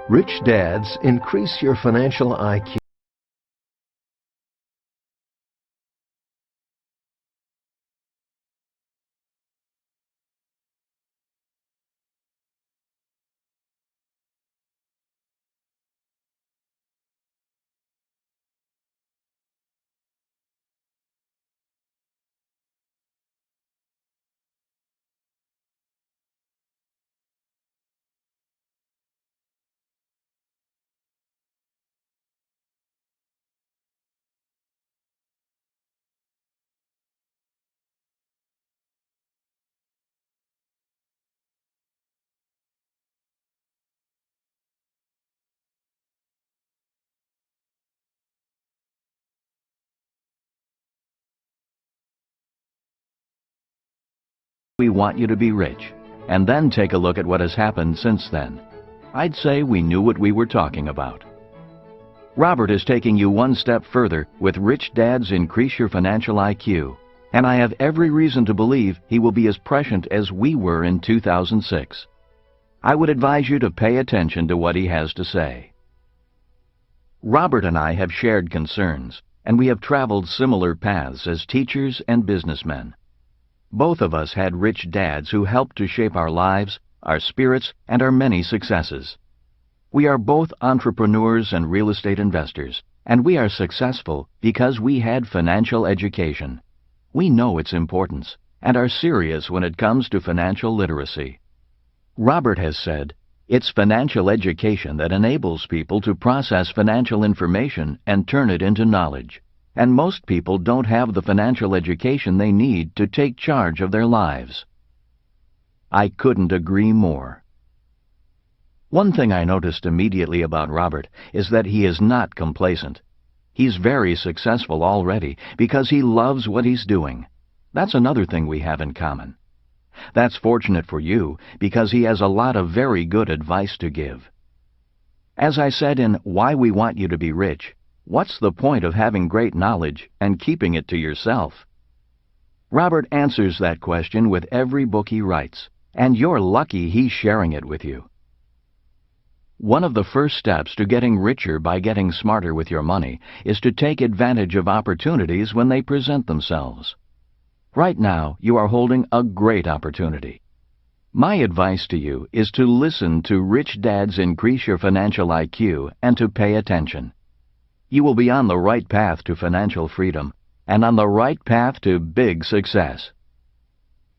Rich dads increase your financial IQ. We want you to be rich, and then take a look at what has happened since then. I'd say we knew what we were talking about. Robert is taking you one step further with Rich Dads Increase Your Financial IQ, and I have every reason to believe he will be as prescient as we were in 2006. I would advise you to pay attention to what he has to say. Robert and I have shared concerns, and we have traveled similar paths as teachers and businessmen. Both of us had rich dads who helped to shape our lives, our spirits, and our many successes. We are both entrepreneurs and real estate investors, and we are successful because we had financial education. We know its importance and are serious when it comes to financial literacy. Robert has said, "It's financial education that enables people to process financial information and turn it into knowledge. And most people don't have the financial education they need to take charge of their lives." I couldn't agree more. One thing I noticed immediately about Robert is that he is not complacent. He's very successful already because he loves what he's doing. That's another thing we have in common. That's fortunate for you because he has a lot of very good advice to give. As I said in Why We Want You to Be Rich, what's the point of having great knowledge and keeping it to yourself? Robert answers that question with every book he writes, and you're lucky he's sharing it with you. One of the first steps to getting richer by getting smarter with your money is to take advantage of opportunities when they present themselves. Right now, you are holding a great opportunity. My advice to you is to listen to Rich Dads Increase Your Financial IQ and to pay attention. You will be on the right path to financial freedom and on the right path to big success.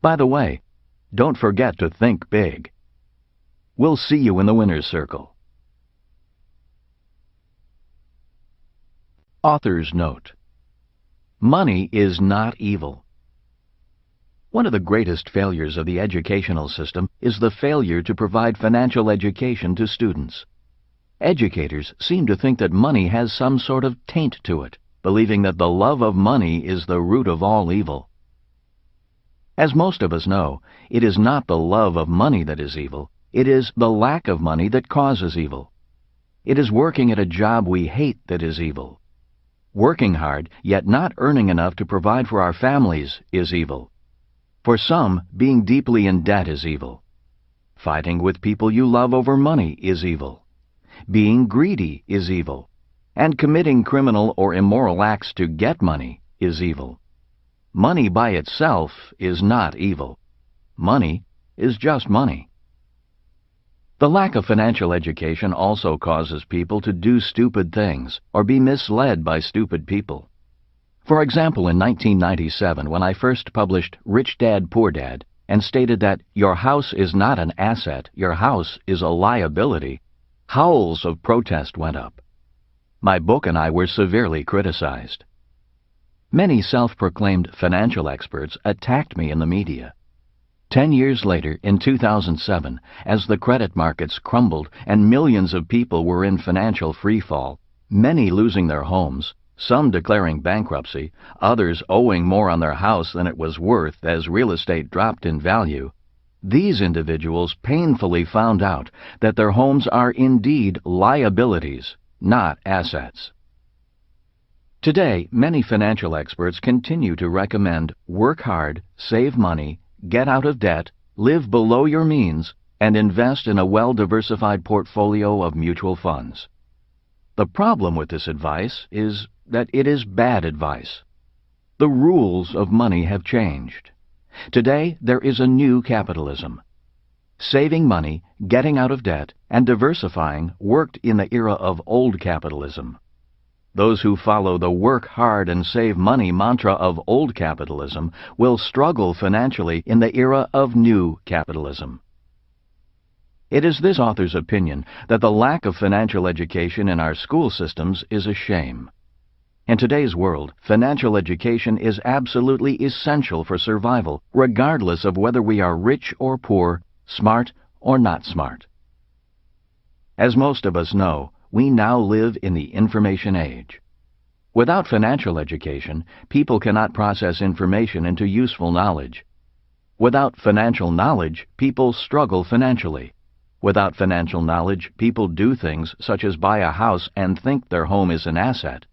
By the way, don't forget to think big. We'll see you in the winner's circle. Author's note: money is not evil. One of the greatest failures of the educational system is the failure to provide financial education to students. Educators seem to think that money has some sort of taint to it, believing that the love of money is the root of all evil. As most of us know, it is not the love of money that is evil, it is the lack of money that causes evil. It is working at a job we hate that is evil. Working hard, yet not earning enough to provide for our families, is evil. For some, being deeply in debt is evil. Fighting with people you love over money is evil. Being greedy is evil, and committing criminal or immoral acts to get money is evil. Money by itself is not evil. Money is just money. The lack of financial education also causes people to do stupid things or be misled by stupid people. For example, in 1997, when I first published Rich Dad, Poor Dad and stated that your house is not an asset, your house is a liability, howls of protest went up. My book and I were severely criticized. Many self-proclaimed financial experts attacked me in the media. 10 years later, in 2007, as the credit markets crumbled and millions of people were in financial freefall, many losing their homes, some declaring bankruptcy, others owing more on their house than it was worth as real estate dropped in value, these individuals painfully found out that their homes are indeed liabilities, not assets. Today, many financial experts continue to recommend work hard, save money, get out of debt, live below your means, and invest in a well-diversified portfolio of mutual funds. The problem with this advice is that it is bad advice. The rules of money have changed. Today, there is a new capitalism. Saving money, getting out of debt, and diversifying worked in the era of old capitalism. Those who follow the work hard and save money mantra of old capitalism will struggle financially in the era of new capitalism. It is this author's opinion that the lack of financial education in our school systems is a shame. In today's world, financial education is absolutely essential for survival, regardless of whether we are rich or poor, smart or not smart. As most of us know, we now live in the information age. Without financial education, people cannot process information into useful knowledge. Without financial knowledge, people struggle financially. Without financial knowledge, people do things such as buy a house and think their home is an asset.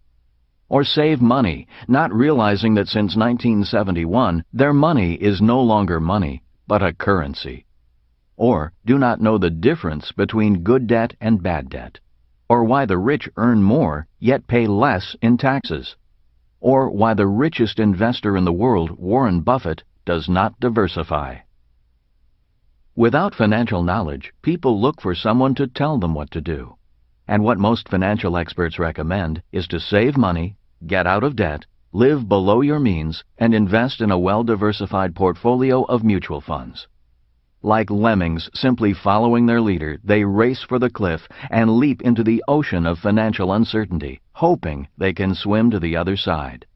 Or save money, not realizing that since 1971, their money is no longer money, but a currency. Or do not know the difference between good debt and bad debt. Or why the rich earn more, yet pay less in taxes. Or why the richest investor in the world, Warren Buffett, does not diversify. Without financial knowledge, people look for someone to tell them what to do. And what most financial experts recommend is to save money, get out of debt, live below your means, and invest in a well-diversified portfolio of mutual funds. Like lemmings simply following their leader, they race for the cliff and leap into the ocean of financial uncertainty, hoping they can swim to the other side.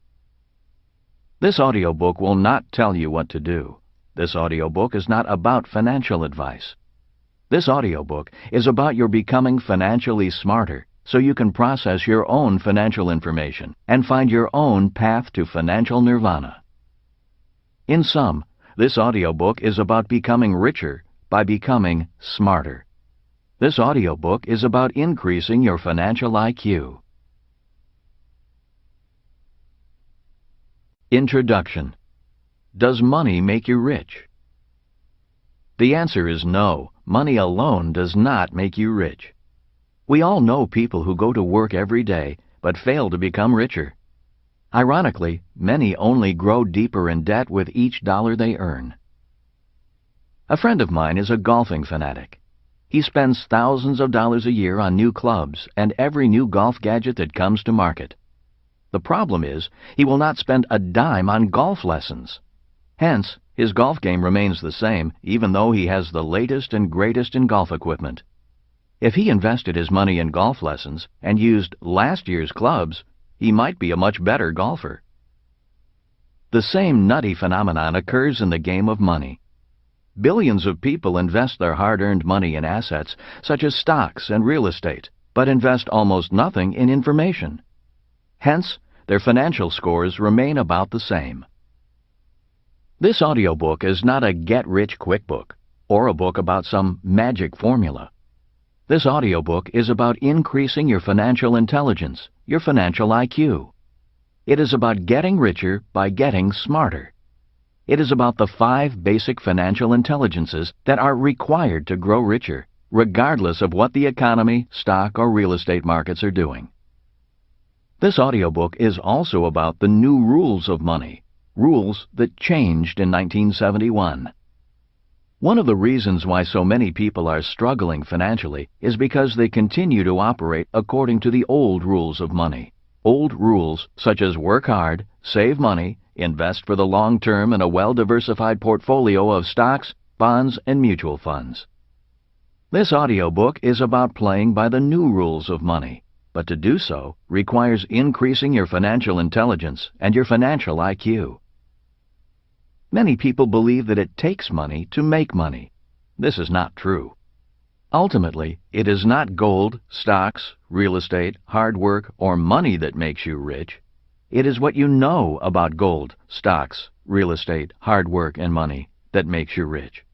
This audiobook will not tell you what to do. This audiobook is not about financial advice. This audiobook is about your becoming financially smarter so you can process your own financial information and find your own path to financial nirvana. In sum, this audiobook is about becoming richer by becoming smarter. This audiobook is about increasing your financial IQ. Introduction. Does money make you rich? The answer is no. Money alone does not make you rich. We all know people who go to work every day but fail to become richer. Ironically, many only grow deeper in debt with each dollar they earn. A friend of mine is a golfing fanatic. He spends thousands of dollars a year on new clubs and every new golf gadget that comes to market. The problem is, he will not spend a dime on golf lessons. Hence, his golf game remains the same, even though he has the latest and greatest in golf equipment. If he invested his money in golf lessons and used last year's clubs, he might be a much better golfer. The same nutty phenomenon occurs in the game of money. Billions of people invest their hard-earned money in assets such as stocks and real estate, but invest almost nothing in information. Hence, their financial scores remain about the same. This audiobook is not a get-rich-quick book or a book about some magic formula. This audiobook is about increasing your financial intelligence, your financial IQ. It is about getting richer by getting smarter. It is about the 5 basic financial intelligences that are required to grow richer, regardless of what the economy, stock, or real estate markets are doing. This audiobook is also about the new rules of money, rules that changed in 1971. One of the reasons why so many people are struggling financially is because they continue to operate according to the old rules of money. Old rules such as work hard, save money, invest for the long term in a well-diversified portfolio of stocks, bonds, and mutual funds. This audiobook is about playing by the new rules of money, but to do so requires increasing your financial intelligence and your financial IQ. Many people believe that it takes money to make money. This is not true. Ultimately, it is not gold, stocks, real estate, hard work, or money that makes you rich. It is what you know about gold, stocks, real estate, hard work, and money that makes you rich.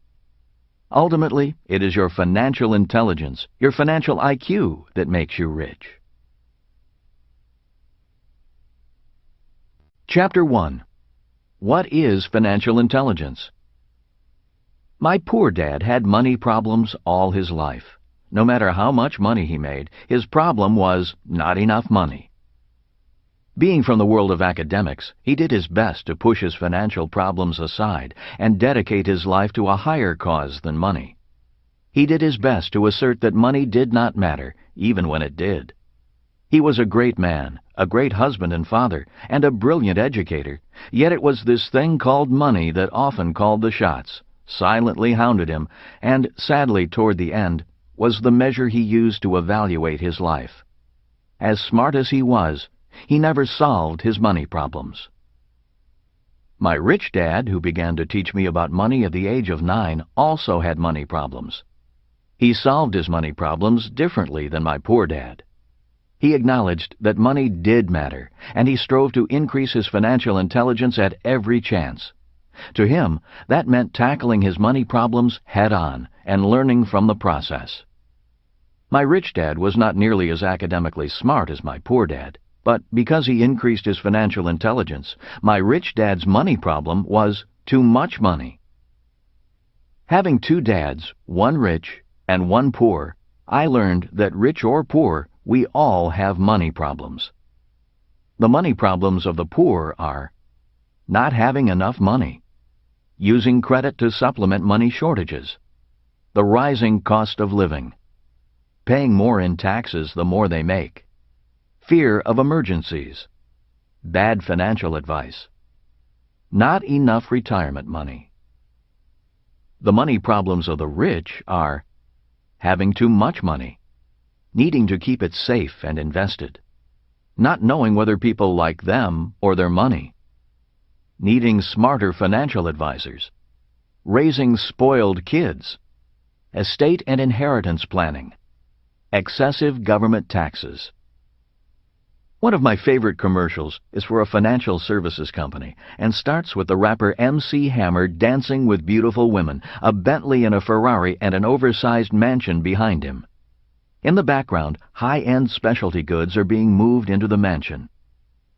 Ultimately, it is your financial intelligence, your financial IQ that makes you rich. Chapter 1. What is financial intelligence? My poor dad had money problems all his life. No matter how much money he made, his problem was not enough money. Being from the world of academics, he did his best to push his financial problems aside and dedicate his life to a higher cause than money. He did his best to assert that money did not matter, even when it did. He was a great man, a great husband and father, and a brilliant educator, yet it was this thing called money that often called the shots, silently hounded him, and, sadly toward the end, was the measure he used to evaluate his life. As smart as he was, he never solved his money problems. My rich dad, who began to teach me about money at the age of 9, also had money problems. He solved his money problems differently than my poor dad. He acknowledged that money did matter, and he strove to increase his financial intelligence at every chance. To him, that meant tackling his money problems head-on and learning from the process. My rich dad was not nearly as academically smart as my poor dad, but because he increased his financial intelligence, my rich dad's money problem was too much money. Having 2 dads, one rich and one poor, I learned that rich or poor, we all have money problems. The money problems of the poor are not having enough money, using credit to supplement money shortages, the rising cost of living, paying more in taxes the more they make, fear of emergencies, bad financial advice, not enough retirement money. The money problems of the rich are having too much money, needing to keep it safe and invested, not knowing whether people like them or their money, needing smarter financial advisors, raising spoiled kids, estate and inheritance planning, excessive government taxes. One of my favorite commercials is for a financial services company and starts with the rapper MC Hammer dancing with beautiful women, a Bentley and a Ferrari and an oversized mansion behind him. In the background, high-end specialty goods are being moved into the mansion.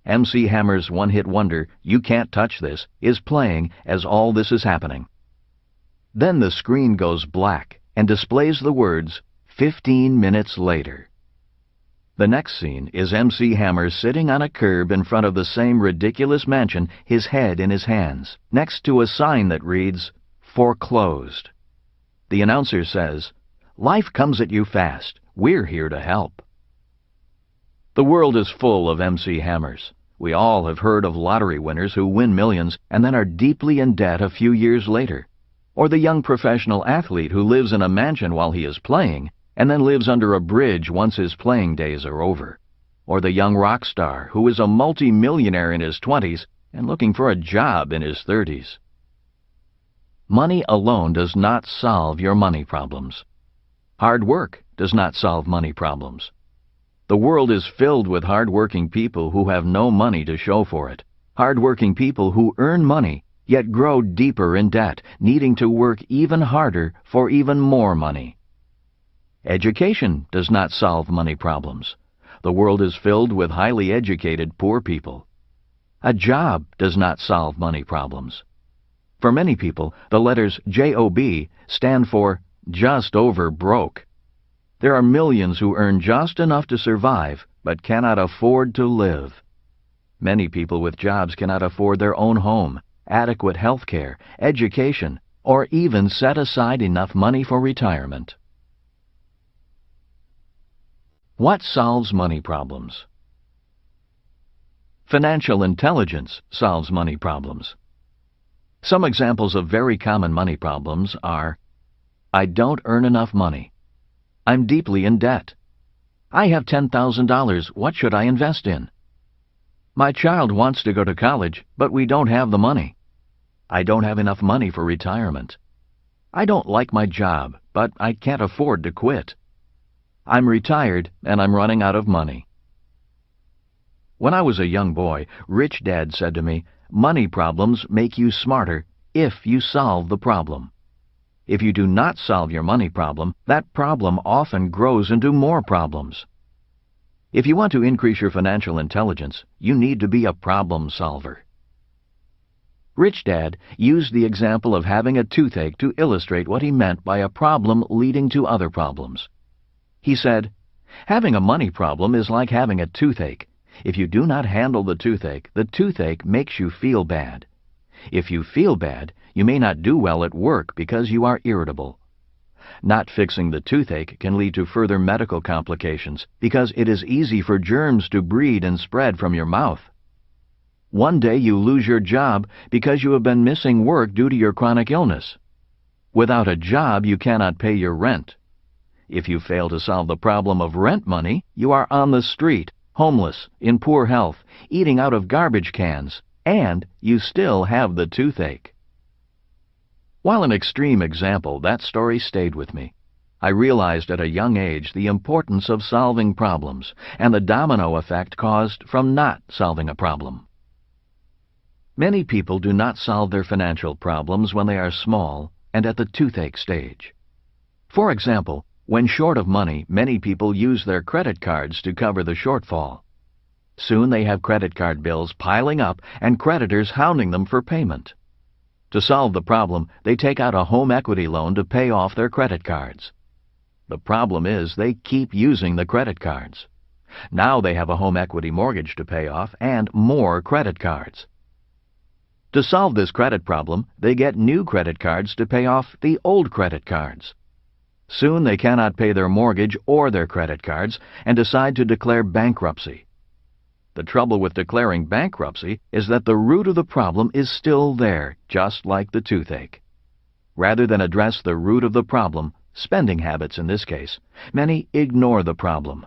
MC Hammer's one-hit wonder, "You Can't Touch This," is playing as all this is happening. Then the screen goes black and displays the words, 15 minutes later. The next scene is MC Hammer sitting on a curb in front of the same ridiculous mansion, his head in his hands, next to a sign that reads, "Foreclosed." The announcer says, "Life comes at you fast. We're here to help." The world is full of MC Hammers. We all have heard of lottery winners who win millions and then are deeply in debt a few years later, or the young professional athlete who lives in a mansion while he is playing and then lives under a bridge once his playing days are over, or the young rock star who is a multi-millionaire in his 20s and looking for a job in his 30s. Money alone does not solve your money problems. Hard work does not solve money problems. The world is filled with hard-working people who have no money to show for it, hard-working people who earn money yet grow deeper in debt, needing to work even harder for even more money. Education does not solve money problems. The world is filled with highly educated poor people. A job does not solve money problems. For many people, the letters JOB stand for just over broke. There are millions who earn just enough to survive but cannot afford to live. Many people with jobs cannot afford their own home, adequate health care, education, or even set aside enough money for retirement. What solves money problems? Financial intelligence solves money problems. Some examples of very common money problems are: I don't earn enough money. I'm deeply in debt. I have $10,000. What should I invest in? My child wants to go to college, but we don't have the money. I don't have enough money for retirement. I don't like my job, but I can't afford to quit. I'm retired and I'm running out of money. When I was a young boy, Rich Dad said to me, "Money problems make you smarter if you solve the problem. If you do not solve your money problem, that problem often grows into more problems." If you want to increase your financial intelligence, you need to be a problem solver. Rich Dad used the example of having a toothache to illustrate what he meant by a problem leading to other problems. He said, "Having a money problem is like having a toothache. If you do not handle the toothache makes you feel bad. If you feel bad, you may not do well at work because you are irritable. Not fixing the toothache can lead to further medical complications because it is easy for germs to breed and spread from your mouth. One day you lose your job because you have been missing work due to your chronic illness. Without a job, you cannot pay your rent. If you fail to solve the problem of rent money, you are on the street, homeless, in poor health, eating out of garbage cans, and you still have the toothache." While an extreme example, that story stayed with me. I realized at a young age the importance of solving problems and the domino effect caused from not solving a problem. Many people do not solve their financial problems when they are small and at the toothache stage. For example, when short of money, many people use their credit cards to cover the shortfall. Soon they have credit card bills piling up and creditors hounding them for payment. To solve the problem, they take out a home equity loan to pay off their credit cards. The problem is they keep using the credit cards. Now they have a home equity mortgage to pay off and more credit cards. To solve this credit problem, they get new credit cards to pay off the old credit cards. Soon they cannot pay their mortgage or their credit cards and decide to declare bankruptcy. The trouble with declaring bankruptcy is that the root of the problem is still there, just like the toothache. Rather than address the root of the problem, spending habits in this case, many ignore the problem.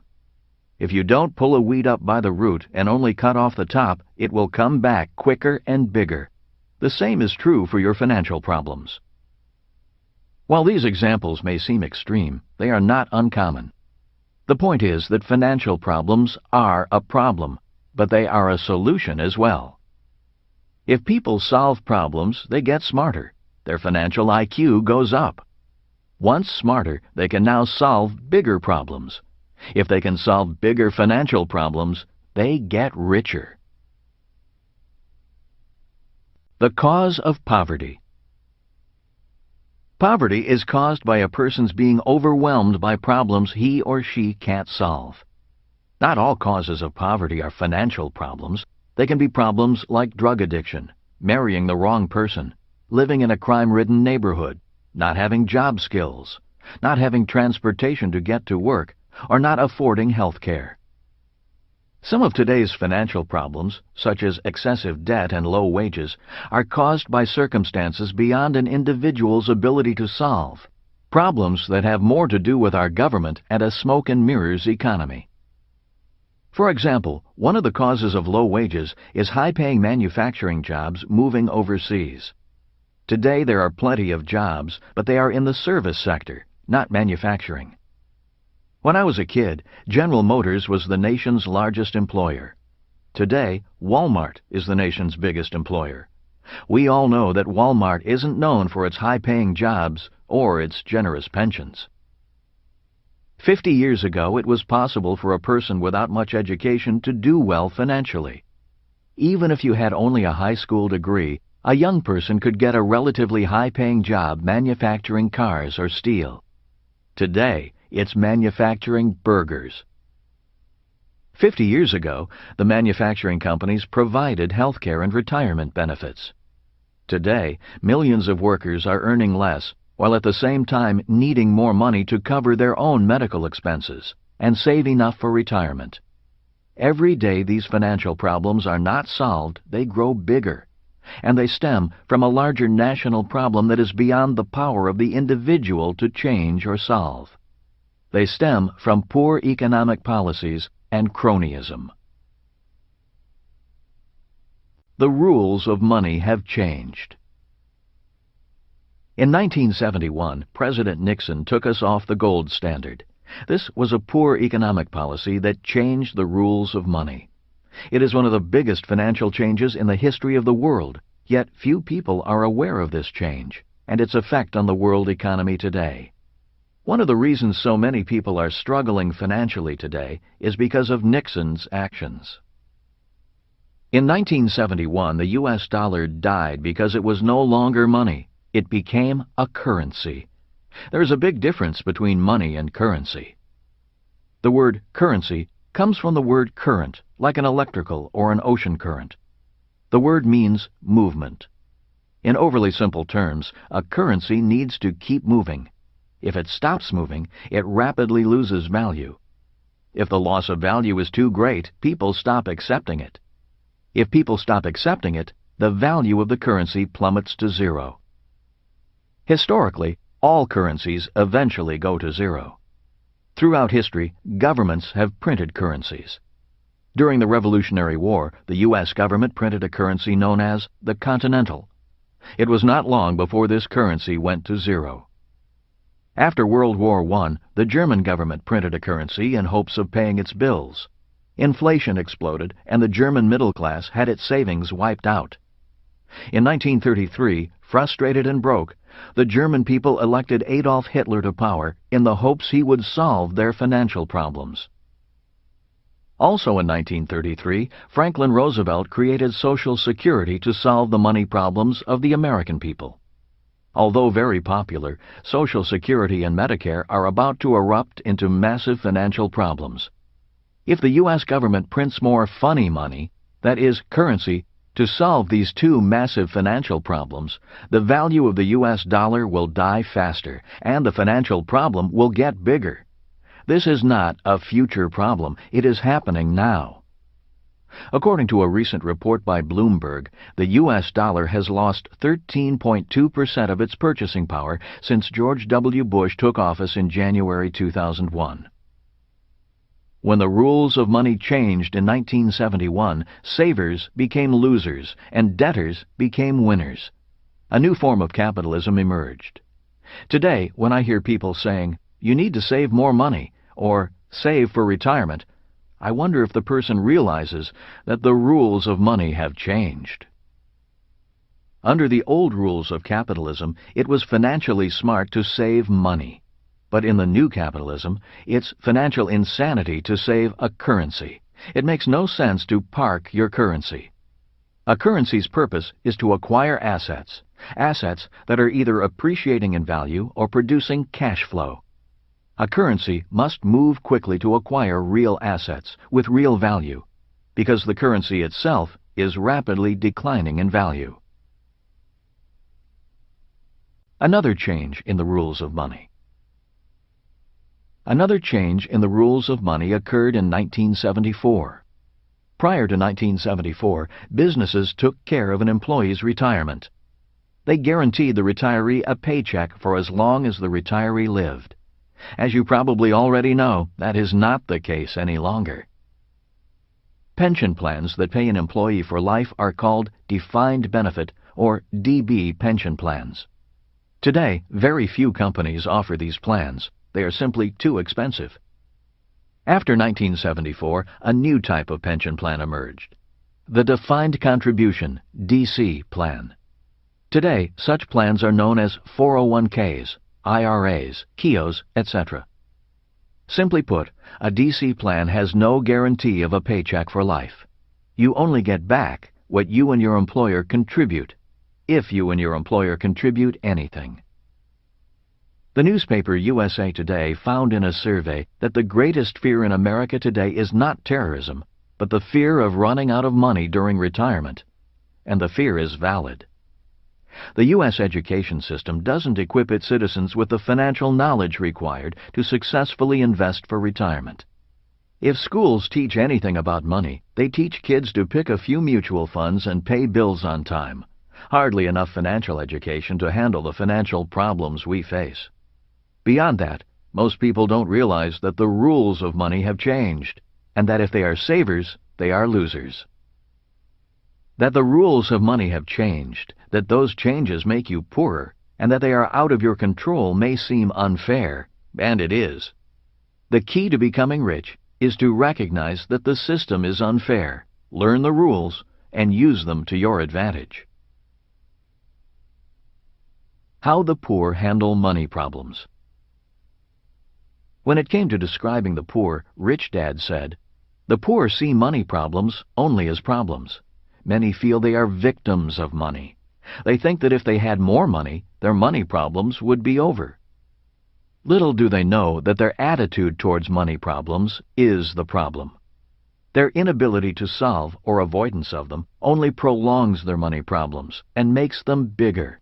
If you don't pull a weed up by the root and only cut off the top, it will come back quicker and bigger. The same is true for your financial problems. While these examples may seem extreme, they are not uncommon. The point is that financial problems are a problem, but they are a solution as well. If people solve problems, they get smarter. Their financial IQ goes up. Once smarter, they can now solve bigger problems. If they can solve bigger financial problems, they get richer. The cause of poverty. Poverty is caused by a person's being overwhelmed by problems he or she can't solve. Not all causes of poverty are financial problems. They can be problems like drug addiction, marrying the wrong person, living in a crime-ridden neighborhood, not having job skills, not having transportation to get to work, or not affording health care. Some of today's financial problems, such as excessive debt and low wages, are caused by circumstances beyond an individual's ability to solve, problems that have more to do with our government and a smoke and mirrors economy. For example, one of the causes of low wages is high-paying manufacturing jobs moving overseas. Today there are plenty of jobs, but they are in the service sector, not manufacturing. When I was a kid, General Motors was the nation's largest employer. Today, Walmart is the nation's biggest employer. We all know that Walmart isn't known for its high-paying jobs or its generous pensions. 50 years ago, it was possible for a person without much education to do well financially. Even if you had only a high school degree, a young person could get a relatively high-paying job manufacturing cars or steel. Today, it's manufacturing burgers. 50 years ago, the manufacturing companies provided health care and retirement benefits. Today, millions of workers are earning less, while at the same time needing more money to cover their own medical expenses and save enough for retirement. Every day these financial problems are not solved, they grow bigger, and they stem from a larger national problem that is beyond the power of the individual to change or solve. They stem from poor economic policies and cronyism. The rules of money have changed. In 1971, President Nixon took us off the gold standard. This was a poor economic policy that changed the rules of money. It is one of the biggest financial changes in the history of the world, yet few people are aware of this change and its effect on the world economy today. One of the reasons so many people are struggling financially today is because of Nixon's actions. In 1971, the U.S. dollar died because it was no longer money. It became a currency. There's a big difference between money and currency. The word currency comes from the word current, like an electrical or an ocean current. The word means movement. In overly simple terms, a currency needs to keep moving. If it stops moving, it rapidly loses value. If the loss of value is too great, people stop accepting it. If people stop accepting it, the value of the currency plummets to zero. Historically, all currencies eventually go to zero. Throughout history, governments have printed currencies. During the Revolutionary War, the U.S. government printed a currency known as the Continental. It was not long before this currency went to zero. After World War I, the German government printed a currency in hopes of paying its bills. Inflation exploded, and the German middle class had its savings wiped out. In 1933, frustrated and broke, the German people elected Adolf Hitler to power in the hopes he would solve their financial problems. Also in 1933, Franklin Roosevelt created Social Security to solve the money problems of the American people. Although very popular, Social Security and Medicare are about to erupt into massive financial problems. If the U.S. government prints more funny money, that is, currency, to solve these two massive financial problems, the value of the U.S. dollar will die faster, and the financial problem will get bigger. This is not a future problem, it is happening now. According to a recent report by Bloomberg, the U.S. dollar has lost 13.2% of its purchasing power since George W. Bush took office in January 2001. When the rules of money changed in 1971, savers became losers and debtors became winners. A new form of capitalism emerged. Today, when I hear people saying, "You need to save more money," or "save for retirement," I wonder if the person realizes that the rules of money have changed. Under the old rules of capitalism, it was financially smart to save money. But in the new capitalism, it's financial insanity to save a currency. It makes no sense to park your currency. A currency's purpose is to acquire assets, assets that are either appreciating in value or producing cash flow. A currency must move quickly to acquire real assets with real value, because the currency itself is rapidly declining in value. Another change in the rules of money. Another change in the rules of money occurred in 1974. Prior to 1974, businesses took care of an employee's retirement. They guaranteed the retiree a paycheck for as long as the retiree lived. As you probably already know, that is not the case any longer. Pension plans that pay an employee for life are called defined benefit or DB pension plans. Today, very few companies offer these plans. They are simply too expensive. After 1974, a new type of pension plan emerged, the defined contribution DC plan. Today, such plans are known as 401ks, IRAs, Kiyos, etc. Simply put, a DC plan has no guarantee of a paycheck for life. You only get back what you and your employer contribute, if you and your employer contribute anything. The newspaper USA Today found in a survey that the greatest fear in America today is not terrorism, but the fear of running out of money during retirement. And the fear is valid. The U.S. education system doesn't equip its citizens with the financial knowledge required to successfully invest for retirement. If schools teach anything about money, they teach kids to pick a few mutual funds and pay bills on time. Hardly enough financial education to handle the financial problems we face. Beyond that, most people don't realize that the rules of money have changed, and that if they are savers, they are losers. That the rules of money have changed, that those changes make you poorer, and that they are out of your control may seem unfair, and it is. The key to becoming rich is to recognize that the system is unfair, learn the rules, and use them to your advantage. How the poor handle money problems. When it came to describing the poor, Rich Dad said, "The poor see money problems only as problems. Many feel they are victims of money. They think that if they had more money, their money problems would be over. Little do they know that their attitude towards money problems is the problem. Their inability to solve or avoidance of them only prolongs their money problems and makes them bigger.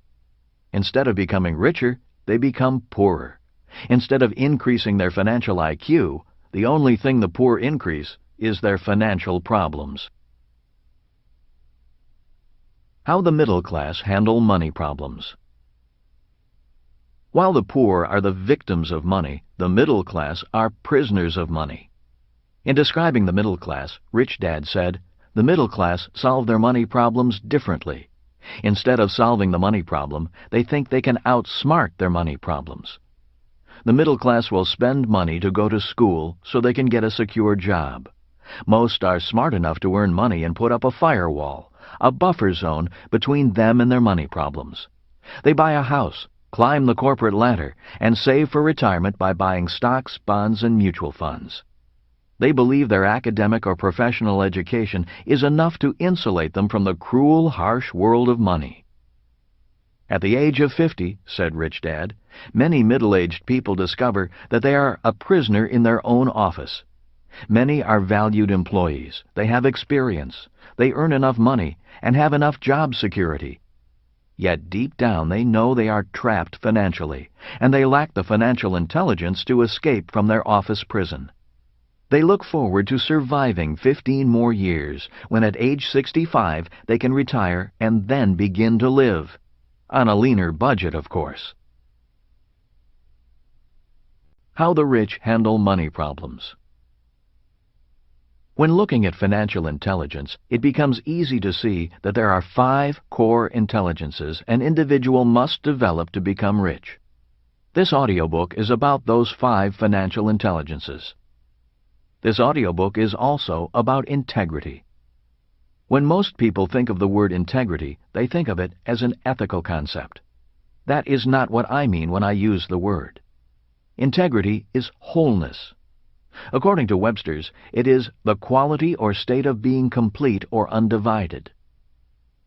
Instead of becoming richer, they become poorer. Instead of increasing their financial IQ, the only thing the poor increase is their financial problems. How the middle class handle money problems. While the poor are the victims of money, the middle class are prisoners of money. In describing the middle class, Rich Dad said, "The middle class solve their money problems differently. Instead of solving the money problem, they think they can outsmart their money problems. The middle class will spend money to go to school so they can get a secure job. Most are smart enough to earn money and put up a firewall, a buffer zone between them and their money problems. They buy a house, climb the corporate ladder, and save for retirement by buying stocks, bonds, and mutual funds. They believe their academic or professional education is enough to insulate them from the cruel, harsh world of money." At the age of 50, said Rich Dad, many middle-aged people discover that they are a prisoner in their own office. Many are valued employees. They have experience. They earn enough money and have enough job security. Yet deep down they know they are trapped financially, and they lack the financial intelligence to escape from their office prison. They look forward to surviving 15 more years, when at age 65 they can retire and then begin to live. On a leaner budget, of course. How the rich handle money problems. When looking at financial intelligence, it becomes easy to see that there are 5 core intelligences an individual must develop to become rich. This audiobook is about those 5 financial intelligences. This audiobook is also about integrity. When most people think of the word integrity, they think of it as an ethical concept. That is not what I mean when I use the word. Integrity is wholeness. According to Webster's, it is the quality or state of being complete or undivided.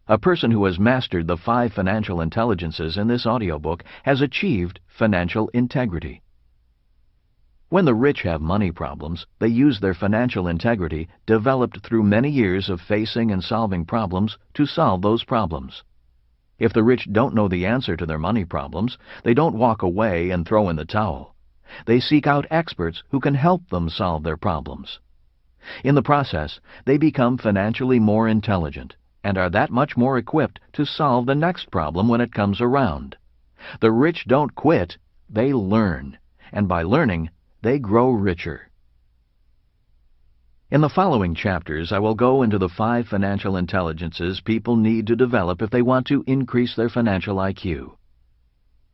A person who has mastered the 5 financial intelligences in this audiobook has achieved financial integrity. When the rich have money problems, they use their financial integrity, developed through many years of facing and solving problems, to solve those problems. If the rich don't know the answer to their money problems, they don't walk away and throw in the towel. They seek out experts who can help them solve their problems. In the process, they become financially more intelligent and are that much more equipped to solve the next problem when it comes around. The rich don't quit, they learn, and by learning, they grow richer. In the following chapters, I will go into the 5 financial intelligences people need to develop if they want to increase their financial IQ.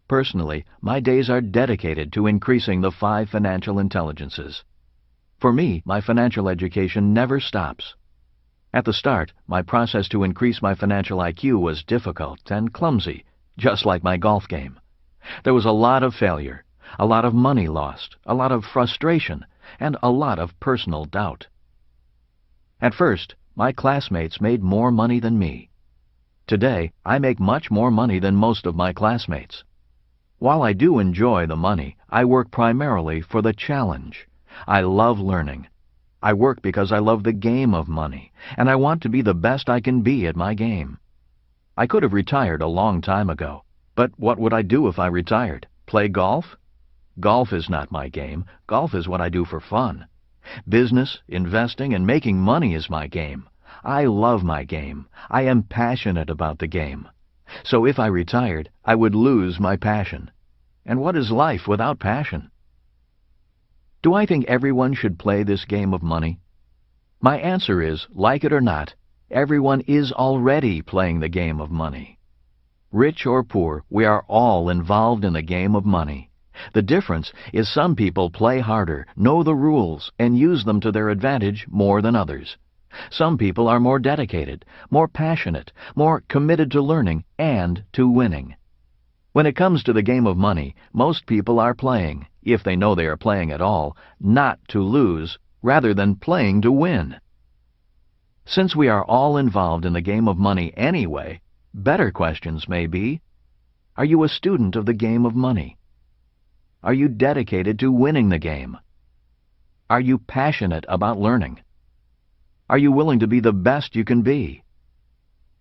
Personally, my days are dedicated to increasing the 5 financial intelligences. For me, my financial education never stops. At the start, my process to increase my financial IQ was difficult and clumsy, just like my golf game. There was a lot of failure, a lot of money lost, a lot of frustration, and a lot of personal doubt. At first, my classmates made more money than me. Today, I make much more money than most of my classmates. While I do enjoy the money, I work primarily for the challenge. I love learning. I work because I love the game of money, and I want to be the best I can be at my game. I could have retired a long time ago, but what would I do if I retired? Play golf? Golf is not my game. Golf is what I do for fun. Business, investing, and making money is my game. I love my game. I am passionate about the game. So if I retired, I would lose my passion. And what is life without passion? Do I think everyone should play this game of money? My answer is, like it or not, everyone is already playing the game of money. Rich or poor, we are all involved in the game of money. The difference is some people play harder, know the rules, and use them to their advantage more than others. Some people are more dedicated, more passionate, more committed to learning and to winning. When it comes to the game of money, most people are playing, if they know they are playing at all, not to lose, rather than playing to win. Since we are all involved in the game of money anyway, better questions may be, are you a student of the game of money? Are you dedicated to winning the game? Are you passionate about learning? Are you willing to be the best you can be?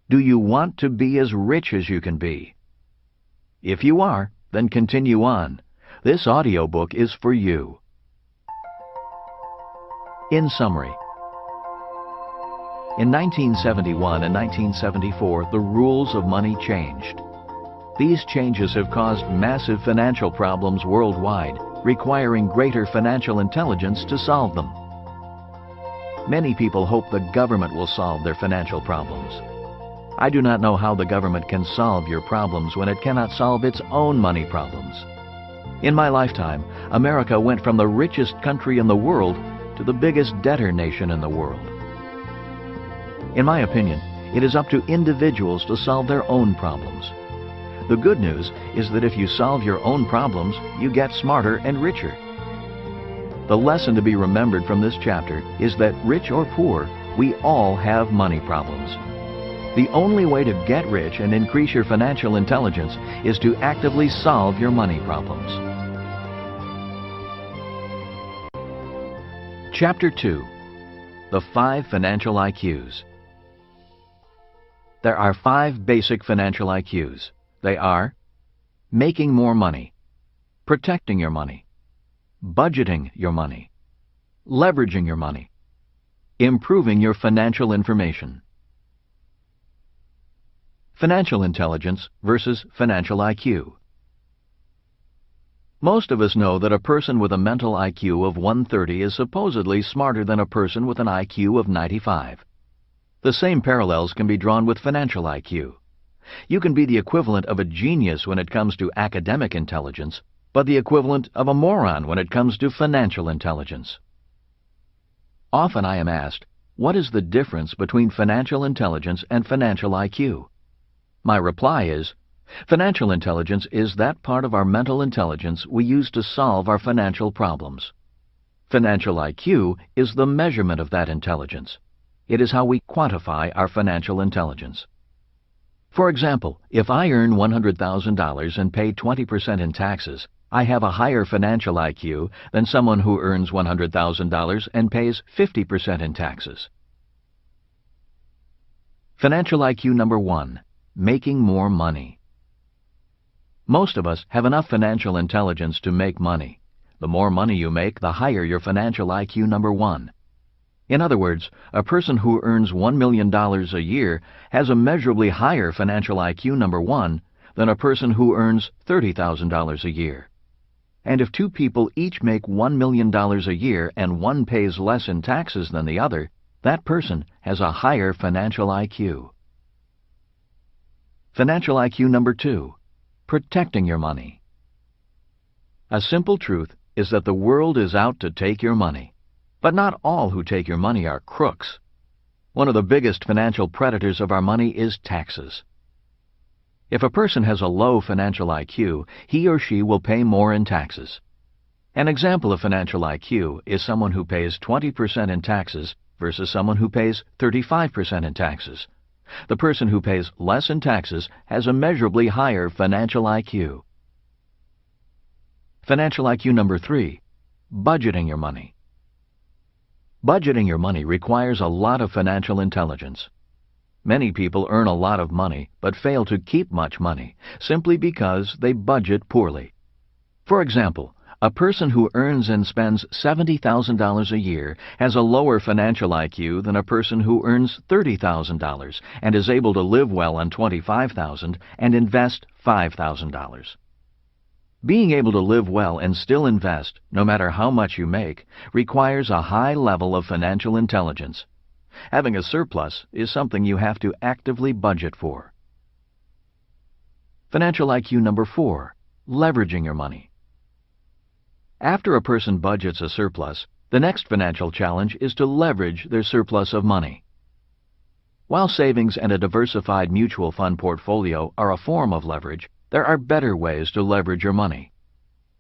Do you want to be as rich as you can be? If you are, then continue on. This audiobook is for you. In summary, in 1971 and 1974, the rules of money changed. These changes have caused massive financial problems worldwide, requiring greater financial intelligence to solve them. Many people hope the government will solve their financial problems. I do not know how the government can solve your problems when it cannot solve its own money problems. In my lifetime, America went from the richest country in the world to the biggest debtor nation in the world. In my opinion, it is up to individuals to solve their own problems. The good news is that if you solve your own problems, you get smarter and richer. The lesson to be remembered from this chapter is that rich or poor, we all have money problems. The only way to get rich and increase your financial intelligence is to actively solve your money problems. Chapter 2. The 5 Financial IQs. There are 5 basic financial IQs. They are making more money, protecting your money, budgeting your money, leveraging your money, improving your financial information. Financial intelligence versus financial IQ. Most of us know that a person with a mental IQ of 130 is supposedly smarter than a person with an IQ of 95. The same parallels can be drawn with financial IQ. You can be the equivalent of a genius when it comes to academic intelligence, but the equivalent of a moron when it comes to financial intelligence. Often I am asked, what is the difference between financial intelligence and financial IQ? My reply is, financial intelligence is that part of our mental intelligence we use to solve our financial problems. Financial IQ is the measurement of that intelligence. It is how we quantify our financial intelligence. For example, if I earn $100,000 and pay 20% in taxes, I have a higher financial IQ than someone who earns $100,000 and pays 50% in taxes. Financial IQ number 1. Making more money. Most of us have enough financial intelligence to make money. The more money you make, the higher your financial IQ number 1. In other words, a person who earns $1 million a year has a measurably higher financial IQ number 1 than a person who earns $30,000 a year. And if 2 people each make $1 million a year and one pays less in taxes than the other, that person has a higher financial IQ. Financial IQ number 2. Protecting your money. A simple truth is that the world is out to take your money. But not all who take your money are crooks. One of the biggest financial predators of our money is taxes. If a person has a low financial IQ, he or she will pay more in taxes. An example of financial IQ is someone who pays 20% in taxes versus someone who pays 35% in taxes. The person who pays less in taxes has a measurably higher financial IQ. Financial IQ number 3. Budgeting your money. Budgeting your money requires a lot of financial intelligence. Many people earn a lot of money but fail to keep much money simply because they budget poorly. For example, a person who earns and spends $70,000 a year has a lower financial IQ than a person who earns $30,000 and is able to live well on $25,000 and invest $5,000. Being able to live well and still invest, no matter how much you make, requires a high level of financial intelligence. Having a surplus is something you have to actively budget for. Financial IQ number 4. Leveraging your money. After a person budgets a surplus, the next financial challenge is to leverage their surplus of money. While savings and a diversified mutual fund portfolio are a form of leverage, there are better ways to leverage your money.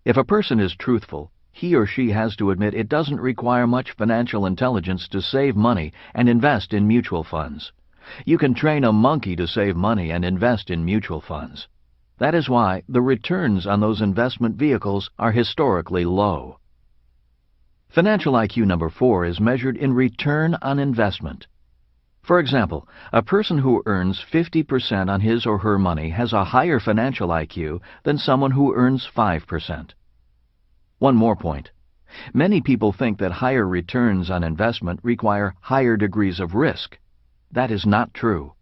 If a person is truthful, he or she has to admit it doesn't require much financial intelligence to save money and invest in mutual funds. You can train a monkey to save money and invest in mutual funds. That is why the returns on those investment vehicles are historically low. Financial IQ number 4 is measured in return on investment. For example, a person who earns 50% on his or her money has a higher financial IQ than someone who earns 5%. One more point. Many people think that higher returns on investment require higher degrees of risk. That is not true.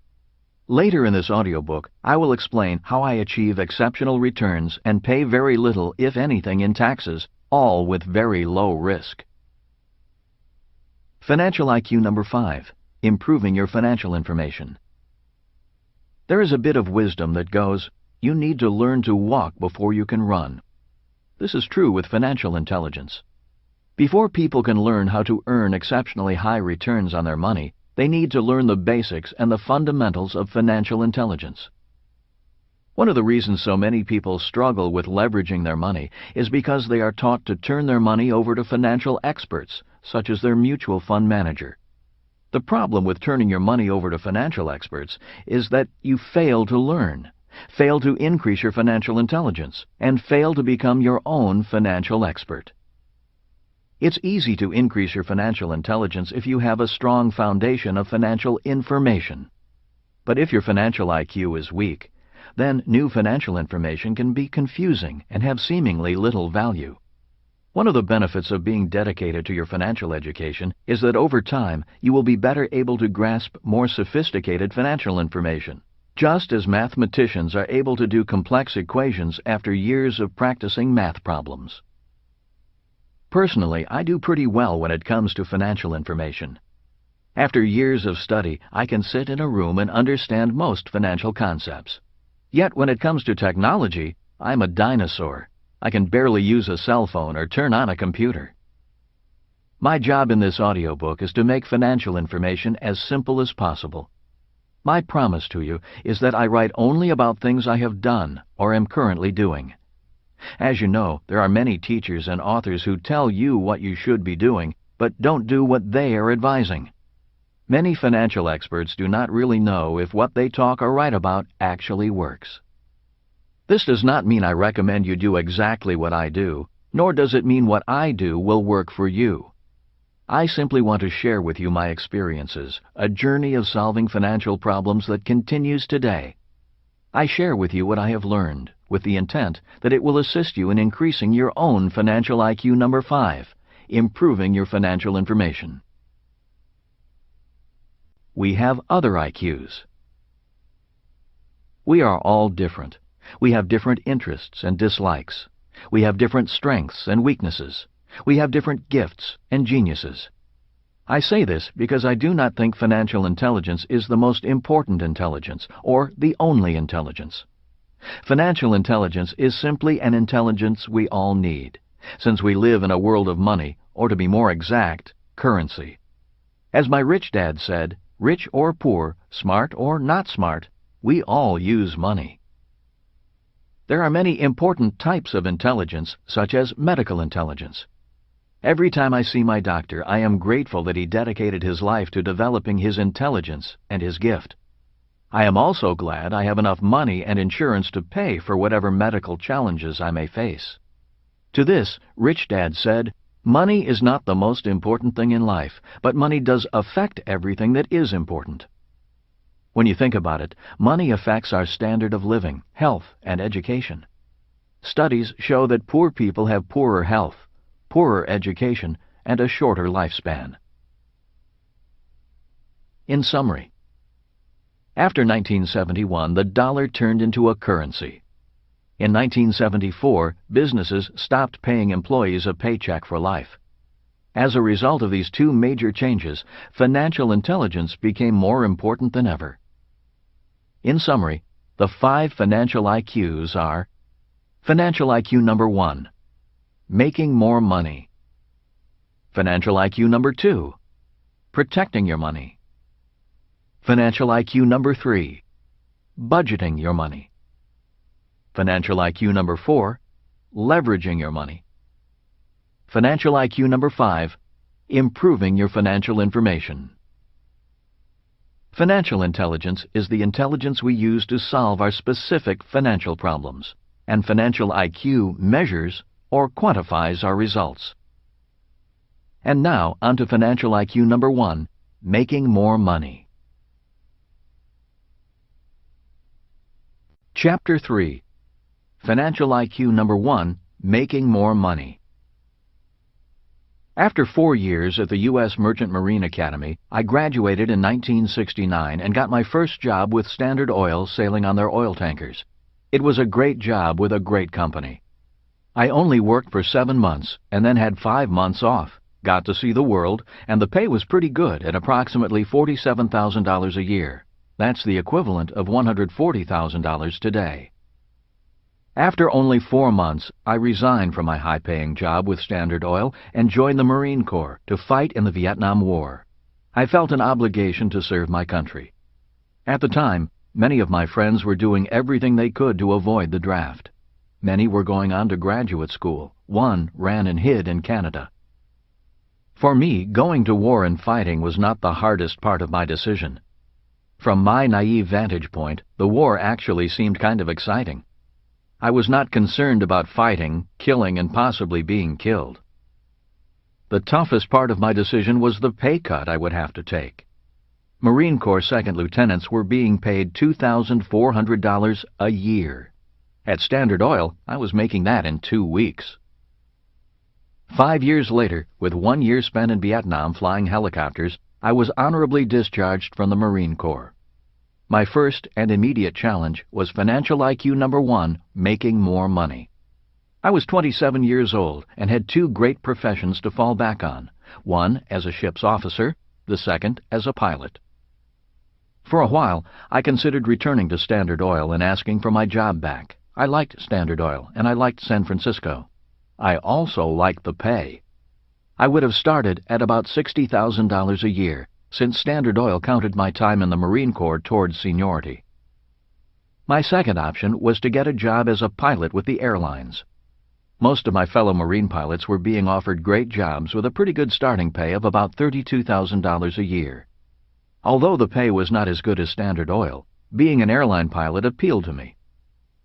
Later in this audiobook, I will explain how I achieve exceptional returns and pay very little, if anything, in taxes, all with very low risk. Financial IQ number 5. Improving your financial information. There is a bit of wisdom that goes, you need to learn to walk before you can run. This is true with financial intelligence. Before people can learn how to earn exceptionally high returns on their money, they need to learn the basics and the fundamentals of financial intelligence. One of the reasons so many people struggle with leveraging their money is because they are taught to turn their money over to financial experts, such as their mutual fund manager. The problem with turning your money over to financial experts is that you fail to learn, fail to increase your financial intelligence, and fail to become your own financial expert. It's easy to increase your financial intelligence if you have a strong foundation of financial information. But if your financial IQ is weak, then new financial information can be confusing and have seemingly little value. One of the benefits of being dedicated to your financial education is that over time you will be better able to grasp more sophisticated financial information, just as mathematicians are able to do complex equations after years of practicing math problems. Personally, I do pretty well when it comes to financial information. After years of study, I can sit in a room and understand most financial concepts. Yet when it comes to technology, I'm a dinosaur. I can barely use a cell phone or turn on a computer. My job in this audiobook is to make financial information as simple as possible. My promise to you is that I write only about things I have done or am currently doing. As you know, there are many teachers and authors who tell you what you should be doing, but don't do what they are advising. Many financial experts do not really know if what they talk or write about actually works. This does not mean I recommend you do exactly what I do, nor does it mean what I do will work for you. I simply want to share with you my experiences, a journey of solving financial problems that continues today. I share with you what I have learned, with the intent that it will assist you in increasing your own financial IQ number 5, improving your financial information. We have other IQs. We are all different. We have different interests and dislikes. We have different strengths and weaknesses. We have different gifts and geniuses. I say this because I do not think financial intelligence is the most important intelligence or the only intelligence. Financial intelligence is simply an intelligence we all need, since we live in a world of money, or to be more exact, currency. As my rich dad said, rich or poor, smart or not smart, we all use money. There are many important types of intelligence, such as medical intelligence. Every time I see my doctor, I am grateful that he dedicated his life to developing his intelligence and his gift. I am also glad I have enough money and insurance to pay for whatever medical challenges I may face. To this, Rich Dad said, "Money is not the most important thing in life, but money does affect everything that is important." When you think about it, money affects our standard of living, health, and education. Studies show that poor people have poorer health, poorer education, and a shorter lifespan. In summary, after 1971, the dollar turned into a currency. In 1974, businesses stopped paying employees a paycheck for life. As a result of these two major changes, financial intelligence became more important than ever. In summary, the 5 financial IQs are: Financial IQ number 1, making more money. Financial IQ number 2, protecting your money. Financial IQ number 3, budgeting your money. Financial IQ number 4, leveraging your money. Financial IQ number 5, improving your financial information. Financial intelligence is the intelligence we use to solve our specific financial problems, and financial IQ measures or quantifies our results. And now, on to financial IQ number 1, making more money. Chapter 3, Financial IQ number 1, making more money. After 4 years at the U.S. Merchant Marine Academy, I graduated in 1969 and got my first job with Standard Oil sailing on their oil tankers. It was a great job with a great company. I only worked for 7 months and then had 5 months off, got to see the world, and the pay was pretty good at approximately $47,000 a year. That's the equivalent of $140,000 today. After only 4 months, I resigned from my high-paying job with Standard Oil and joined the Marine Corps to fight in the Vietnam War. I felt an obligation to serve my country. At the time, many of my friends were doing everything they could to avoid the draft. Many were going on to graduate school. One ran and hid in Canada. For me, going to war and fighting was not the hardest part of my decision. From my naive vantage point, the war actually seemed kind of exciting. I was not concerned about fighting, killing, and possibly being killed. The toughest part of my decision was the pay cut I would have to take. Marine Corps second lieutenants were being paid $2,400 a year. At Standard Oil, I was making that in 2 weeks. 5 years later, with 1 year spent in Vietnam flying helicopters, I was honorably discharged from the Marine Corps. My first and immediate challenge was financial IQ number 1, making more money. I was 27 years old and had 2 great professions to fall back on, one as a ship's officer, the second as a pilot. For a while, I considered returning to Standard Oil and asking for my job back. I liked Standard Oil and I liked San Francisco. I also liked the pay. I would have started at about $60,000 a year, since Standard Oil counted my time in the Marine Corps towards seniority. My second option was to get a job as a pilot with the airlines. Most of my fellow Marine pilots were being offered great jobs with a pretty good starting pay of about $32,000 a year. Although the pay was not as good as Standard Oil, being an airline pilot appealed to me.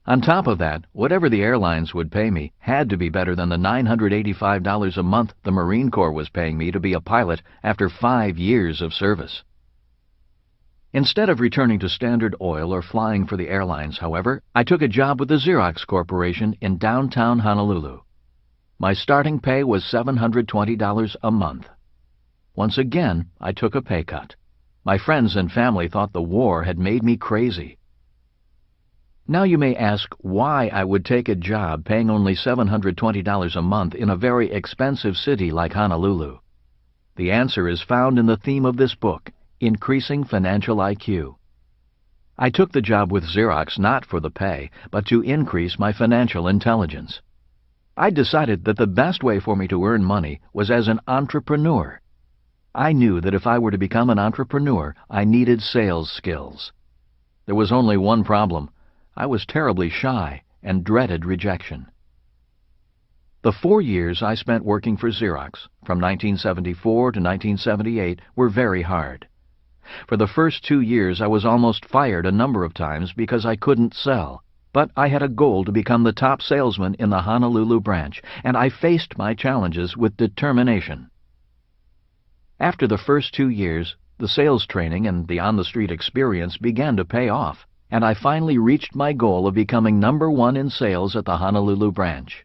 On top of that, whatever the airlines would pay me had to be better than the $985 a month the Marine Corps was paying me to be a pilot after 5 years of service. Instead of returning to Standard Oil or flying for the airlines, however, I took a job with the Xerox Corporation in downtown Honolulu. My starting pay was $720 a month. Once again, I took a pay cut. My friends and family thought the war had made me crazy. Now you may ask why I would take a job paying only $720 a month in a very expensive city like Honolulu. The answer is found in the theme of this book, Increasing Financial IQ. I took the job with Xerox not for the pay, but to increase my financial intelligence. I decided that the best way for me to earn money was as an entrepreneur. I knew that if I were to become an entrepreneur, I needed sales skills. There was only one problem. I was terribly shy and dreaded rejection. The 4 years I spent working for Xerox, from 1974 to 1978, were very hard. For the first 2 years I was almost fired a number of times because I couldn't sell, but I had a goal to become the top salesman in the Honolulu branch, and I faced my challenges with determination. After the first 2 years, the sales training and the on-the-street experience began to pay off, and I finally reached my goal of becoming number 1 in sales at the Honolulu branch.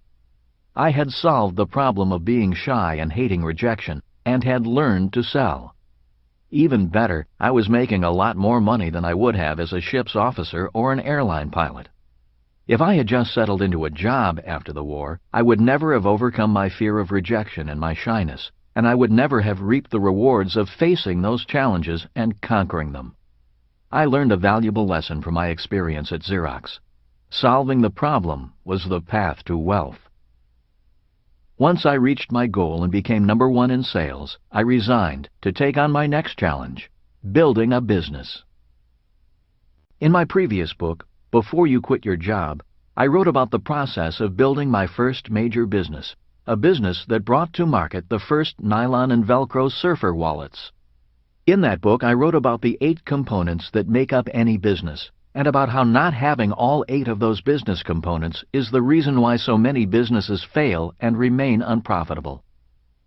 I had solved the problem of being shy and hating rejection, and had learned to sell. Even better, I was making a lot more money than I would have as a ship's officer or an airline pilot. If I had just settled into a job after the war, I would never have overcome my fear of rejection and my shyness, and I would never have reaped the rewards of facing those challenges and conquering them. I learned a valuable lesson from my experience at Xerox. Solving the problem was the path to wealth. Once I reached my goal and became number 1 in sales, I resigned to take on my next challenge, building a business. In my previous book, Before You Quit Your Job, I wrote about the process of building my first major business, a business that brought to market the first nylon and Velcro surfer wallets. In that book, I wrote about the 8 components that make up any business, and about how not having all 8 of those business components is the reason why so many businesses fail and remain unprofitable.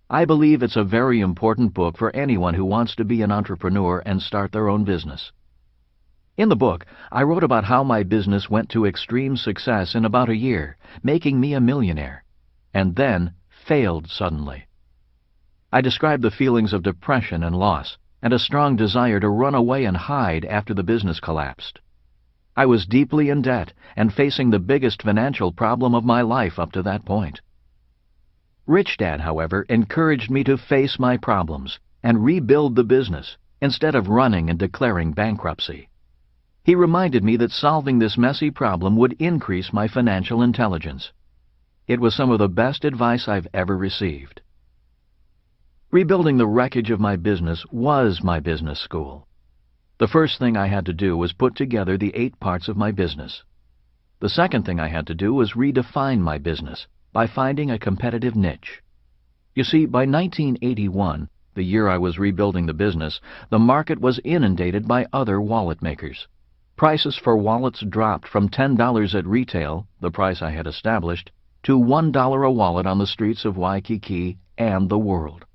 I believe it's a very important book for anyone who wants to be an entrepreneur and start their own business. In the book, I wrote about how my business went to extreme success in about a year, making me a millionaire, and then failed suddenly. I described the feelings of depression and loss, and a strong desire to run away and hide after the business collapsed. I was deeply in debt and facing the biggest financial problem of my life up to that point. Rich Dad, however, encouraged me to face my problems and rebuild the business instead of running and declaring bankruptcy. He reminded me that solving this messy problem would increase my financial intelligence. It was some of the best advice I've ever received. Rebuilding the wreckage of my business was my business school. The first thing I had to do was put together the 8 parts of my business. The second thing I had to do was redefine my business by finding a competitive niche. You see, by 1981, the year I was rebuilding the business, the market was inundated by other wallet makers. Prices for wallets dropped from $10 at retail, the price I had established, to $1 a wallet on the streets of Waikiki and the world.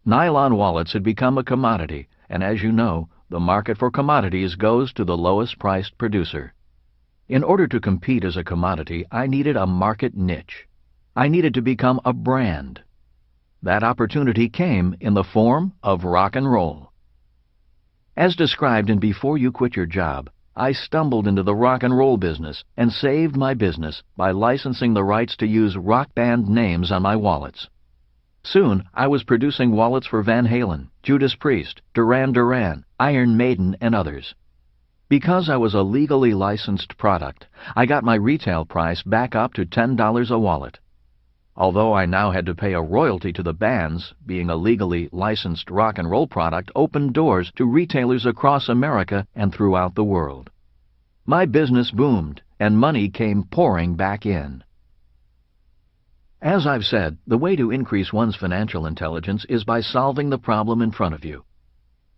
Nylon wallets had become a commodity, and as you know, the market for commodities goes to the lowest-priced producer. In order to compete as a commodity, I needed a market niche. I needed to become a brand. That opportunity came in the form of rock and roll. As described in Before You Quit Your Job, I stumbled into the rock and roll business and saved my business by licensing the rights to use rock band names on my wallets. Soon, I was producing wallets for Van Halen, Judas Priest, Duran Duran, Iron Maiden, and others. Because I was a legally licensed product, I got my retail price back up to $10 a wallet. Although I now had to pay a royalty to the bands, being a legally licensed rock and roll product opened doors to retailers across America and throughout the world. My business boomed, and money came pouring back in. As I've said, the way to increase one's financial intelligence is by solving the problem in front of you.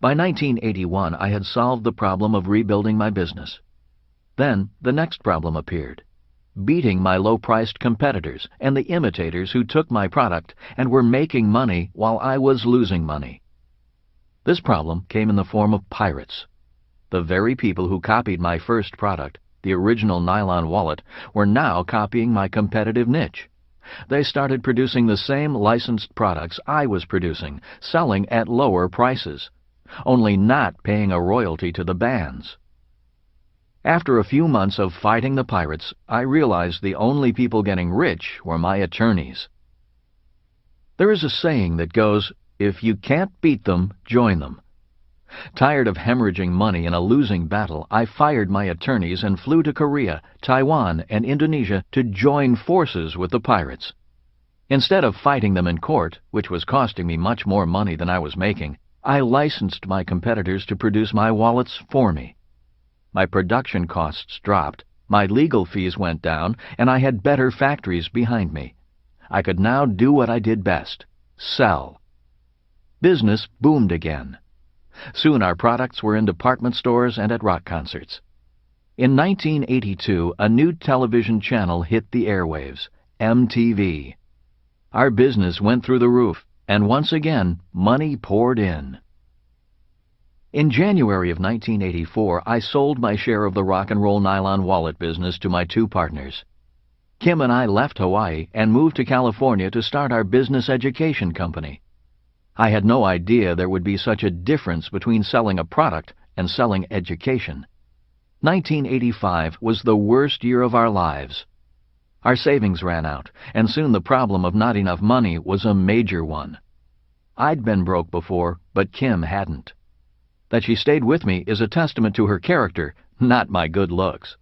By 1981, I had solved the problem of rebuilding my business. Then the next problem appeared: beating my low-priced competitors and the imitators who took my product and were making money while I was losing money. This problem came in the form of pirates. The very people who copied my first product, the original nylon wallet, were now copying my competitive niche. They started producing the same licensed products I was producing, selling at lower prices, only not paying a royalty to the bands. After a few months of fighting the pirates, I realized the only people getting rich were my attorneys. There is a saying that goes, "If you can't beat them, join them." Tired of hemorrhaging money in a losing battle, I fired my attorneys and flew to Korea, Taiwan, and Indonesia to join forces with the pirates. Instead of fighting them in court, which was costing me much more money than I was making, I licensed my competitors to produce my wallets for me. My production costs dropped, my legal fees went down, and I had better factories behind me. I could now do what I did best: sell. Business boomed again. Soon our products were in department stores and at rock concerts. In 1982, a new television channel hit the airwaves, MTV. Our business went through the roof, and once again, money poured in. In January of 1984, I sold my share of the rock and roll nylon wallet business to my 2 partners. Kim and I left Hawaii and moved to California to start our business education company. I had no idea there would be such a difference between selling a product and selling education. 1985 was the worst year of our lives. Our savings ran out, and soon the problem of not enough money was a major one. I'd been broke before, but Kim hadn't. That she stayed with me is a testament to her character, not my good looks.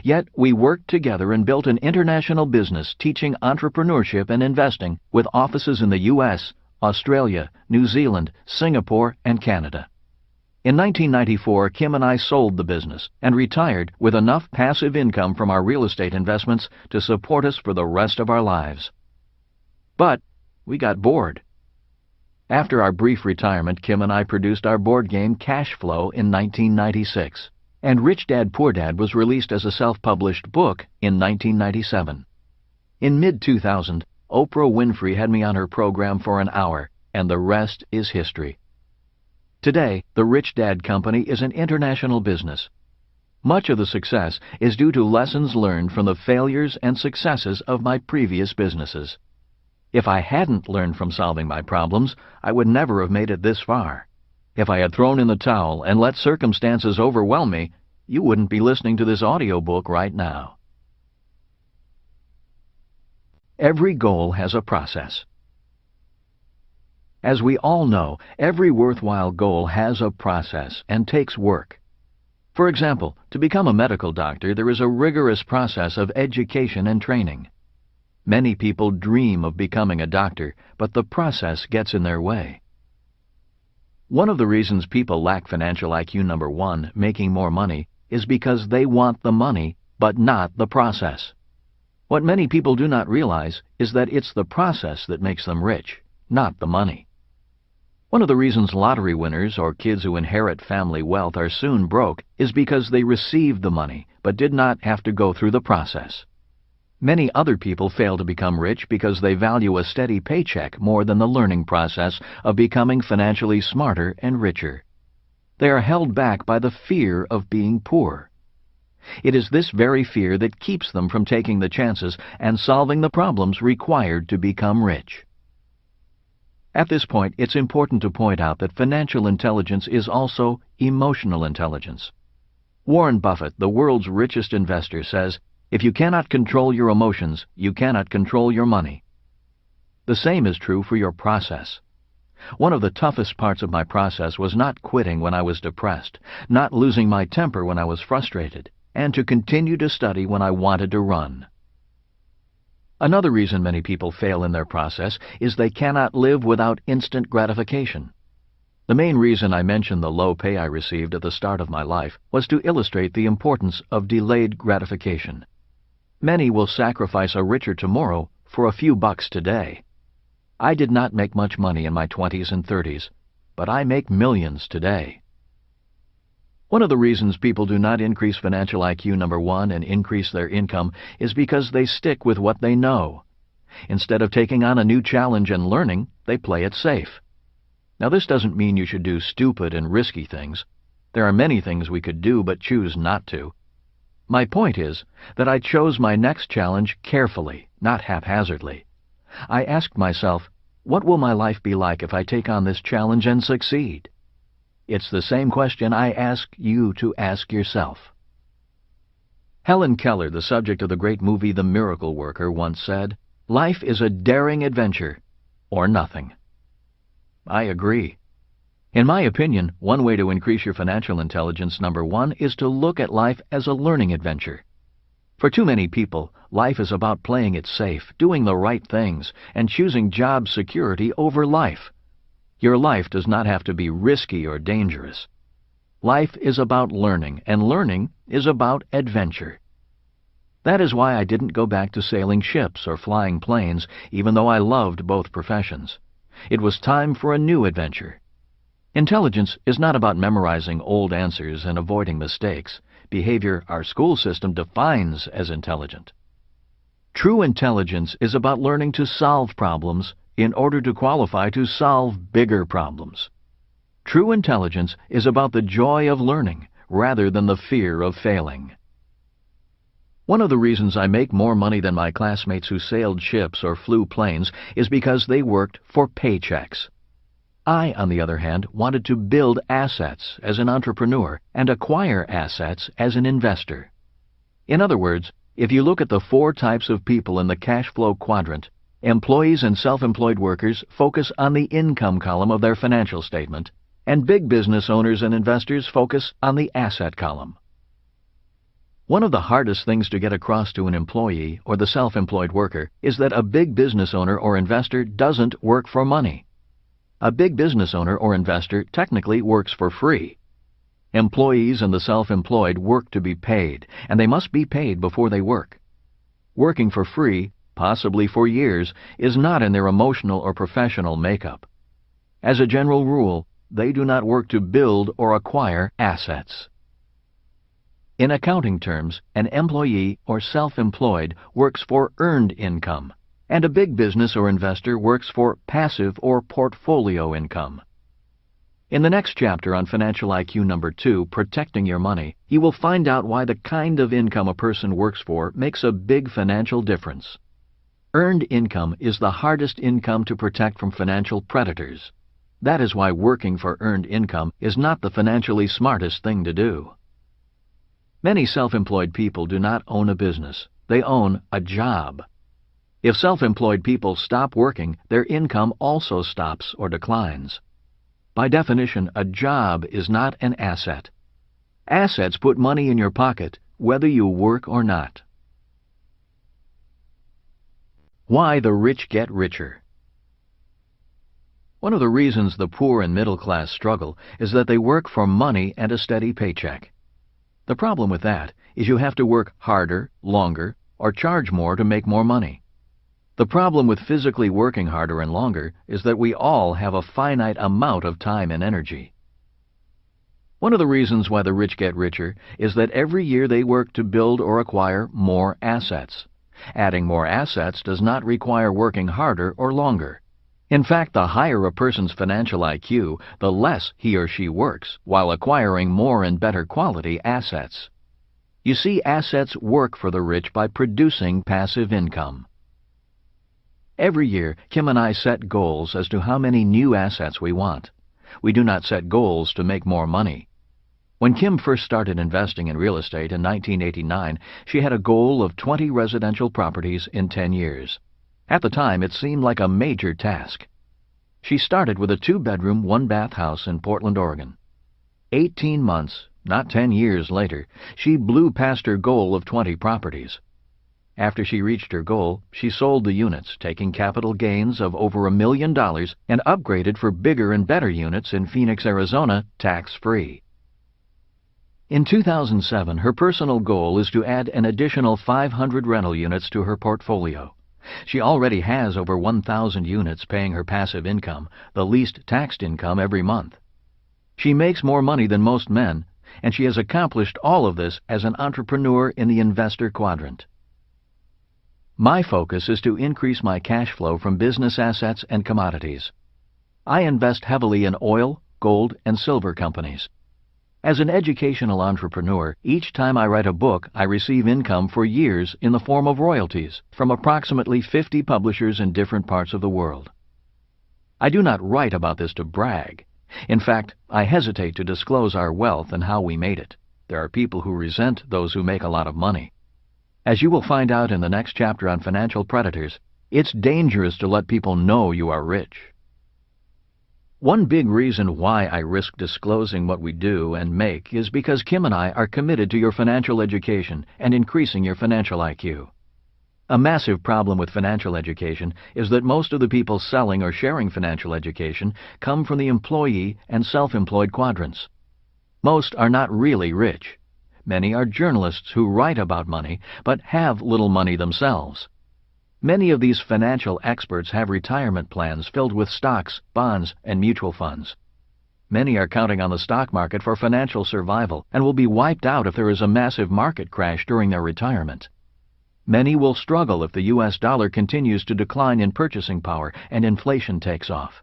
Yet we worked together and built an international business teaching entrepreneurship and investing with offices in the U.S., Australia, New Zealand, Singapore, and Canada. In 1994, Kim and I sold the business and retired with enough passive income from our real estate investments to support us for the rest of our lives. But we got bored. After our brief retirement, Kim and I produced our board game Cash Flow in 1996, and Rich Dad Poor Dad was released as a self-published book in 1997. In mid-2000, Oprah Winfrey had me on her program for an hour, and the rest is history. Today, the Rich Dad Company is an international business. Much of the success is due to lessons learned from the failures and successes of my previous businesses. If I hadn't learned from solving my problems, I would never have made it this far. If I had thrown in the towel and let circumstances overwhelm me, you wouldn't be listening to this audiobook right now. Every goal has a process. As we all know, every worthwhile goal has a process and takes work. For example, to become a medical doctor, there is a rigorous process of education and training. Many people dream of becoming a doctor, but the process gets in their way. One of the reasons people lack financial IQ number 1, making more money, is because they want the money, but not the process. What many people do not realize is that it's the process that makes them rich, not the money. One of the reasons lottery winners or kids who inherit family wealth are soon broke is because they received the money but did not have to go through the process. Many other people fail to become rich because they value a steady paycheck more than the learning process of becoming financially smarter and richer. They are held back by the fear of being poor. It is this very fear that keeps them from taking the chances and solving the problems required to become rich. At this point, it's important to point out that financial intelligence is also emotional intelligence. Warren Buffett, the world's richest investor, says, "If you cannot control your emotions, you cannot control your money." The same is true for your process. One of the toughest parts of my process was not quitting when I was depressed, not losing my temper when I was frustrated, and to continue to study when I wanted to run. Another reason many people fail in their process is they cannot live without instant gratification. The main reason I mentioned the low pay I received at the start of my life was to illustrate the importance of delayed gratification. Many will sacrifice a richer tomorrow for a few bucks today. I did not make much money in my 20s and 30s, but I make millions today. One of the reasons people do not increase financial IQ number 1 and increase their income is because they stick with what they know. Instead of taking on a new challenge and learning, they play it safe. Now, this doesn't mean you should do stupid and risky things. There are many things we could do but choose not to. My point is that I chose my next challenge carefully, not haphazardly. I asked myself, what will my life be like if I take on this challenge and succeed? It's the same question I ask you to ask yourself. Helen Keller, the subject of the great movie The Miracle Worker, once said, "Life is a daring adventure, or nothing." I agree. In my opinion, one way to increase your financial intelligence number 1 is to look at life as a learning adventure. For too many people, life is about playing it safe, doing the right things, and choosing job security over life. Your life does not have to be risky or dangerous. Life is about learning, and learning is about adventure. That is why I didn't go back to sailing ships or flying planes, even though I loved both professions. It was time for a new adventure. Intelligence is not about memorizing old answers and avoiding mistakes, behavior our school system defines as intelligent. True intelligence is about learning to solve problems in order to qualify to solve bigger problems. True intelligence is about the joy of learning rather than the fear of failing. One of the reasons I make more money than my classmates who sailed ships or flew planes is because they worked for paychecks. I, on the other hand, wanted to build assets as an entrepreneur and acquire assets as an investor. In other words, if you look at the 4 types of people in the cash flow quadrant, employees and self-employed workers focus on the income column of their financial statement, and big business owners and investors focus on the asset column. One of the hardest things to get across to an employee or the self-employed worker is that a big business owner or investor doesn't work for money. A big business owner or investor technically works for free. Employees and the self-employed work to be paid, and they must be paid before they work. Working for free possibly for years, is not in their emotional or professional makeup. As a general rule, they do not work to build or acquire assets. In accounting terms, an employee or self-employed works for earned income, and a big business or investor works for passive or portfolio income. In the next chapter on Financial IQ number 2, Protecting Your Money, you will find out why the kind of income a person works for makes a big financial difference. Earned income is the hardest income to protect from financial predators. That is why working for earned income is not the financially smartest thing to do. Many self-employed people do not own a business. They own a job. If self-employed people stop working, their income also stops or declines. By definition, a job is not an asset. Assets put money in your pocket, whether you work or not. Why the rich get richer. One of the reasons the poor and middle class struggle is that they work for money and a steady paycheck. The problem with that is you have to work harder, longer, or charge more to make more money. The problem with physically working harder and longer is that we all have a finite amount of time and energy. One of the reasons why the rich get richer is that every year they work to build or acquire more assets. Adding more assets does not require working harder or longer. In fact, the higher a person's financial IQ, the less he or she works, while acquiring more and better quality assets. You see, assets work for the rich by producing passive income. Every year, Kim and I set goals as to how many new assets we want. We do not set goals to make more money. When Kim first started investing in real estate in 1989, she had a goal of 20 residential properties in 10 years. At the time, it seemed like a major task. She started with a 2-bedroom, 1-bath house in Portland, Oregon. 18 months, not 10 years later, she blew past her goal of 20 properties. After she reached her goal, she sold the units, taking capital gains of over $1 million, and upgraded for bigger and better units in Phoenix, Arizona, tax-free. In 2007, her personal goal is to add an additional 500 rental units to her portfolio. She already has over 1,000 units paying her passive income, the least taxed income every month. She makes more money than most men, and she has accomplished all of this as an entrepreneur in the investor quadrant. My focus is to increase my cash flow from business assets and commodities. I invest heavily in oil, gold, and silver companies. As an educational entrepreneur, each time I write a book, I receive income for years in the form of royalties from approximately 50 publishers in different parts of the world. I do not write about this to brag. In fact, I hesitate to disclose our wealth and how we made it. There are people who resent those who make a lot of money. As you will find out in the next chapter on financial predators, it's dangerous to let people know you are rich. One big reason why I risk disclosing what we do and make is because Kim and I are committed to your financial education and increasing your financial IQ. A massive problem with financial education is that most of the people selling or sharing financial education come from the employee and self-employed quadrants. Most are not really rich. Many are journalists who write about money but have little money themselves. Many of these financial experts have retirement plans filled with stocks, bonds, and mutual funds. Many are counting on the stock market for financial survival and will be wiped out if there is a massive market crash during their retirement. Many will struggle if the U.S. dollar continues to decline in purchasing power and inflation takes off.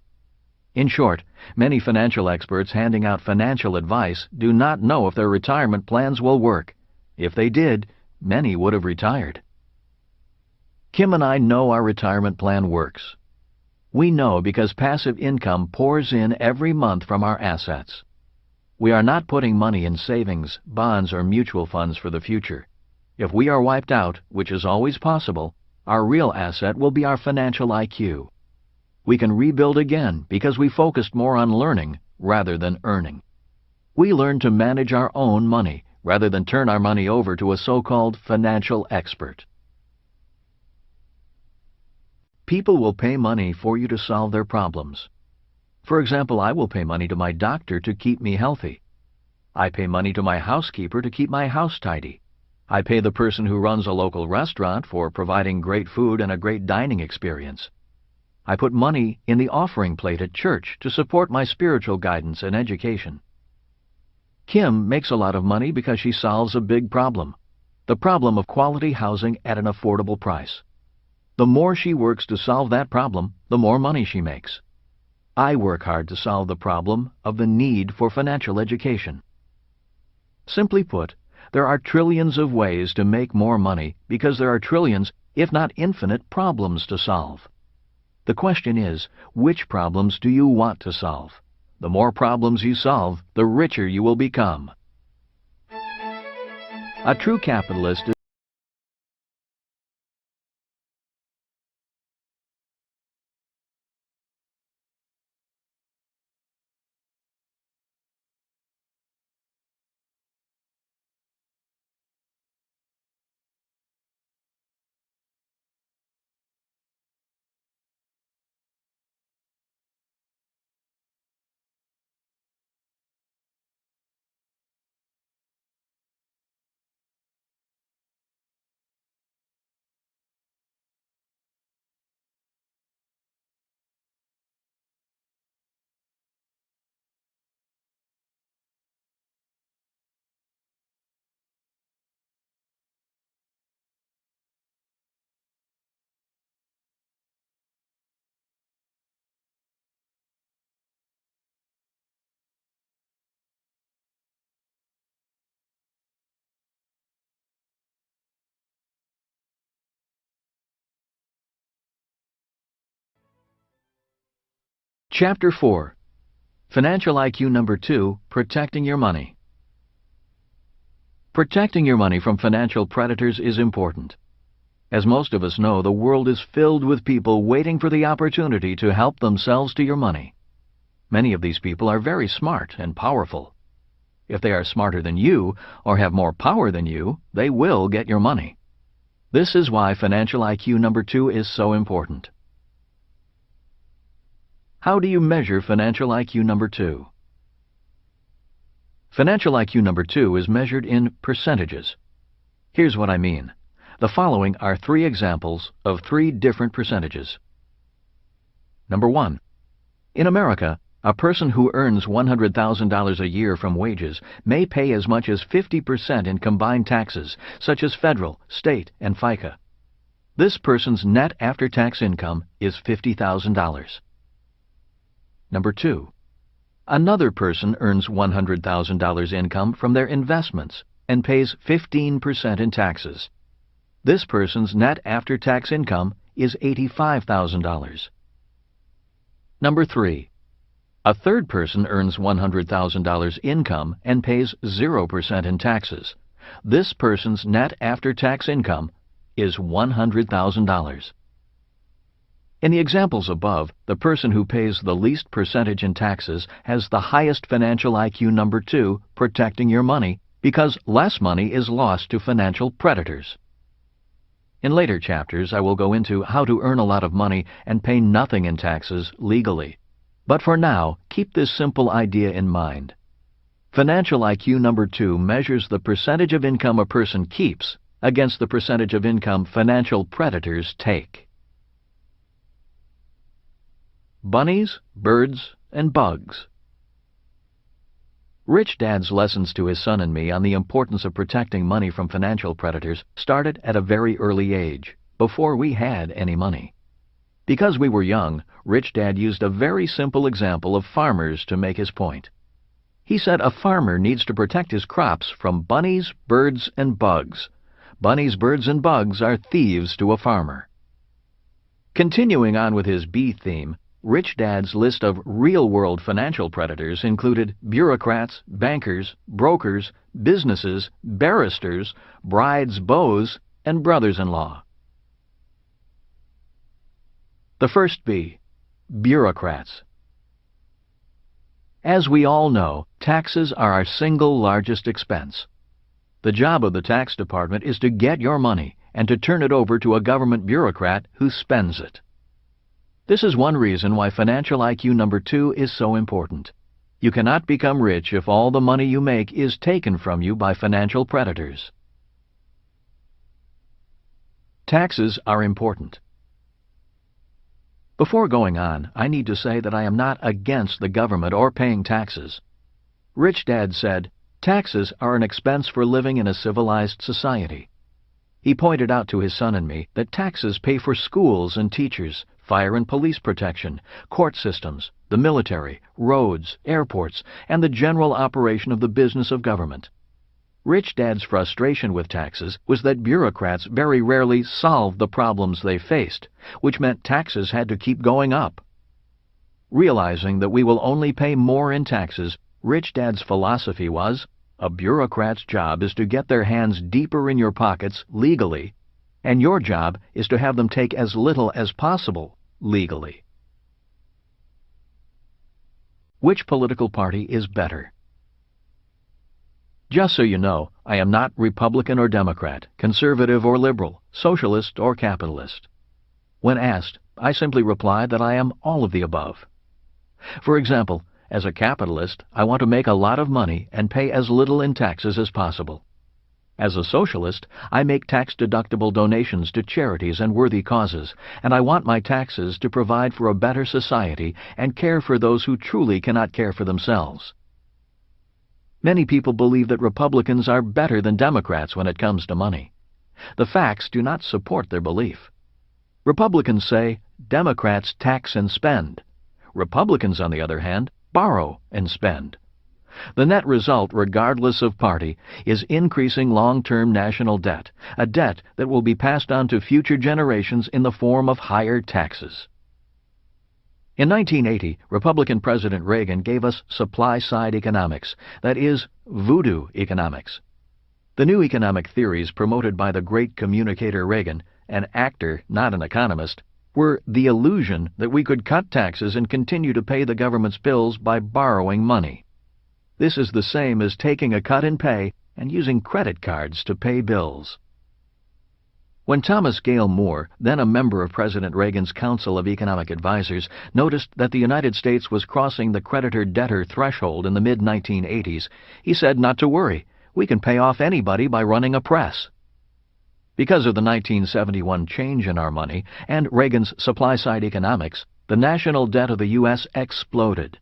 In short, many financial experts handing out financial advice do not know if their retirement plans will work. If they did, many would have retired. Kim and I know our retirement plan works. We know because passive income pours in every month from our assets. We are not putting money in savings, bonds, or mutual funds for the future. If we are wiped out, which is always possible, our real asset will be our financial IQ. We can rebuild again because we focused more on learning rather than earning. We learned to manage our own money rather than turn our money over to a so-called financial expert. People will pay money for you to solve their problems. For example, I will pay money to my doctor to keep me healthy. I pay money to my housekeeper to keep my house tidy. I pay the person who runs a local restaurant for providing great food and a great dining experience. I put money in the offering plate at church to support my spiritual guidance and education. Kim makes a lot of money because she solves a big problem, the problem of quality housing at an affordable price. The more she works to solve that problem, the more money she makes. I work hard to solve the problem of the need for financial education. Simply put, there are trillions of ways to make more money because there are trillions, if not infinite, problems to solve. The question is, which problems do you want to solve? The more problems you solve, the richer you will become. A true capitalist is Chapter 4. Financial IQ number 2, Protecting Your Money. Protecting your money from financial predators is important. As most of us know, the world is filled with people waiting for the opportunity to help themselves to your money. Many of these people are very smart and powerful. If they are smarter than you or have more power than you, they will get your money. This is why financial IQ number 2 is so important. How do you measure financial IQ number 2? Financial IQ number 2 is measured in percentages. Here's what I mean. The following are 3 examples of 3 different percentages. Number 1. In America, a person who earns $100,000 a year from wages may pay as much as 50% in combined taxes, such as federal, state, and FICA. This person's net after-tax income is $50,000. Number 2. Another person earns $100,000 income from their investments and pays 15% in taxes. This person's net after-tax income is $85,000. Number 3. A third person earns $100,000 income and pays 0% in taxes. This person's net after-tax income is $100,000. In the examples above, the person who pays the least percentage in taxes has the highest financial IQ number 2, protecting your money, because less money is lost to financial predators. In later chapters, I will go into how to earn a lot of money and pay nothing in taxes legally. But for now, keep this simple idea in mind. Financial IQ number 2 measures the percentage of income a person keeps against the percentage of income financial predators take. Bunnies, birds, and bugs. Rich Dad's lessons to his son and me on the importance of protecting money from financial predators started at a very early age, before we had any money. Because we were young, Rich Dad used a very simple example of farmers to make his point. He said a farmer needs to protect his crops from bunnies, birds, and bugs. Bunnies, birds, and bugs are thieves to a farmer. Continuing on with his bee theme, Rich Dad's list of real-world financial predators included bureaucrats, bankers, brokers, businesses, barristers, brides, beaux, and brothers-in-law. The first B, bureaucrats. As we all know, taxes are our single largest expense. The job of the tax department is to get your money and to turn it over to a government bureaucrat who spends it. This is one reason why financial IQ number 2 is so important. You cannot become rich if all the money you make is taken from you by financial predators. Taxes are important. Before going on, I need to say that I am not against the government or paying taxes. Rich Dad said, "Taxes are an expense for living in a civilized society." He pointed out to his son and me that taxes pay for schools and teachers, fire and police protection, court systems, the military, roads, airports, and the general operation of the business of government. Rich Dad's frustration with taxes was that bureaucrats very rarely solved the problems they faced, which meant taxes had to keep going up. Realizing that we will only pay more in taxes, Rich Dad's philosophy was, a bureaucrat's job is to get their hands deeper in your pockets legally, and your job is to have them take as little as possible legally. Which political party is better? Just so you know, I am not Republican or Democrat, conservative or liberal, socialist or capitalist. When asked, I simply reply that I am all of the above. For example, as a capitalist, I want to make a lot of money and pay as little in taxes as possible. As a socialist, I make tax-deductible donations to charities and worthy causes, and I want my taxes to provide for a better society and care for those who truly cannot care for themselves. Many people believe that Republicans are better than Democrats when it comes to money. The facts do not support their belief. Republicans say Democrats tax and spend. Republicans, on the other hand, borrow and spend. The net result, regardless of party, is increasing long-term national debt, a debt that will be passed on to future generations in the form of higher taxes. In 1980, Republican President Reagan gave us supply-side economics, that is, voodoo economics. The new economic theories promoted by the great communicator Reagan, an actor, not an economist, were the illusion that we could cut taxes and continue to pay the government's bills by borrowing money. This is the same as taking a cut in pay and using credit cards to pay bills. When Thomas Gale Moore, then a member of President Reagan's Council of Economic Advisers, noticed that the United States was crossing the creditor-debtor threshold in the mid-1980s, he said not to worry, we can pay off anybody by running a press. Because of the 1971 change in our money and Reagan's supply-side economics, the national debt of the U.S. exploded.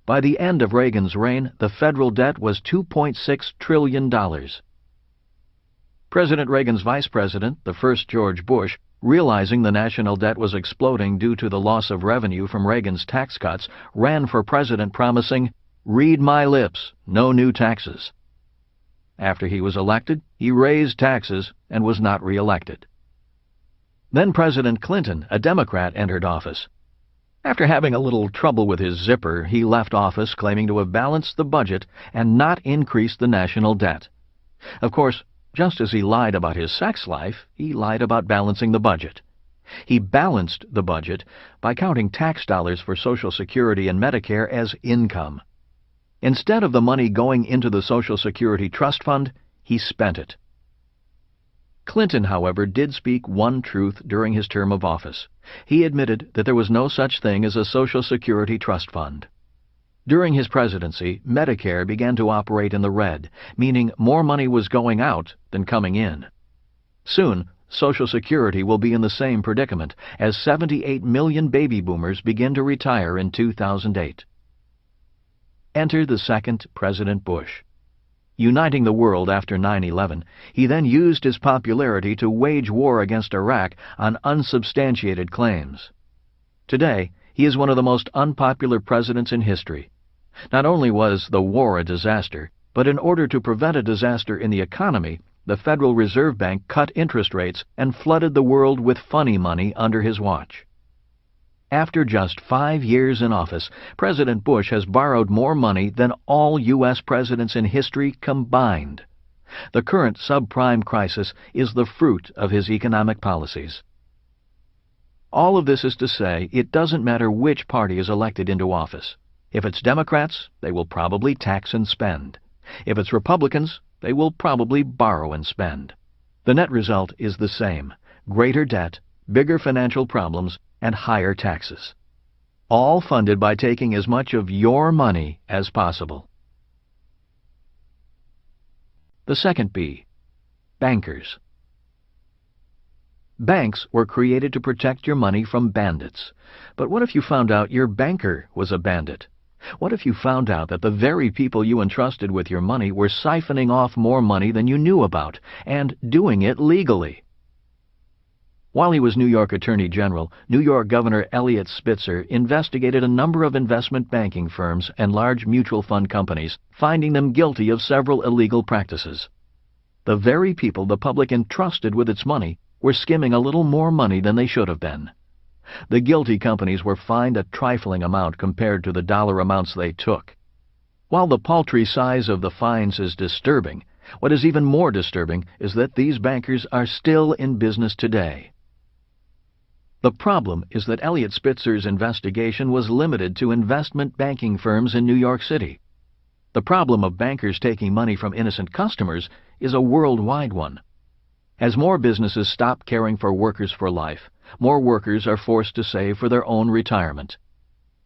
By the end of Reagan's reign, the federal debt was $2.6 trillion. President Reagan's vice president, the first George Bush, realizing the national debt was exploding due to the loss of revenue from Reagan's tax cuts, ran for president promising, "Read my lips, no new taxes." After he was elected, he raised taxes and was not re-elected. Then President Clinton, a Democrat, entered office. After having a little trouble with his zipper, he left office claiming to have balanced the budget and not increased the national debt. Of course, just as he lied about his sex life, he lied about balancing the budget. He balanced the budget by counting tax dollars for Social Security and Medicare as income. Instead of the money going into the Social Security Trust Fund, he spent it. Clinton, however, did speak one truth during his term of office. He admitted that there was no such thing as a Social Security Trust Fund. During his presidency, Medicare began to operate in the red, meaning more money was going out than coming in. Soon, Social Security will be in the same predicament, as 78 million baby boomers begin to retire in 2008. Enter the second President Bush. Uniting the world after 9/11, he then used his popularity to wage war against Iraq on unsubstantiated claims. Today, he is one of the most unpopular presidents in history. Not only was the war a disaster, but in order to prevent a disaster in the economy, the Federal Reserve Bank cut interest rates and flooded the world with funny money under his watch. After just 5 years in office, President Bush has borrowed more money than all U.S. presidents in history combined. The current subprime crisis is the fruit of his economic policies. All of this is to say, it doesn't matter which party is elected into office. If it's Democrats, they will probably tax and spend. If it's Republicans, they will probably borrow and spend. The net result is the same: greater debt, bigger financial problems, and higher taxes. All funded by taking as much of your money as possible. The second B, bankers. Banks were created to protect your money from bandits. But what if you found out your banker was a bandit? What if you found out that the very people you entrusted with your money were siphoning off more money than you knew about, and doing it legally? While he was New York Attorney General, New York Governor Eliot Spitzer investigated a number of investment banking firms and large mutual fund companies, finding them guilty of several illegal practices. The very people the public entrusted with its money were skimming a little more money than they should have been. The guilty companies were fined a trifling amount compared to the dollar amounts they took. While the paltry size of the fines is disturbing, what is even more disturbing is that these bankers are still in business today. The problem is that Eliot Spitzer's investigation was limited to investment banking firms in New York City. The problem of bankers taking money from innocent customers is a worldwide one. As more businesses stop caring for workers for life, more workers are forced to save for their own retirement.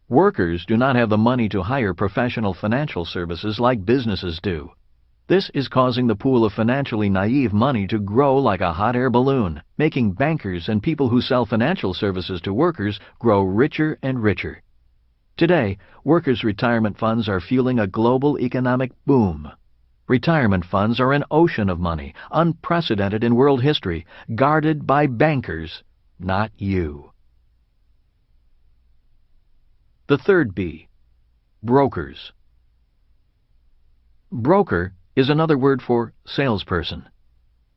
Workers do not have the money to hire professional financial services like businesses do. This is causing the pool of financially naive money to grow like a hot air balloon, making bankers and people who sell financial services to workers grow richer and richer. Today, workers' retirement funds are fueling a global economic boom. Retirement funds are an ocean of money, unprecedented in world history, guarded by bankers, not you. The third B, brokers. Broker is another word for salesperson.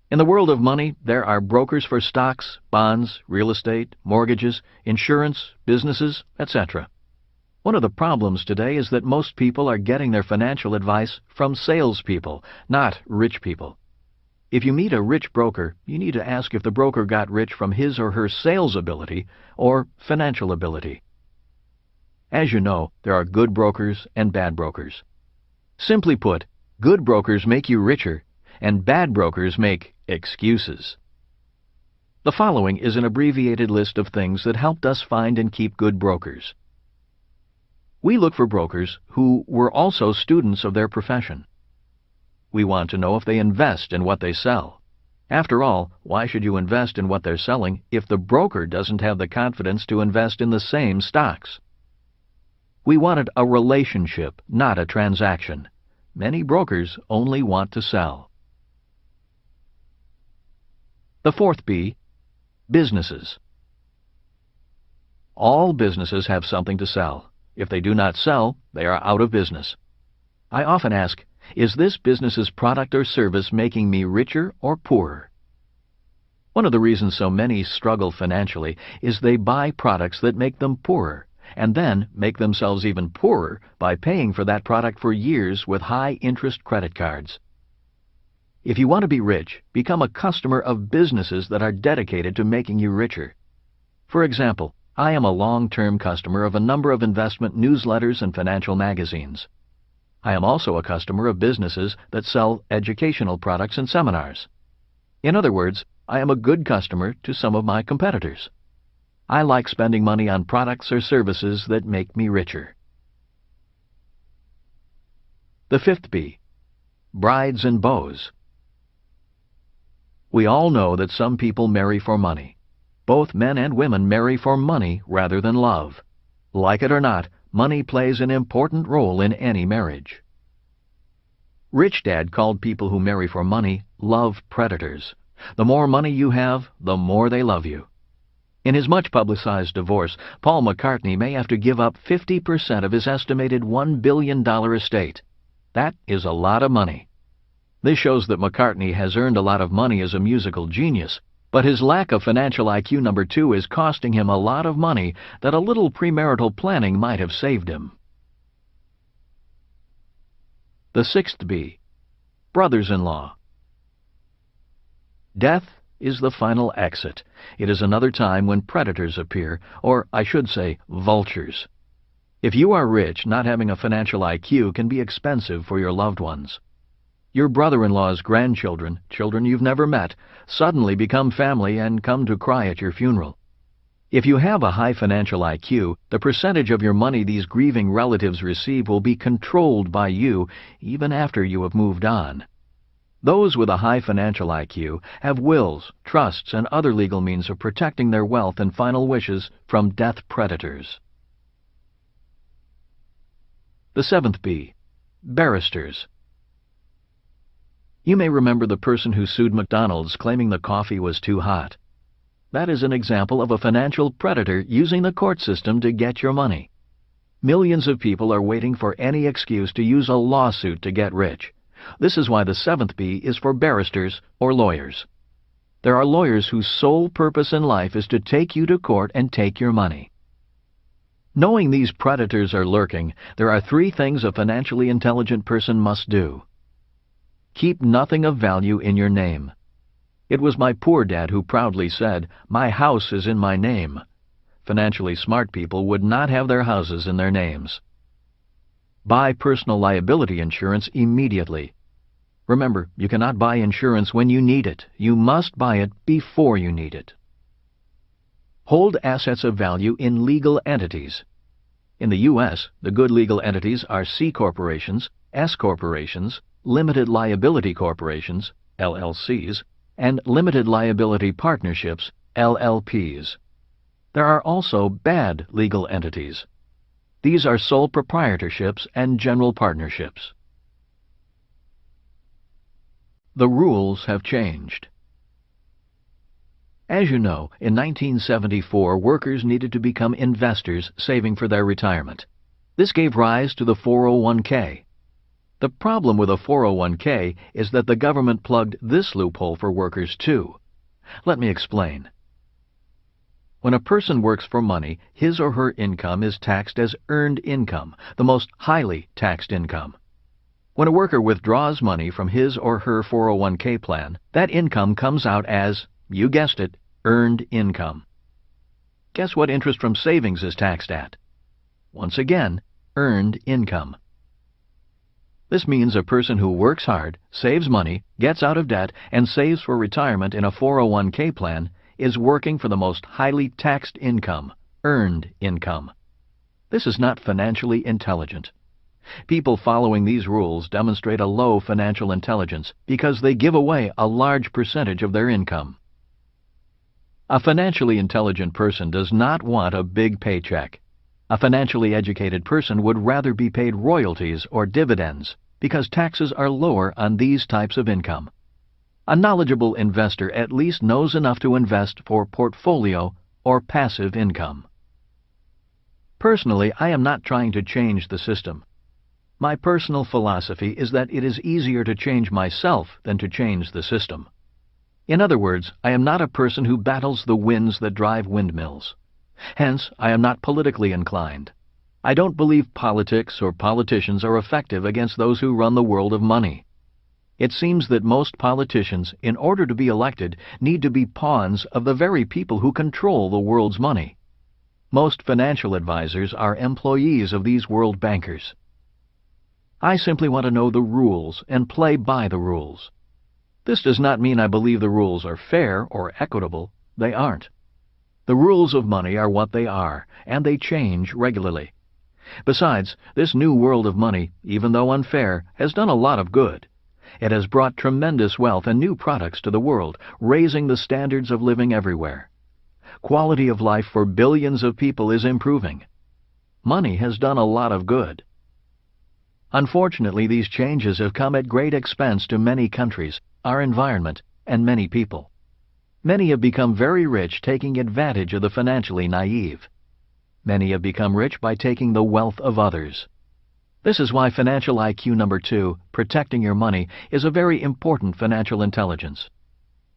In the world of money, there are brokers for stocks, bonds, real estate, mortgages, insurance, businesses, etc. One of the problems today is that most people are getting their financial advice from salespeople, not rich people. If you meet a rich broker, you need to ask if the broker got rich from his or her sales ability or financial ability. As you know, there are good brokers and bad brokers. Simply put, good brokers make you richer, and bad brokers make excuses. The following is an abbreviated list of things that helped us find and keep good brokers. We look for brokers who were also students of their profession. We want to know if they invest in what they sell. After all, why should you invest in what they're selling if the broker doesn't have the confidence to invest in the same stocks? We wanted a relationship, not a transaction. Many brokers only want to sell. The fourth B, businesses. All businesses have something to sell. If they do not sell, they are out of business. I often ask, is this business's product or service making me richer or poorer? One of the reasons so many struggle financially is they buy products that make them poorer, and then make themselves even poorer by paying for that product for years with high-interest credit cards. If you want to be rich, become a customer of businesses that are dedicated to making you richer. For example, I am a long-term customer of a number of investment newsletters and financial magazines. I am also a customer of businesses that sell educational products and seminars. In other words, I am a good customer to some of my competitors. I like spending money on products or services that make me richer. The fifth B, brides and beaux. We all know that some people marry for money. Both men and women marry for money rather than love. Like it or not, money plays an important role in any marriage. Rich Dad called people who marry for money love predators. The more money you have, the more they love you. In his much-publicized divorce, Paul McCartney may have to give up 50% of his estimated $1 billion estate. That is a lot of money. This shows that McCartney has earned a lot of money as a musical genius, but his lack of financial IQ number 2 is costing him a lot of money that a little premarital planning might have saved him. The sixth B, brothers-in-law. Death is the final exit. It is another time when predators appear, or I should say vultures. If you are rich, not having a financial IQ can be expensive for your loved ones. Your brother-in-law's grandchildren, children you've never met, suddenly become family and come to cry at your funeral. If you have a high financial IQ, the percentage of your money these grieving relatives receive will be controlled by you even after you have moved on. Those with a high financial IQ have wills, trusts, and other legal means of protecting their wealth and final wishes from death predators. The seventh B, barristers. You may remember the person who sued McDonald's claiming the coffee was too hot. That is an example of a financial predator using the court system to get your money. Millions of people are waiting for any excuse to use a lawsuit to get rich. This is why the seventh B is for barristers or lawyers. There are lawyers whose sole purpose in life is to take you to court and take your money. Knowing these predators are lurking, there are three things a financially intelligent person must do. Keep nothing of value in your name. It was my poor dad who proudly said, "My house is in my name." Financially smart people would not have their houses in their names. Buy personal liability insurance immediately. Remember, you cannot buy insurance when you need it. You must buy it before you need it. Hold assets of value in legal entities. In the U.S., the good legal entities are C corporations, S corporations, limited liability corporations, LLCs, and limited liability partnerships, LLPs. There are also bad legal entities. These are sole proprietorships and general partnerships. The rules have changed. As you know, in 1974, workers needed to become investors saving for their retirement. This gave rise to the 401k. The problem with a 401k is that the government plugged this loophole for workers too. Let me explain. When a person works for money, his or her income is taxed as earned income, the most highly taxed income. When a worker withdraws money from his or her 401k plan, that income comes out as, you guessed it, earned income. Guess what interest from savings is taxed at? Once again, earned income. This means a person who works hard, saves money, gets out of debt, and saves for retirement in a 401k plan is working for the most highly taxed income, earned income. This is not financially intelligent. People following these rules demonstrate a low financial intelligence because they give away a large percentage of their income. A financially intelligent person does not want a big paycheck. A financially educated person would rather be paid royalties or dividends because taxes are lower on these types of income. A knowledgeable investor at least knows enough to invest for portfolio or passive income. Personally, I am not trying to change the system. My personal philosophy is that it is easier to change myself than to change the system. In other words, I am not a person who battles the winds that drive windmills. Hence, I am not politically inclined. I don't believe politics or politicians are effective against those who run the world of money. It seems that most politicians, in order to be elected, need to be pawns of the very people who control the world's money. Most financial advisors are employees of these world bankers. I simply want to know the rules and play by the rules. This does not mean I believe the rules are fair or equitable. They aren't. The rules of money are what they are, and they change regularly. Besides, this new world of money, even though unfair, has done a lot of good. It has brought tremendous wealth and new products to the world, raising the standards of living everywhere. Quality of life for billions of people is improving. Money has done a lot of good. Unfortunately, these changes have come at great expense to many countries, our environment, and many people. Many have become very rich taking advantage of the financially naive. Many have become rich by taking the wealth of others. This is why financial IQ number 2, protecting your money, is a very important financial intelligence.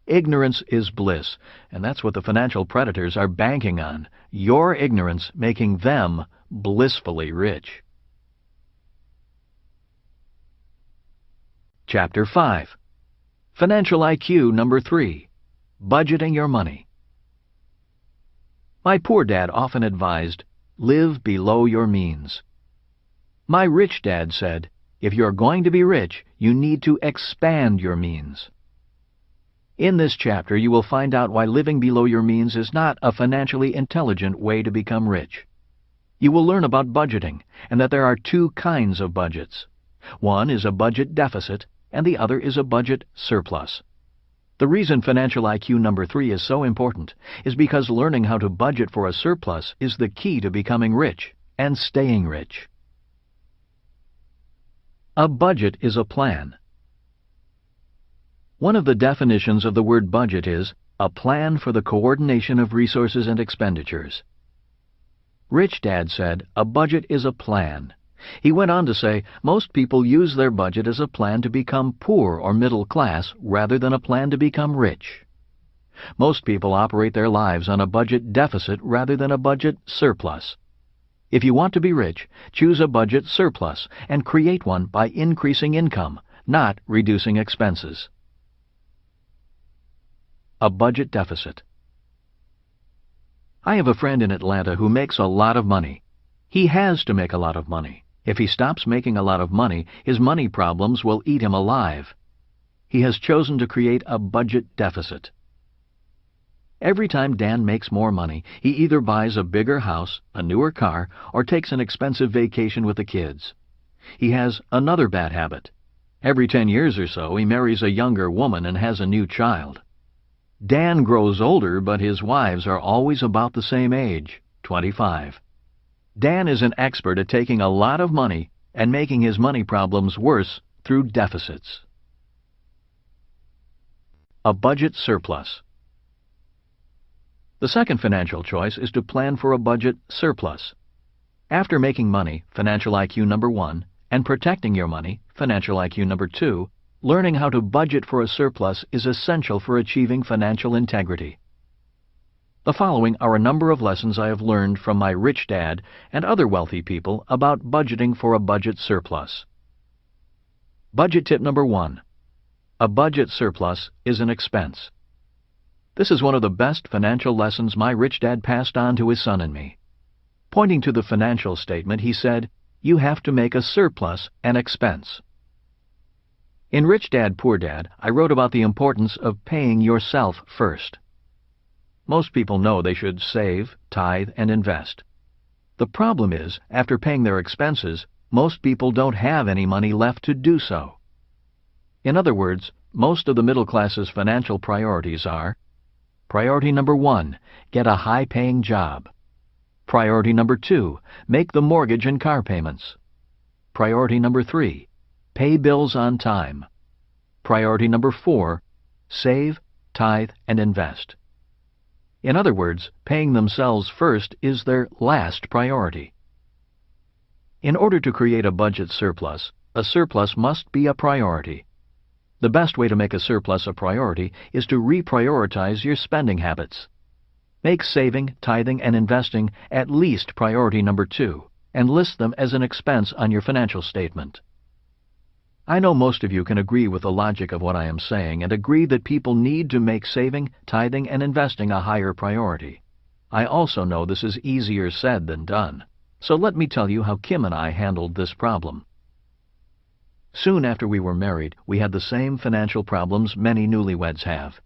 Ignorance is bliss, and that's what the financial predators are banking on, your ignorance making them blissfully rich. Chapter 5. Financial IQ number 3, budgeting your money. My poor dad often advised, live below your means. My rich dad said, if you're going to be rich, you need to expand your means. In this chapter, you will find out why living below your means is not a financially intelligent way to become rich. You will learn about budgeting, and that there are two kinds of budgets. One is a budget deficit, and the other is a budget surplus. The reason financial IQ number 3 is so important is because learning how to budget for a surplus is the key to becoming rich and staying rich. A budget is a plan. One of the definitions of the word budget is a plan for the coordination of resources and expenditures. Rich Dad said, a budget is a plan. He went on to say, most people use their budget as a plan to become poor or middle class rather than a plan to become rich. Most people operate their lives on a budget deficit rather than a budget surplus. If you want to be rich, choose a budget surplus and create one by increasing income, not reducing expenses. A budget deficit. I have a friend in Atlanta who makes a lot of money. He has to make a lot of money. If he stops making a lot of money, his money problems will eat him alive. He has chosen to create a budget deficit. Every time Dan makes more money, he either buys a bigger house, a newer car, or takes an expensive vacation with the kids. He has another bad habit. Every 10 years or so, he marries a younger woman and has a new child. Dan grows older, but his wives are always about the same age, 25. Dan is an expert at taking a lot of money and making his money problems worse through deficits. A budget surplus. The second financial choice is to plan for a budget surplus. After making money, financial IQ number 1, and protecting your money, financial IQ number 2, learning how to budget for a surplus is essential for achieving financial integrity. The following are a number of lessons I have learned from my rich dad and other wealthy people about budgeting for a budget surplus. Budget tip number 1. A budget surplus is an expense. This is one of the best financial lessons my rich dad passed on to his son and me. Pointing to the financial statement, he said, "You have to make a surplus an expense." In Rich Dad, Poor Dad, I wrote about the importance of paying yourself first. Most people know they should save, tithe, and invest. The problem is, after paying their expenses, most people don't have any money left to do so. In other words, most of the middle class's financial priorities are: priority number 1, get a high-paying job. Priority number 2, make the mortgage and car payments. Priority number 3, pay bills on time. Priority number 4, save, tithe, and invest. In other words, paying themselves first is their last priority. In order to create a budget surplus, a surplus must be a priority. The best way to make a surplus a priority is to reprioritize your spending habits. Make saving, tithing, and investing at least priority number 2, and list them as an expense on your financial statement. I know most of you can agree with the logic of what I am saying and agree that people need to make saving, tithing, and investing a higher priority. I also know this is easier said than done, so let me tell you how Kim and I handled this problem. Soon after we were married, we had the same financial problems many newlyweds have.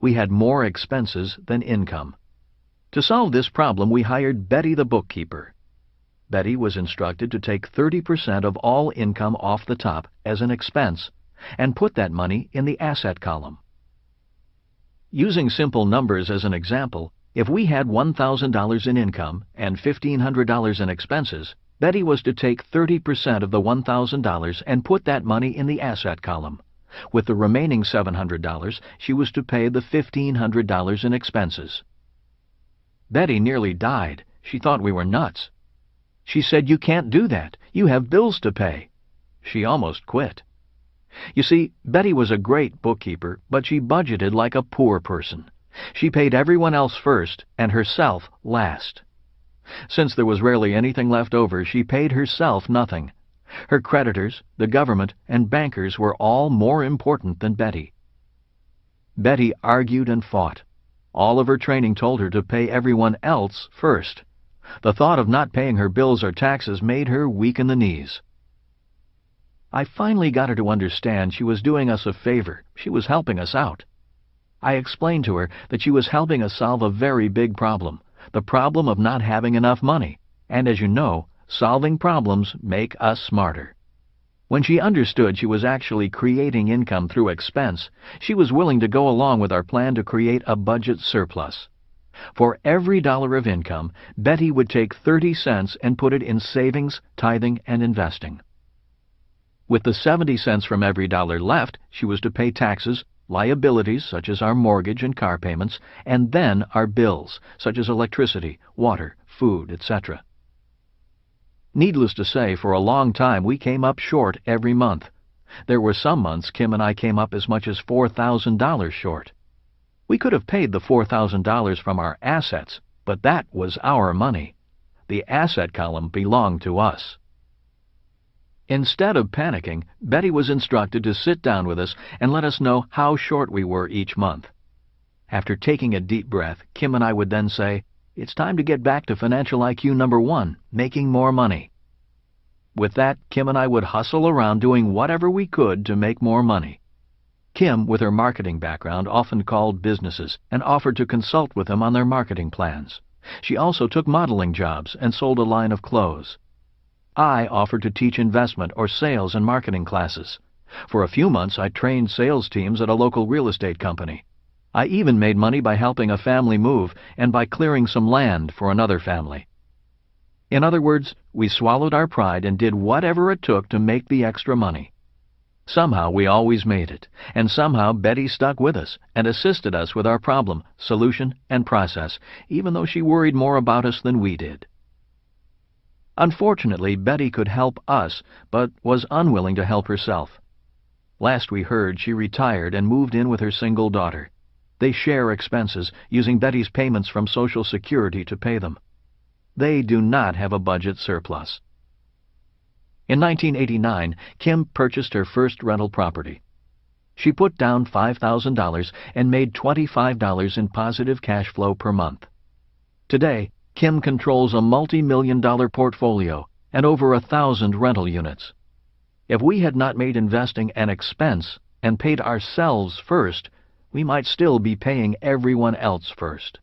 We had more expenses than income. To solve this problem, we hired Betty the bookkeeper. Betty was instructed to take 30% of all income off the top as an expense and put that money in the asset column. Using simple numbers as an example, if we had $1,000 in income and $1,500 in expenses, Betty was to take 30% of the $1,000 and put that money in the asset column. With the remaining $700, she was to pay the $1,500 in expenses. Betty nearly died. She thought we were nuts. She said, "You can't do that. You have bills to pay." She almost quit. You see, Betty was a great bookkeeper, but she budgeted like a poor person. She paid everyone else first and herself last. Since there was rarely anything left over, she paid herself nothing. Her creditors, the government, and bankers were all more important than Betty. Betty argued and fought. All of her training told her to pay everyone else first. The thought of not paying her bills or taxes made her weak in the knees. I finally got her to understand she was doing us a favor. She was helping us out. I explained to her that she was helping us solve a very big problem, the problem of not having enough money. And as you know, solving problems make us smarter. When she understood she was actually creating income through expense, she was willing to go along with our plan to create a budget surplus. For every dollar of income, Betty would take 30 cents and put it in savings, tithing, and investing. With the 70 cents from every dollar left, she was to pay taxes, liabilities such as our mortgage and car payments, and then our bills such as electricity, water, food, etc. Needless to say, for a long time we came up short every month. There were some months Kim and I came up as much as $4,000 short. We could have paid the $4,000 from our assets, but that was our money. The asset column belonged to us. Instead of panicking, Betty was instructed to sit down with us and let us know how short we were each month. After taking a deep breath, Kim and I would then say, "It's time to get back to financial IQ number 1, making more money." With that, Kim and I would hustle around doing whatever we could to make more money. Kim, with her marketing background, often called businesses and offered to consult with them on their marketing plans. She also took modeling jobs and sold a line of clothes. I offered to teach investment or sales and marketing classes. For a few months I trained sales teams at a local real estate company. I even made money by helping a family move and by clearing some land for another family. In other words, we swallowed our pride and did whatever it took to make the extra money. Somehow we always made it, and somehow Betty stuck with us and assisted us with our problem, solution, and process, even though she worried more about us than we did. Unfortunately, Betty could help us, but was unwilling to help herself. Last we heard, she retired and moved in with her single daughter. They share expenses, using Betty's payments from Social Security to pay them. They do not have a budget surplus. In 1989, Kim purchased her first rental property. She put down $5,000 and made $25 in positive cash flow per month. Today, Kim controls a multi-million-dollar portfolio and over 1,000 rental units. If we had not made investing an expense and paid ourselves first, we might still be paying everyone else first.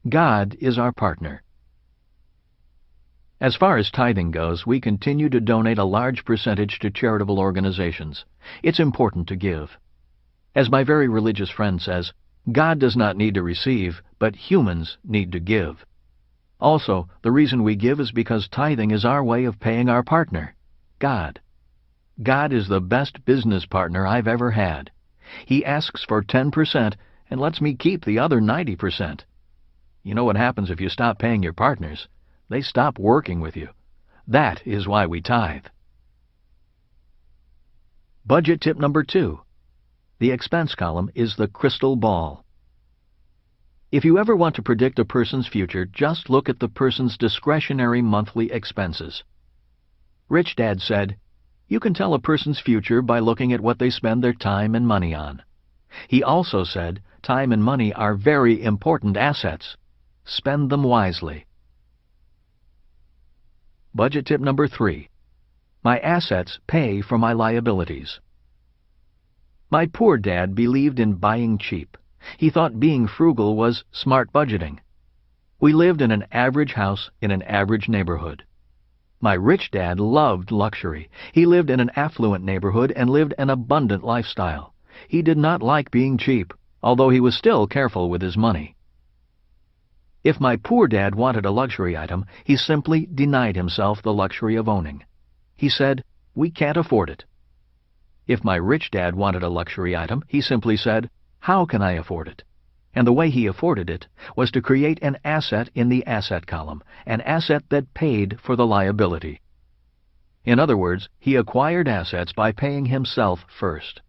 God is our partner. As far as tithing goes, we continue to donate a large percentage to charitable organizations. It's important to give. As my very religious friend says, God does not need to receive, but humans need to give. Also, the reason we give is because tithing is our way of paying our partner, God. God is the best business partner I've ever had. He asks for 10% and lets me keep the other 90%. You know what happens if you stop paying your partners? They stop working with you. That is why we tithe. Budget tip number 2. The expense column is the crystal ball. If you ever want to predict a person's future, just look at the person's discretionary monthly expenses. Rich Dad said, "You can tell a person's future by looking at what they spend their time and money on." He also said, time and money are very important assets. Spend them wisely. Budget tip number 3. My assets pay for my liabilities. My poor dad believed in buying cheap. He thought being frugal was smart budgeting. We lived in an average house in an average neighborhood. My rich dad loved luxury. He lived in an affluent neighborhood and lived an abundant lifestyle. He did not like being cheap, although he was still careful with his money. If my poor dad wanted a luxury item, he simply denied himself the luxury of owning. He said, "We can't afford it." If my rich dad wanted a luxury item, he simply said, "How can I afford it?" And the way he afforded it was to create an asset in the asset column, an asset that paid for the liability. In other words, he acquired assets by paying himself first.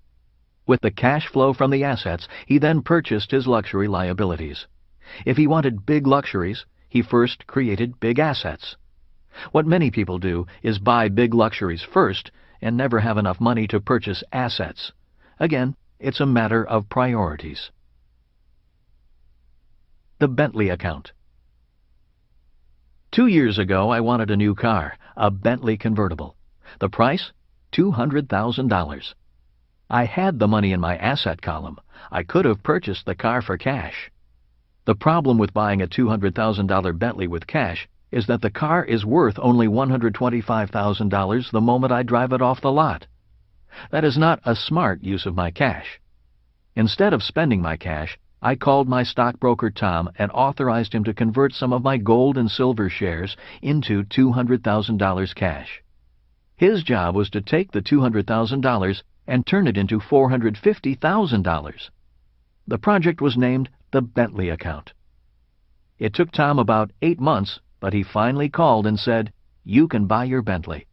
With the cash flow from the assets, he then purchased his luxury liabilities. If he wanted big luxuries, he first created big assets. What many people do is buy big luxuries first and never have enough money to purchase assets. Again, it's a matter of priorities. The Bentley account. 2 years ago, I wanted a new car, a Bentley convertible. The price? $200,000. I had the money in my asset column. I could have purchased the car for cash. The problem with buying a $200,000 Bentley with cash is that the car is worth only $125,000 the moment I drive it off the lot. That is not a smart use of my cash. Instead of spending my cash, I called my stockbroker Tom and authorized him to convert some of my gold and silver shares into $200,000 cash. His job was to take the $200,000 and turn it into $450,000. The project was named the Bentley account. It took Tom about 8 months, but he finally called and said, "You can buy your Bentley."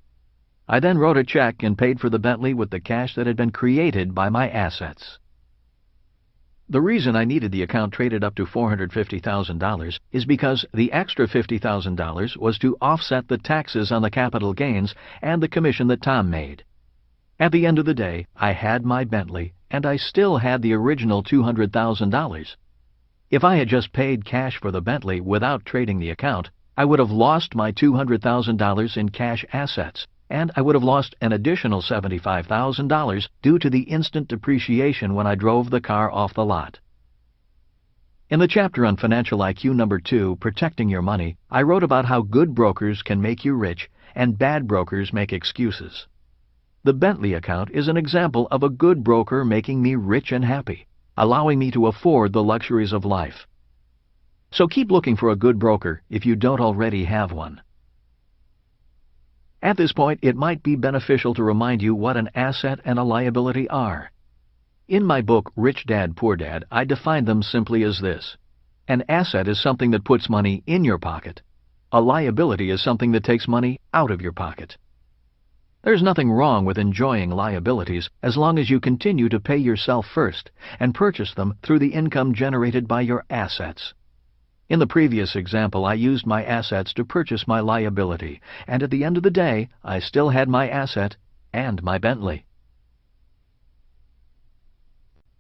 I then wrote a check and paid for the Bentley with the cash that had been created by my assets. The reason I needed the account traded up to $450,000 is because the extra $50,000 was to offset the taxes on the capital gains and the commission that Tom made. At the end of the day, I had my Bentley, and I still had the original $200,000. If I had just paid cash for the Bentley without trading the account, I would have lost my $200,000 in cash assets, and I would have lost an additional $75,000 due to the instant depreciation when I drove the car off the lot. In the chapter on Financial IQ number 2, Protecting Your Money, I wrote about how good brokers can make you rich and bad brokers make excuses. The Bentley account is an example of a good broker making me rich and happy, allowing me to afford the luxuries of life. So keep looking for a good broker if you don't already have one. At this point, it might be beneficial to remind you what an asset and a liability are. In my book, Rich Dad, Poor Dad, I define them simply as this. An asset is something that puts money in your pocket. A liability is something that takes money out of your pocket. There's nothing wrong with enjoying liabilities as long as you continue to pay yourself first and purchase them through the income generated by your assets. In the previous example, I used my assets to purchase my liability, and at the end of the day, I still had my asset and my Bentley.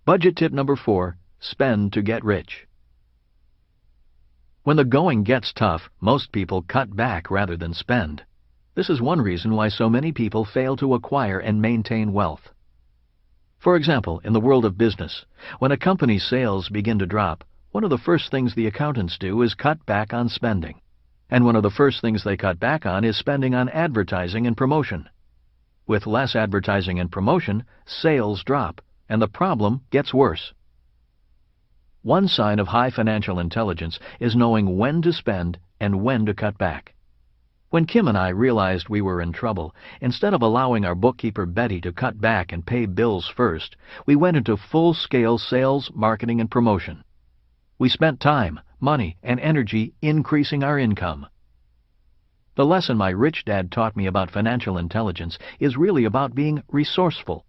Budget tip number 4, spend to get rich. When the going gets tough, most people cut back rather than spend. This is one reason why so many people fail to acquire and maintain wealth. For example, in the world of business, when a company's sales begin to drop, one of the first things the accountants do is cut back on spending. And one of the first things they cut back on is spending on advertising and promotion. With less advertising and promotion, sales drop, and the problem gets worse. One sign of high financial intelligence is knowing when to spend and when to cut back. When Kim and I realized we were in trouble, instead of allowing our bookkeeper Betty to cut back and pay bills first, we went into full-scale sales, marketing, and promotion. We spent time, money, and energy increasing our income. The lesson my rich dad taught me about financial intelligence is really about being resourceful.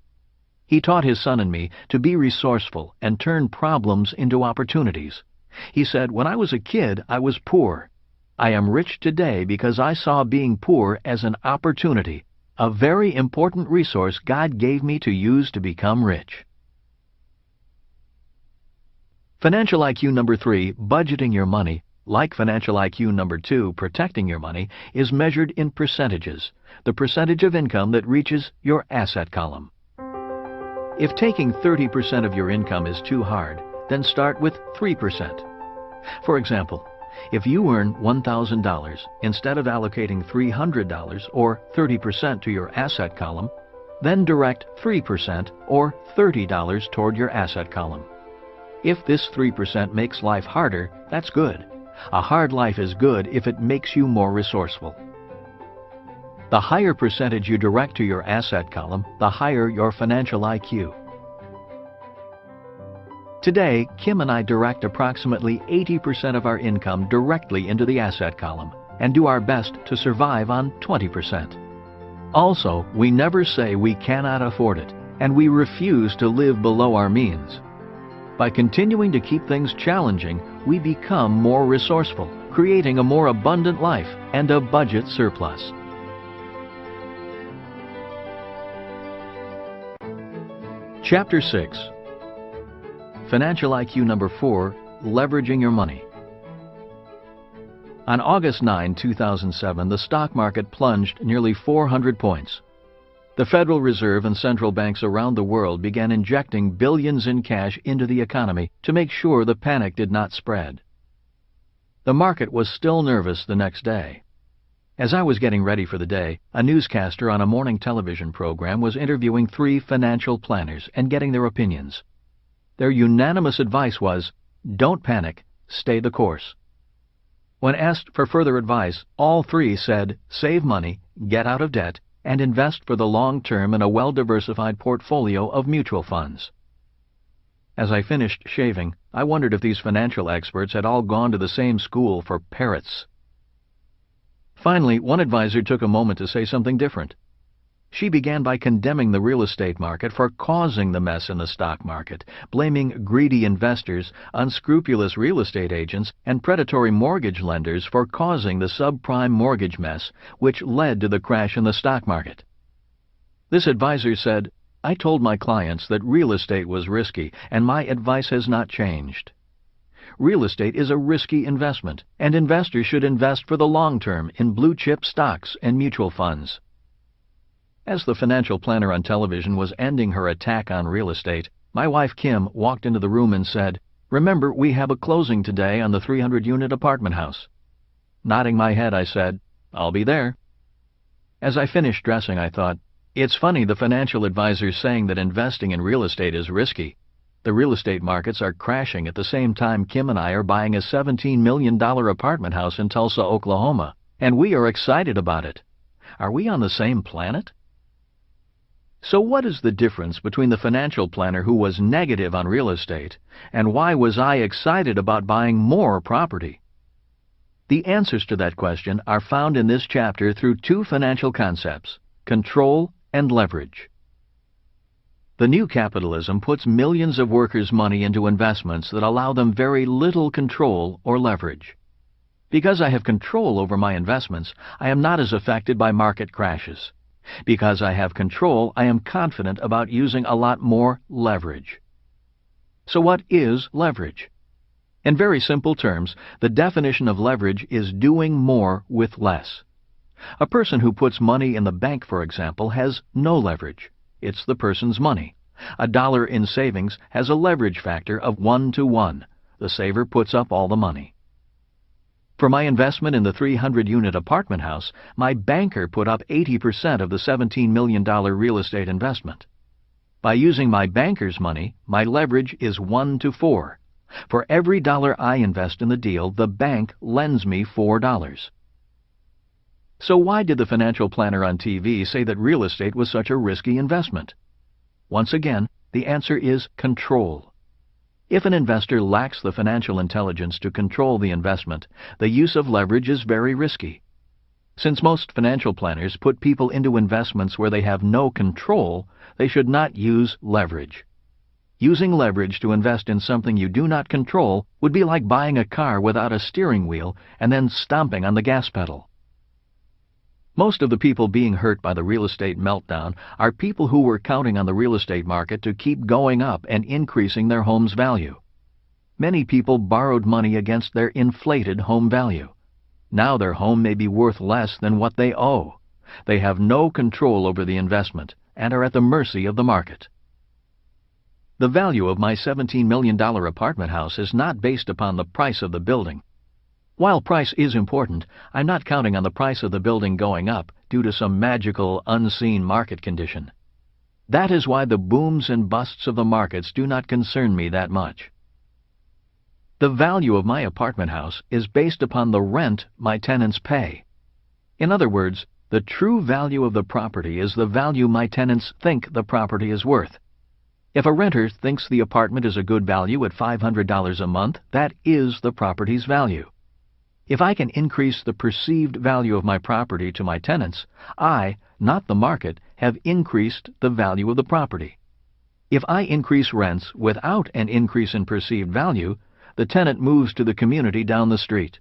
He taught his son and me to be resourceful and turn problems into opportunities. He said, "When I was a kid, I was poor. I am rich today because I saw being poor as an opportunity, a very important resource God gave me to use to become rich." Financial IQ number 3, budgeting your money, like Financial IQ number 2, protecting your money, is measured in percentages, the percentage of income that reaches your asset column. If taking 30% of your income is too hard, then start with 3%. For example, if you earn $1,000, instead of allocating $300 or 30% to your asset column, then direct 3% or $30 toward your asset column. If this 3% makes life harder, that's good. A hard life is good if it makes you more resourceful. The higher percentage you direct to your asset column, the higher your financial IQ. Today, Kim and I direct approximately 80% of our income directly into the asset column and do our best to survive on 20%. Also, we never say we cannot afford it, and we refuse to live below our means. By continuing to keep things challenging, we become more resourceful, creating a more abundant life and a budget surplus. Chapter 6. Financial IQ number 4, Leveraging Your Money. On August 9, 2007, the stock market plunged nearly 400 points. The Federal Reserve and central banks around the world began injecting billions in cash into the economy to make sure the panic did not spread. The market was still nervous the next day. As I was getting ready for the day, a newscaster on a morning television program was interviewing 3 financial planners and getting their opinions. Their unanimous advice was, don't panic, stay the course. When asked for further advice, all 3 said, save money, get out of debt, and invest for the long term in a well-diversified portfolio of mutual funds. As I finished shaving, I wondered if these financial experts had all gone to the same school for parrots. Finally, one advisor took a moment to say something different. She began by condemning the real estate market for causing the mess in the stock market, blaming greedy investors, unscrupulous real estate agents, and predatory mortgage lenders for causing the subprime mortgage mess, which led to the crash in the stock market. This advisor said, I told my clients that real estate was risky, and my advice has not changed. Real estate is a risky investment, and investors should invest for the long term in blue-chip stocks and mutual funds. As the financial planner on television was ending her attack on real estate, my wife Kim walked into the room and said, Remember, we have a closing today on the 300-unit apartment house. Nodding my head, I said, I'll be there. As I finished dressing, I thought, it's funny the financial advisor's saying that investing in real estate is risky. The real estate markets are crashing at the same time Kim and I are buying a $17 million apartment house in Tulsa, Oklahoma, and we are excited about it. Are we on the same planet? So what is the difference between the financial planner who was negative on real estate and why was I excited about buying more property? The answers to that question are found in this chapter through 2 financial concepts, control and leverage. The new capitalism puts millions of workers' money into investments that allow them very little control or leverage. Because I have control over my investments, I am not as affected by market crashes. Because I have control, I am confident about using a lot more leverage. So what is leverage? In very simple terms, the definition of leverage is doing more with less. A person who puts money in the bank, for example, has no leverage. It's the person's money. $1 in savings has a leverage factor of 1 to 1. The saver puts up all the money. For my investment in the 300-unit apartment house, my banker put up 80% of the $17 million real estate investment. By using my banker's money, my leverage is 1 to 4. For every dollar I invest in the deal, the bank lends me $4. So why did the financial planner on TV say that real estate was such a risky investment? Once again, the answer is control. If an investor lacks the financial intelligence to control the investment, the use of leverage is very risky. Since most financial planners put people into investments where they have no control, they should not use leverage. Using leverage to invest in something you do not control would be like buying a car without a steering wheel and then stomping on the gas pedal. Most of the people being hurt by the real estate meltdown are people who were counting on the real estate market to keep going up and increasing their home's value. Many people borrowed money against their inflated home value. Now their home may be worth less than what they owe. They have no control over the investment and are at the mercy of the market. The value of my $17 million apartment house is not based upon the price of the building. While price is important, I'm not counting on the price of the building going up due to some magical, unseen market condition. That is why the booms and busts of the markets do not concern me that much. The value of my apartment house is based upon the rent my tenants pay. In other words, the true value of the property is the value my tenants think the property is worth. If a renter thinks the apartment is a good value at $500 a month, that is the property's value. If I can increase the perceived value of my property to my tenants, I, not the market, have increased the value of the property. If I increase rents without an increase in perceived value, the tenant moves to the community down the street.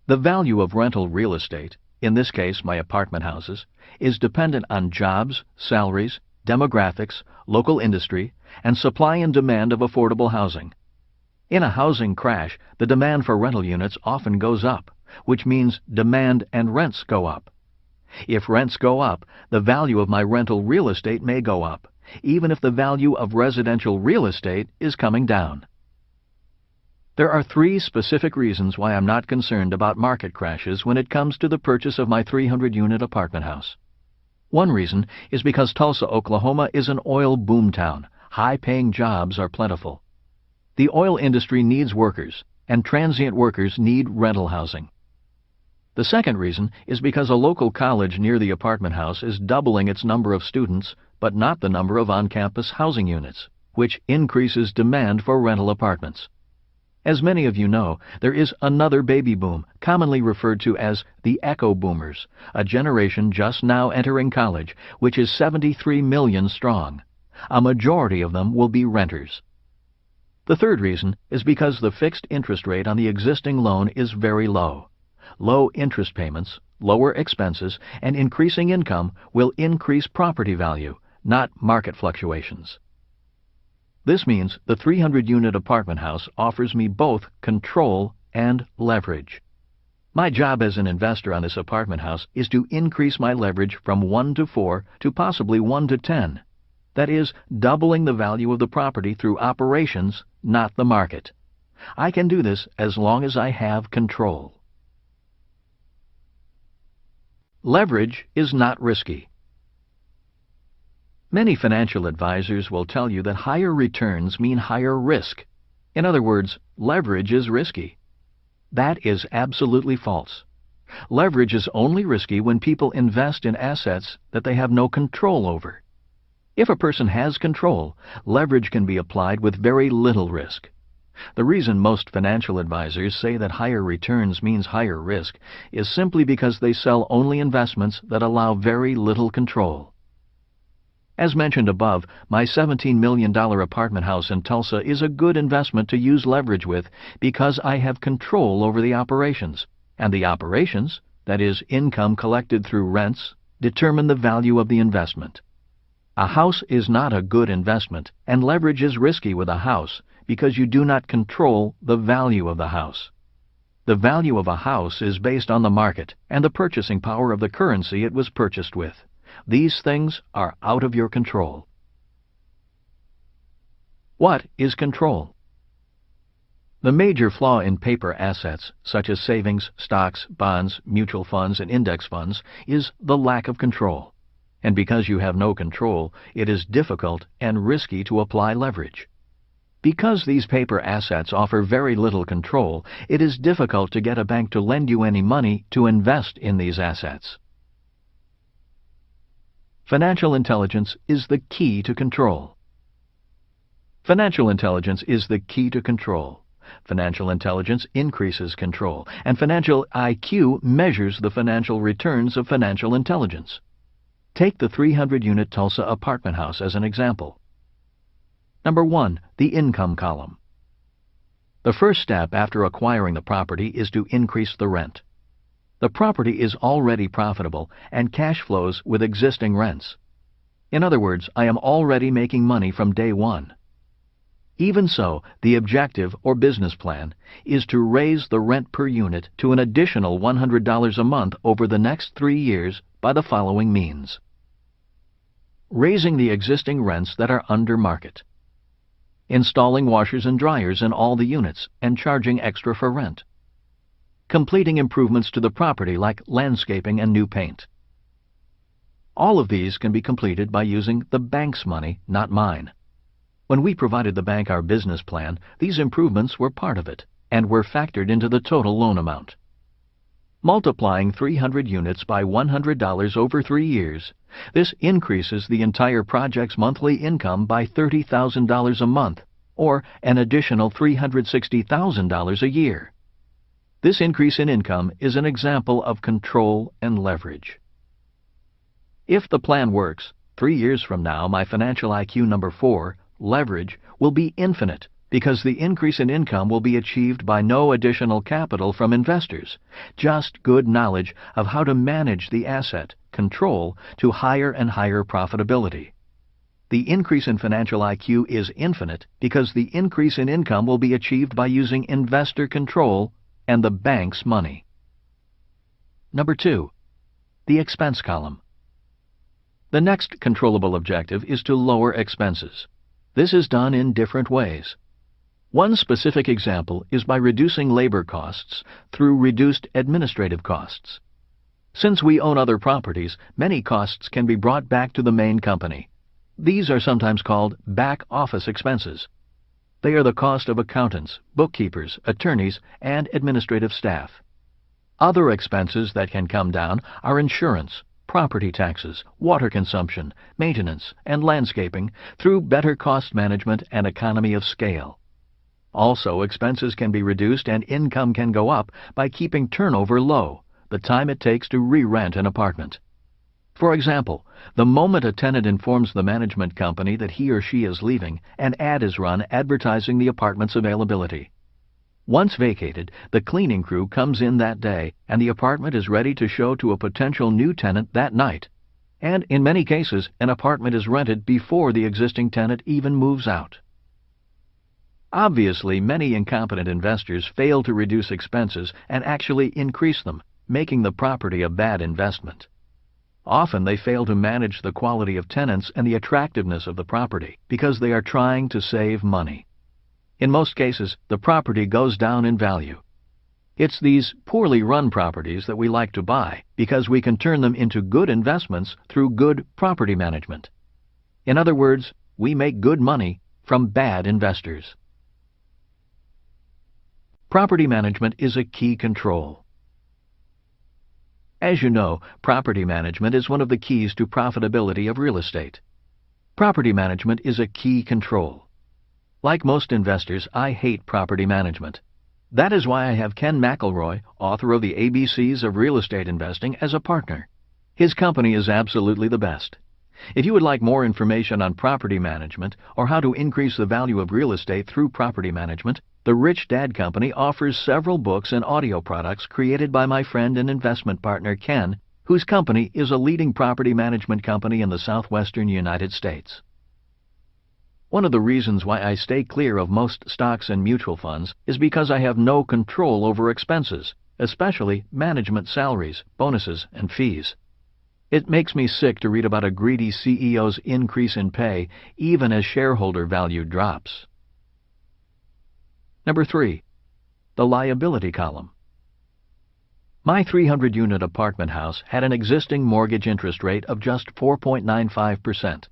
The value of rental real estate, in this case my apartment houses, is dependent on jobs, salaries, demographics, local industry, and supply and demand of affordable housing. In a housing crash, the demand for rental units often goes up, which means demand and rents go up. If rents go up, the value of my rental real estate may go up, even if the value of residential real estate is coming down. There are 3 specific reasons why I'm not concerned about market crashes when it comes to the purchase of my 300-unit apartment house. One reason is because Tulsa, Oklahoma is an oil boomtown. High-paying jobs are plentiful. The oil industry needs workers, and transient workers need rental housing. The second reason is because a local college near the apartment house is doubling its number of students, but not the number of on-campus housing units, which increases demand for rental apartments. As many of you know, there is another baby boom, commonly referred to as the Echo Boomers, a generation just now entering college, which is 73 million strong. A majority of them will be renters. The third reason is because the fixed interest rate on the existing loan is very low. Low interest payments, lower expenses, and increasing income will increase property value, not market fluctuations. This means the 300-unit apartment house offers me both control and leverage. My job as an investor on this apartment house is to increase my leverage from 1 to 4 to possibly 1 to 10. That is, doubling the value of the property through operations, not the market. I can do this as long as I have control. Leverage is not risky. Many financial advisors will tell you that higher returns mean higher risk. In other words, leverage is risky. That is absolutely false. Leverage is only risky when people invest in assets that they have no control over. If a person has control, leverage can be applied with very little risk. The reason most financial advisors say that higher returns means higher risk is simply because they sell only investments that allow very little control. As mentioned above, my $17 million apartment house in Tulsa is a good investment to use leverage with because I have control over the operations, and the operations, that is, income collected through rents, determine the value of the investment. A house is not a good investment, and leverage is risky with a house because you do not control the value of the house. The value of a house is based on the market and the purchasing power of the currency it was purchased with. These things are out of your control. What is control? The major flaw in paper assets, such as savings, stocks, bonds, mutual funds, and index funds, is the lack of control. And because you have no control, it is difficult and risky to apply leverage. Because these paper assets offer very little control, it is difficult to get a bank to lend you any money to invest in these assets. Financial intelligence is the key to control. Financial intelligence is the key to control. Financial intelligence increases control, and financial IQ measures the financial returns of financial intelligence. Take the 300-unit Tulsa apartment house as an example. Number 1, the income column. The first step after acquiring the property is to increase the rent. The property is already profitable and cash flows with existing rents. In other words, I am already making money from day one. Even so, the objective or business plan is to raise the rent per unit to an additional $100 a month over the next 3 years by the following means. Raising the existing rents that are under market. Installing washers and dryers in all the units and charging extra for rent. Completing improvements to the property like landscaping and new paint. All of these can be completed by using the bank's money, not mine. When we provided the bank our business plan, these improvements were part of it and were factored into the total loan amount. Multiplying 300 units by $100 over 3 years, this increases the entire project's monthly income by $30,000 a month, or an additional $360,000 a year. This increase in income is an example of control and leverage. If the plan works, 3 years from now my financial IQ number 4, leverage, will be infinite because the increase in income will be achieved by no additional capital from investors, just good knowledge of how to manage the asset, control, to higher and higher profitability. The increase in financial IQ is infinite because the increase in income will be achieved by using investor control and the bank's money. Number 2, the expense column. The next controllable objective is to lower expenses. This is done in different ways. One specific example is by reducing labor costs through reduced administrative costs. Since we own other properties, many costs can be brought back to the main company. These are sometimes called back office expenses. They are the cost of accountants, bookkeepers, attorneys, and administrative staff. Other expenses that can come down are insurance, property taxes, water consumption, maintenance, and landscaping through better cost management and economy of scale. Also, expenses can be reduced and income can go up by keeping turnover low, the time it takes to re-rent an apartment. For example, the moment a tenant informs the management company that he or she is leaving, an ad is run advertising the apartment's availability. Once vacated, the cleaning crew comes in that day and the apartment is ready to show to a potential new tenant that night. And in many cases, an apartment is rented before the existing tenant even moves out. Obviously, many incompetent investors fail to reduce expenses and actually increase them, making the property a bad investment. Often they fail to manage the quality of tenants and the attractiveness of the property because they are trying to save money. In most cases, the property goes down in value. It's these poorly run properties that we like to buy because we can turn them into good investments through good property management. In other words, we make good money from bad investors. Property management is a key control. As you know, property management is one of the keys to profitability of real estate. Property management is a key control. Like most investors, I hate property management. That is why I have Ken McElroy, author of the ABCs of Real Estate Investing, as a partner. His company is absolutely the best. If you would like more information on property management or how to increase the value of real estate through property management, the Rich Dad Company offers several books and audio products created by my friend and investment partner Ken, whose company is a leading property management company in the southwestern United States. One of the reasons why I stay clear of most stocks and mutual funds is because I have no control over expenses, especially management salaries, bonuses, and fees. It makes me sick to read about a greedy CEO's increase in pay even as shareholder value drops. Number 3. The liability column. My 300-unit apartment house had an existing mortgage interest rate of just 4.95%.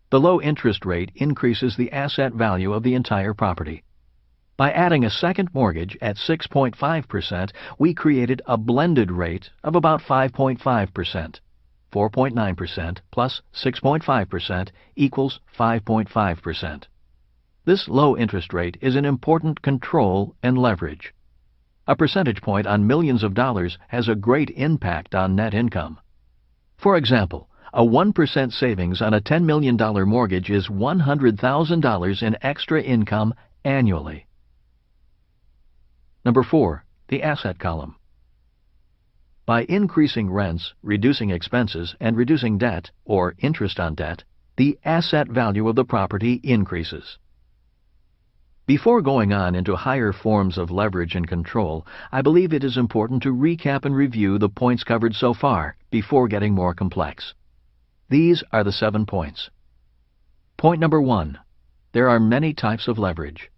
The low interest rate increases the asset value of the entire property. By adding a second mortgage at 6.5%, we created a blended rate of about 5.5%. 4.9% plus 6.5% equals 5.5%. This low interest rate is an important control and leverage. A percentage point on millions of dollars has a great impact on net income. For example, a 1% savings on a $10 million mortgage is $100,000 in extra income annually. Number 4. The asset column. By increasing rents, reducing expenses, and reducing debt, or interest on debt, the asset value of the property increases. Before going on into higher forms of leverage and control, I believe it is important to recap and review the points covered so far before getting more complex. These are the 7 points. Point number 1. There are many types of leverage.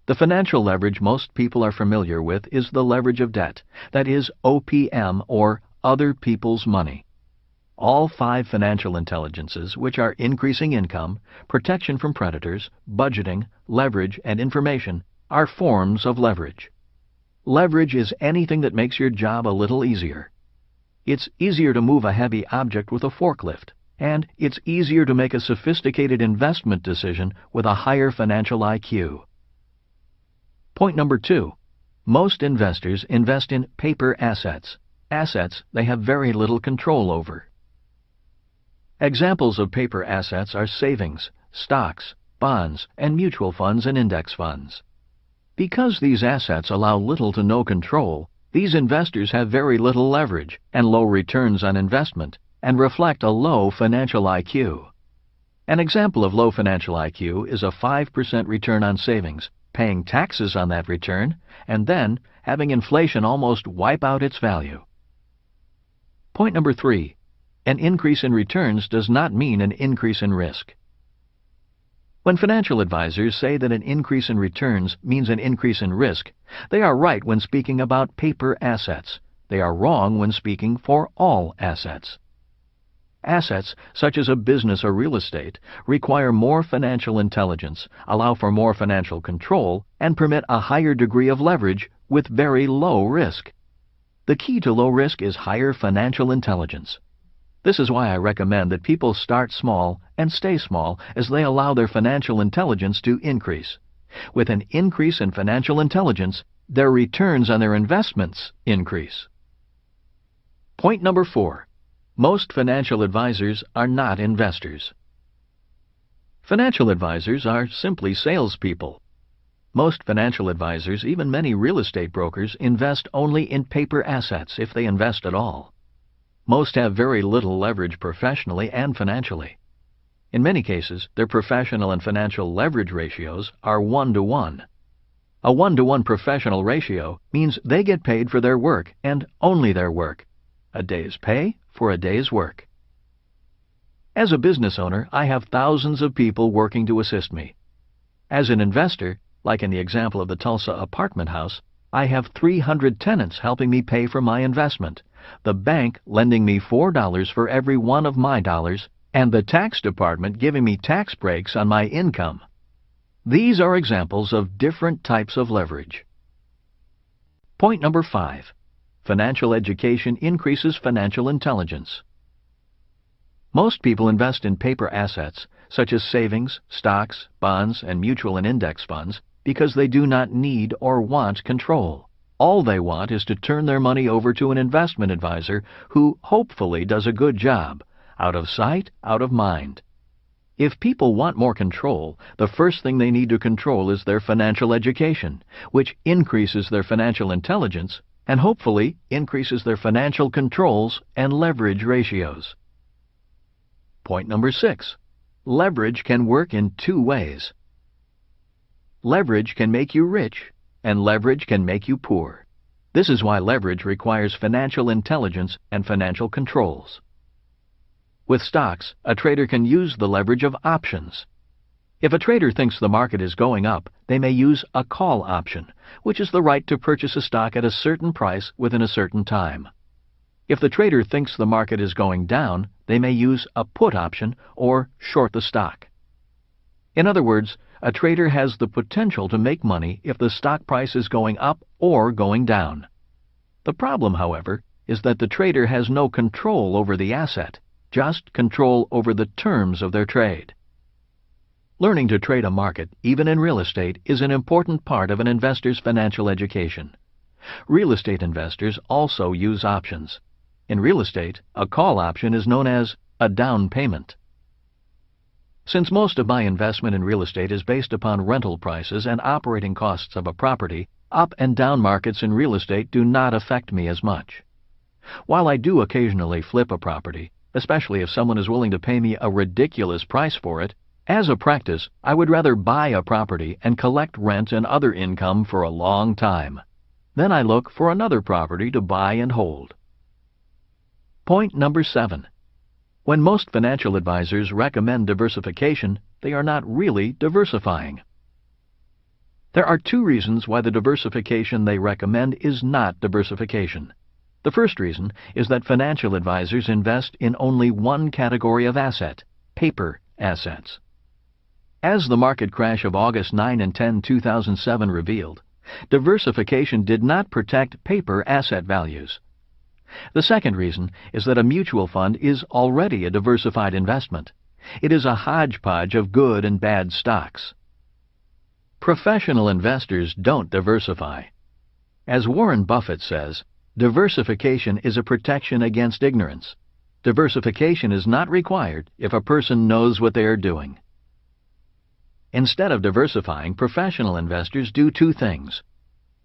The financial leverage most people are familiar with is the leverage of debt, that is OPM, or other people's money. All 5 financial intelligences, which are increasing income, protection from predators, budgeting, leverage, and information, are forms of leverage. Leverage is anything that makes your job a little easier. It's easier to move a heavy object with a forklift, and it's easier to make a sophisticated investment decision with a higher financial IQ. Point number 2. Most investors invest in paper assets they have very little control over. Examples of paper assets are savings, stocks, bonds, and mutual funds and index funds. Because these assets allow little to no control, these investors have very little leverage and low returns on investment and reflect a low financial IQ. An example of low financial IQ is a 5% return on savings, paying taxes on that return, and then having inflation almost wipe out its value. Point number 3. An increase in returns does not mean an increase in risk. When financial advisors say that an increase in returns means an increase in risk, they are right when speaking about paper assets. They are wrong when speaking for all assets. Assets, such as a business or real estate, require more financial intelligence, allow for more financial control, and permit a higher degree of leverage with very low risk. The key to low risk is higher financial intelligence. This is why I recommend that people start small and stay small as they allow their financial intelligence to increase. With an increase in financial intelligence, their returns on their investments increase. Point number 4. Most financial advisors are not investors. Financial advisors are simply salespeople. Most financial advisors, even many real estate brokers, invest only in paper assets if they invest at all. Most have very little leverage professionally and financially. In many cases, their professional and financial leverage ratios are 1-to-1. A 1-to-1 professional ratio means they get paid for their work and only their work. A day's pay for a day's work. As a business owner, I have thousands of people working to assist me. As an investor, like in the example of the Tulsa apartment house, I have 300 tenants helping me pay for my investment, the bank lending me $4 for every one of my dollars, and the tax department giving me tax breaks on my income. These are examples of different types of leverage. Point number 5. Financial education increases financial intelligence. Most people invest in paper assets, such as savings, stocks, bonds, and mutual and index funds, because they do not need or want control. All they want is to turn their money over to an investment advisor who hopefully does a good job, out of sight, out of mind. If people want more control, the first thing they need to control is their financial education, which increases their financial intelligence and hopefully increases their financial controls and leverage ratios. Point number 6. Leverage can work in 2 ways. Leverage can make you rich, and leverage can make you poor. This is why leverage requires financial intelligence and financial controls. With stocks, a trader can use the leverage of options. If a trader thinks the market is going up, they may use a call option, which is the right to purchase a stock at a certain price within a certain time. If the trader thinks the market is going down, they may use a put option or short the stock. In other words, a trader has the potential to make money if the stock price is going up or going down. The problem, however, is that the trader has no control over the asset, just control over the terms of their trade. Learning to trade a market, even in real estate, is an important part of an investor's financial education. Real estate investors also use options. In real estate, a call option is known as a down payment. Since most of my investment in real estate is based upon rental prices and operating costs of a property, up and down markets in real estate do not affect me as much. While I do occasionally flip a property, especially if someone is willing to pay me a ridiculous price for it, as a practice, I would rather buy a property and collect rent and other income for a long time. Then I look for another property to buy and hold. Point number 7. When most financial advisors recommend diversification, they are not really diversifying. There are 2 reasons why the diversification they recommend is not diversification. The first reason is that financial advisors invest in only one category of asset, paper assets. As the market crash of August 9 and 10, 2007 revealed, diversification did not protect paper asset values. The second reason is that a mutual fund is already a diversified investment. It is a hodgepodge of good and bad stocks. Professional investors don't diversify. As Warren Buffett says, diversification is a protection against ignorance. Diversification is not required if a person knows what they are doing. Instead of diversifying, professional investors do 2 things.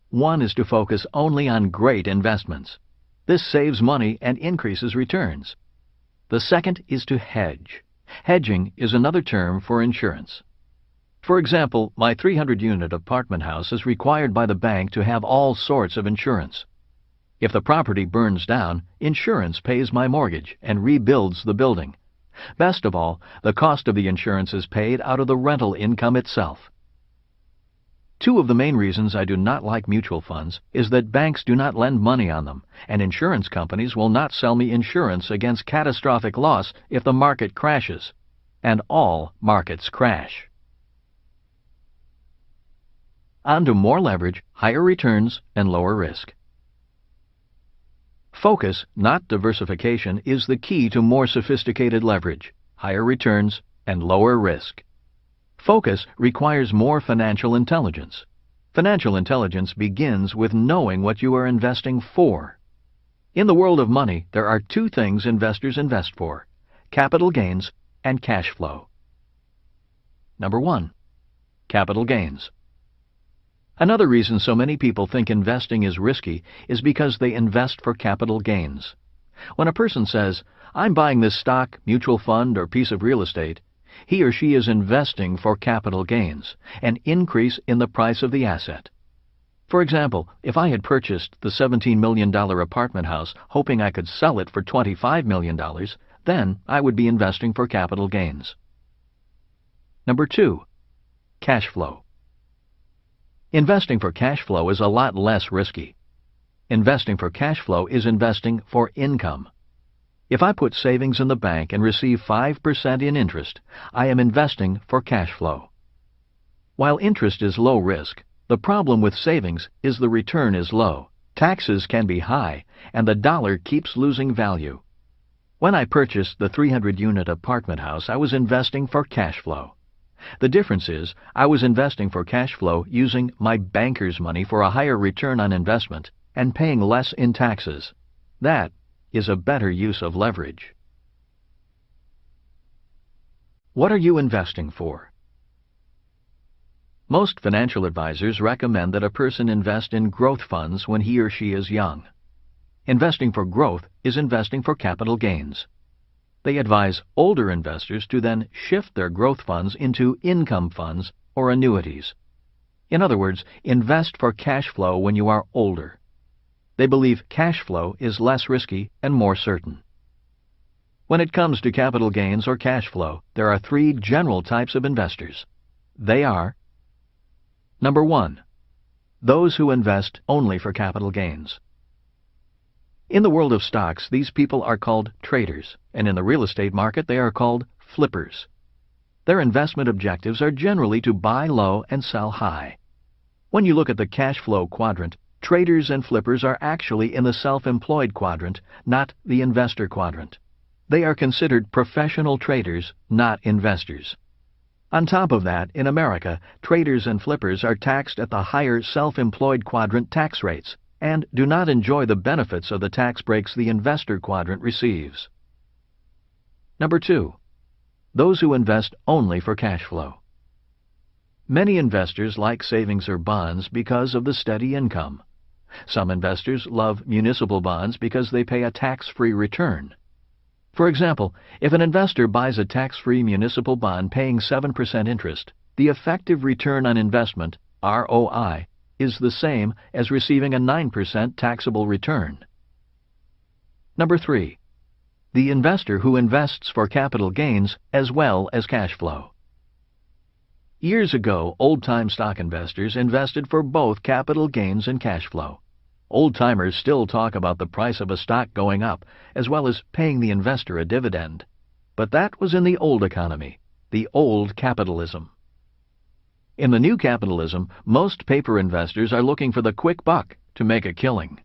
One is to focus only on great investments. This saves money and increases returns. The second is to hedge. Hedging is another term for insurance. For example, my 300-unit apartment house is required by the bank to have all sorts of insurance. If the property burns down, insurance pays my mortgage and rebuilds the building. Best of all, the cost of the insurance is paid out of the rental income itself. Two of the main reasons I do not like mutual funds is that banks do not lend money on them, and insurance companies will not sell me insurance against catastrophic loss if the market crashes. And all markets crash. On to more leverage, higher returns, and lower risk. Focus, not diversification, is the key to more sophisticated leverage, higher returns, and lower risk. Focus requires more financial intelligence. Financial intelligence begins with knowing what you are investing for. In the world of money, there are two things investors invest for: capital gains and cash flow. Number 1. Capital gains. Another reason so many people think investing is risky is because they invest for capital gains. When a person says, "I'm buying this stock, mutual fund, or piece of real estate," he or she is investing for capital gains, an increase in the price of the asset. For example, if I had purchased the $17 million apartment house hoping I could sell it for $25 million, then I would be investing for capital gains. Number 2. Cash flow. Investing for cash flow is a lot less risky. Investing for cash flow is investing for income. If I put savings in the bank and receive 5% in interest, I am investing for cash flow. While interest is low risk, the problem with savings is the return is low, taxes can be high, and the dollar keeps losing value. When I purchased the 300-unit apartment house, I was investing for cash flow. The difference is, I was investing for cash flow using my banker's money for a higher return on investment and paying less in taxes. That is a better use of leverage. What are you investing for? Most financial advisors recommend that a person invest in growth funds when he or she is young. Investing for growth is investing for capital gains. They advise older investors to then shift their growth funds into income funds or annuities. In other words, invest for cash flow when you are older. They believe cash flow is less risky and more certain. When it comes to capital gains or cash flow, there are three general types of investors. They are: Number 1. Those who invest only for capital gains. In the world of stocks, these people are called traders, and in the real estate market they are called flippers. Their investment objectives are generally to buy low and sell high. When you look at the cash flow quadrant, traders and flippers are actually in the self-employed quadrant, not the investor quadrant. They are considered professional traders, not investors. On top of that, in America, traders and flippers are taxed at the higher self-employed quadrant tax rates and do not enjoy the benefits of the tax breaks the investor quadrant receives. Number 2. Those who invest only for cash flow. Many investors like savings or bonds because of the steady income. Some investors love municipal bonds because they pay a tax-free return. For example, if an investor buys a tax-free municipal bond paying 7% interest, the effective return on investment, ROI, is the same as receiving a 9% taxable return. Number 3. The investor who invests for capital gains as well as cash flow. Years ago, old-time stock investors invested for both capital gains and cash flow. Old-timers still talk about the price of a stock going up, as well as paying the investor a dividend. But that was in the old economy, the old capitalism. In the new capitalism, most paper investors are looking for the quick buck to make a killing.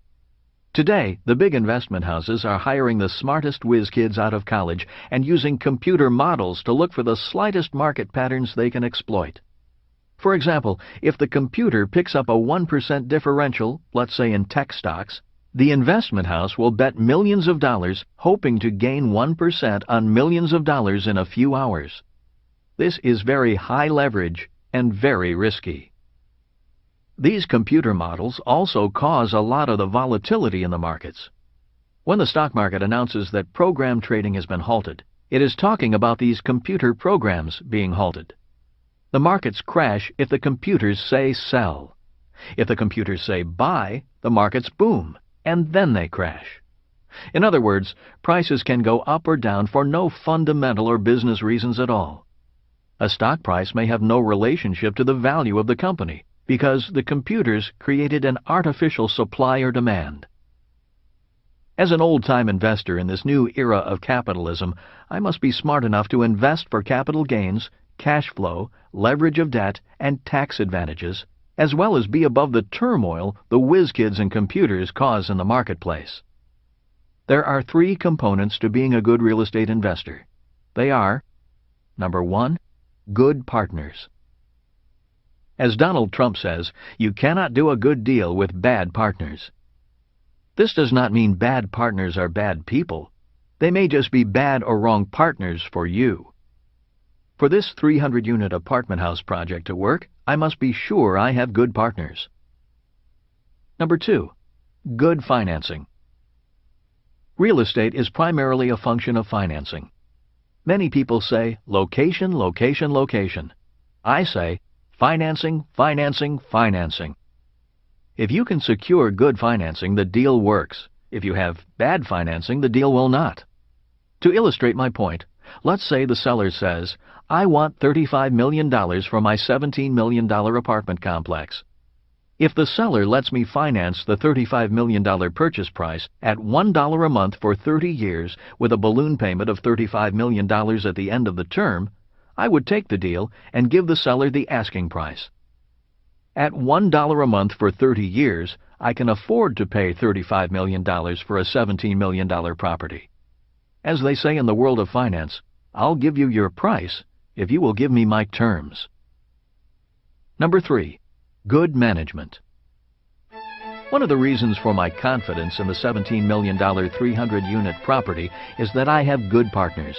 Today, the big investment houses are hiring the smartest whiz kids out of college and using computer models to look for the slightest market patterns they can exploit. For example, if the computer picks up a 1% differential, let's say in tech stocks, the investment house will bet millions of dollars hoping to gain 1% on millions of dollars in a few hours. This is very high leverage and very risky. These computer models also cause a lot of the volatility in the markets. When the stock market announces that program trading has been halted, it is talking about these computer programs being halted. The markets crash if the computers say sell. If the computers say buy, the markets boom, and then they crash. In other words, prices can go up or down for no fundamental or business reasons at all. A stock price may have no relationship to the value of the company because the computers created an artificial supply or demand. As an old-time investor in this new era of capitalism, I must be smart enough to invest for capital gains, cash flow, leverage of debt, and tax advantages, as well as be above the turmoil the whiz-kids and computers cause in the marketplace. There are three components to being a good real estate investor. They are, number one, good partners. As Donald Trump says, you cannot do a good deal with bad partners. This does not mean bad partners are bad people. They may just be bad or wrong partners for you. For this 300-unit apartment house project to work, I must be sure I have good partners. Number two, good financing. Real estate is primarily a function of financing. Many people say, location, location, location. I say, financing, financing, financing. If you can secure good financing, the deal works. If you have bad financing, the deal will not. To illustrate my point, let's say the seller says, I want $35 million for my $17 million apartment complex. If the seller lets me finance the $35 million purchase price at $1 a month for 30 years with a balloon payment of $35 million at the end of the term, I would take the deal and give the seller the asking price. At $1 a month for 30 years, I can afford to pay $35 million for a $17 million property. As they say in the world of finance, I'll give you your price if you will give me my terms. Number three, good management. One of the reasons for my confidence in the $17 million 300-unit property is that I have good partners.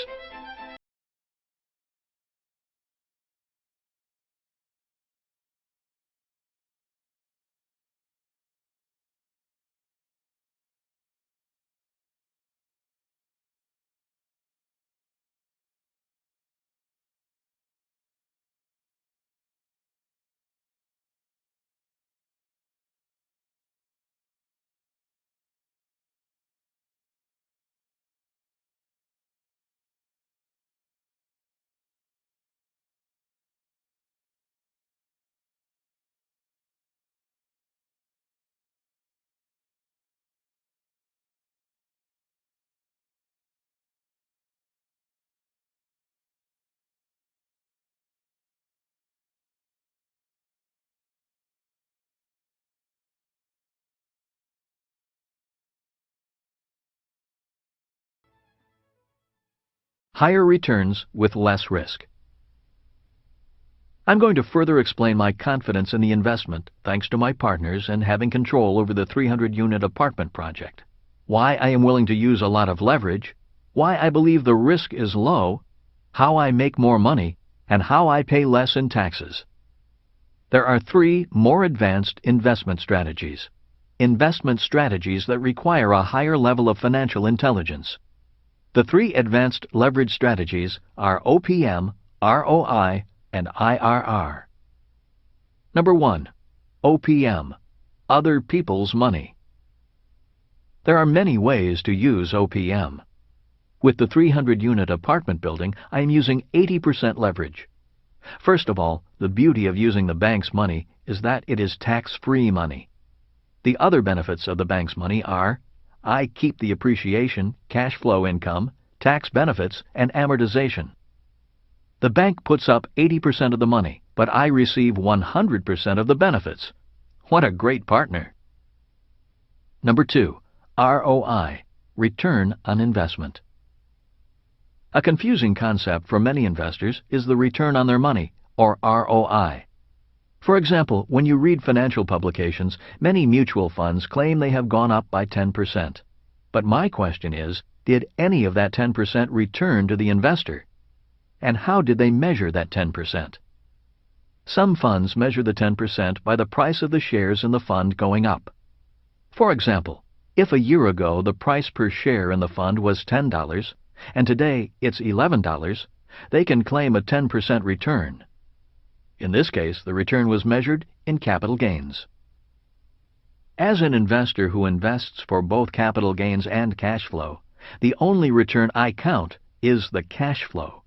Higher returns with less risk. I'm going to further explain my confidence in the investment thanks to my partners and having control over the 300-unit apartment project. Why I am willing to use a lot of leverage, why I believe the risk is low, how I make more money, and how I pay less in taxes. There are three more advanced investment strategies that require a higher level of financial intelligence. The three advanced leverage strategies are OPM, ROI, and IRR. Number one, OPM, other people's money. There are many ways to use OPM. With the 300-unit apartment building, I am using 80% leverage. First of all, the beauty of using the bank's money is that it is tax-free money. The other benefits of the bank's money are I keep the appreciation, cash flow income, tax benefits, and amortization. The bank puts up 80% of the money, but I receive 100% of the benefits. What a great partner! Number two, ROI, return on investment. A confusing concept for many investors is the return on their money, or ROI. For example, when you read financial publications, many mutual funds claim they have gone up by 10%. But my question is, did any of that 10% return to the investor? And how did they measure that 10%? Some funds measure the 10% by the price of the shares in the fund going up. For example, if a year ago the price per share in the fund was $10, and today it's $11, they can claim a 10% return. In this case, the return was measured in capital gains. As an investor who invests for both capital gains and cash flow, the only return I count is the cash flow.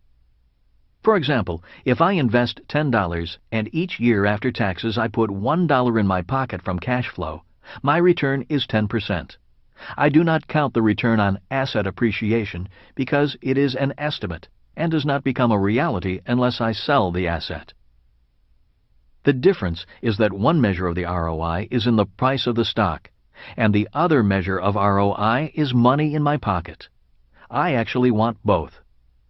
For example, if I invest $10 and each year after taxes I put $1 in my pocket from cash flow, my return is 10%. I do not count the return on asset appreciation because it is an estimate and does not become a reality unless I sell the asset. The difference is that one measure of the ROI is in the price of the stock, and the other measure of ROI is money in my pocket. I actually want both,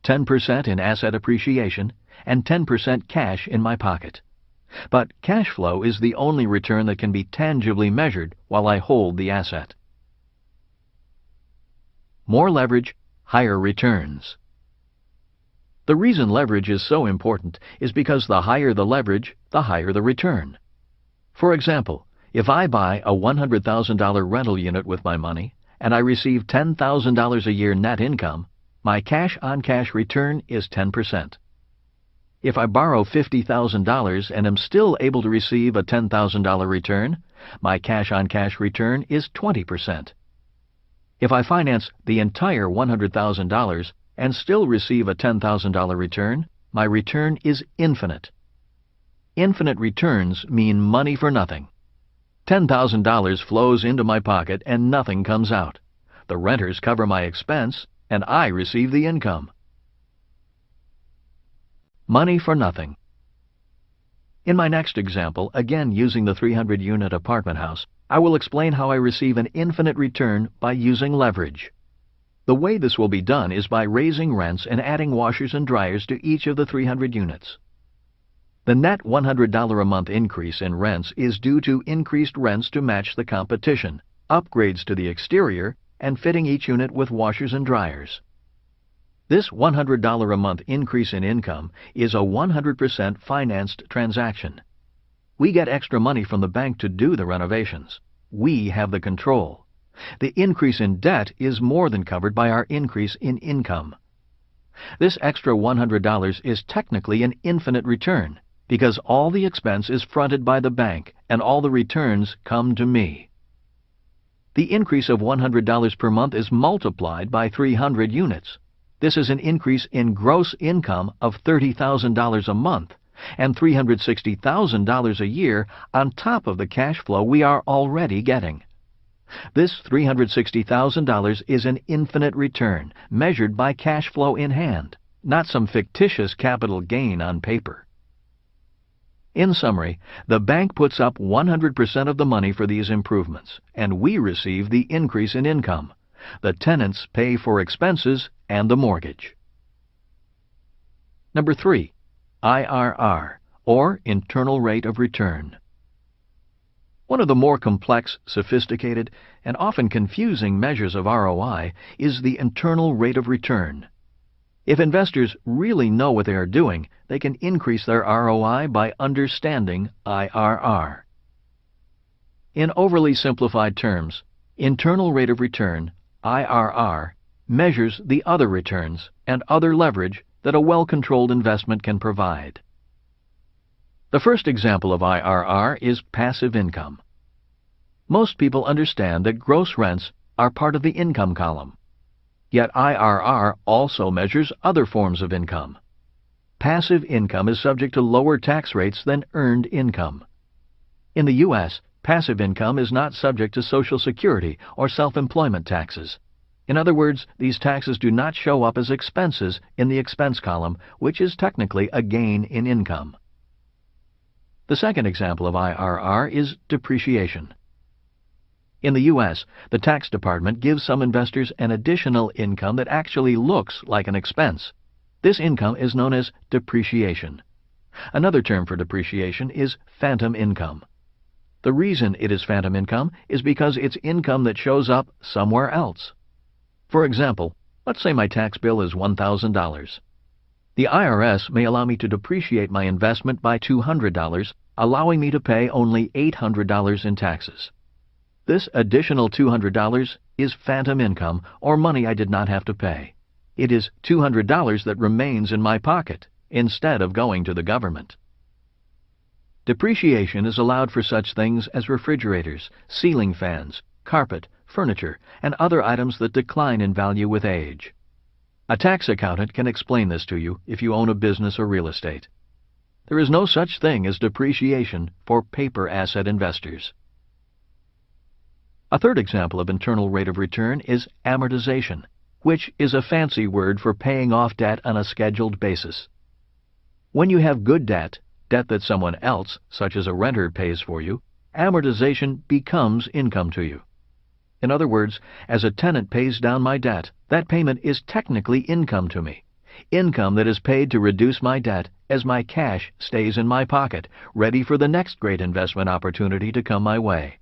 10% in asset appreciation and 10% cash in my pocket. But cash flow is the only return that can be tangibly measured while I hold the asset. More leverage, higher returns. The reason leverage is so important is because the higher the leverage, the higher the return. For example, if I buy a $100,000 rental unit with my money and I receive $10,000 a year net income, my cash-on-cash return is 10%. If I borrow $50,000 and am still able to receive a $10,000 return, my cash-on-cash return is 20%. If I finance the entire $100,000 and still receive a $10,000 return, my return is infinite. Infinite returns mean money for nothing. $10,000 flows into my pocket and nothing comes out. The renters cover my expense and I receive the income. Money for nothing. In my next example, again using the 300-unit apartment house, I will explain how I receive an infinite return by using leverage. The way this will be done is by raising rents and adding washers and dryers to each of the 300 units. The net $100 a month increase in rents is due to increased rents to match the competition, upgrades to the exterior, and fitting each unit with washers and dryers. This $100 a month increase in income is a 100% financed transaction. We get extra money from the bank to do the renovations. We have the control. The increase in debt is more than covered by our increase in income. This extra $100 is technically an infinite return because all the expense is fronted by the bank and all the returns come to me. The increase of $100 per month is multiplied by 300 units. This is an increase in gross income of $30,000 a month and $360,000 a year on top of the cash flow we are already getting. This $360,000 is an infinite return measured by cash flow in hand, not some fictitious capital gain on paper. In summary, the bank puts up 100% of the money for these improvements, and we receive the increase in income. The tenants pay for expenses and the mortgage. Number 3, IRR, or internal rate of return. One of the more complex, sophisticated, and often confusing measures of ROI is the internal rate of return. If investors really know what they are doing, they can increase their ROI by understanding IRR. In overly simplified terms, internal rate of return, IRR, measures the other returns and other leverage that a well-controlled investment can provide. The first example of IRR is passive income. Most people understand that gross rents are part of the income column. Yet IRR also measures other forms of income. Passive income is subject to lower tax rates than earned income. In the U.S., passive income is not subject to Social Security or self-employment taxes. In other words, these taxes do not show up as expenses in the expense column, which is technically a gain in income. The second example of IRR is depreciation. In the U.S., the tax department gives some investors an additional income that actually looks like an expense. This income is known as depreciation. Another term for depreciation is phantom income. The reason it is phantom income is because it's income that shows up somewhere else. For example, let's say my tax bill is $1,000. The IRS may allow me to depreciate my investment by $200, allowing me to pay only $800 in taxes. This additional $200 is phantom income, or money I did not have to pay. It is $200 that remains in my pocket, instead of going to the government. Depreciation is allowed for such things as refrigerators, ceiling fans, carpet, furniture, and other items that decline in value with age. A tax accountant can explain this to you if you own a business or real estate. There is no such thing as depreciation for paper asset investors. A third example of internal rate of return is amortization, which is a fancy word for paying off debt on a scheduled basis. When you have good debt that someone else, such as a renter, pays for you, amortization becomes income to you. In other words, as a tenant pays down my debt, that payment is technically income to me. Income that is paid to reduce my debt as my cash stays in my pocket, ready for the next great investment opportunity to come my way.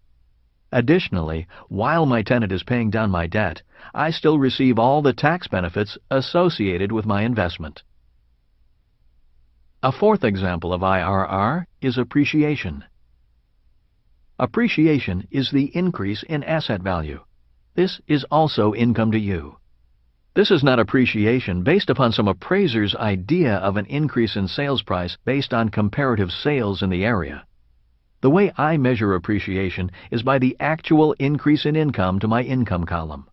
Additionally, while my tenant is paying down my debt, I still receive all the tax benefits associated with my investment. A fourth example of IRR is appreciation. Appreciation is the increase in asset value. This is also income to you. This is not appreciation based upon some appraiser's idea of an increase in sales price based on comparative sales in the area. The way I measure appreciation is by the actual increase in income to my income column.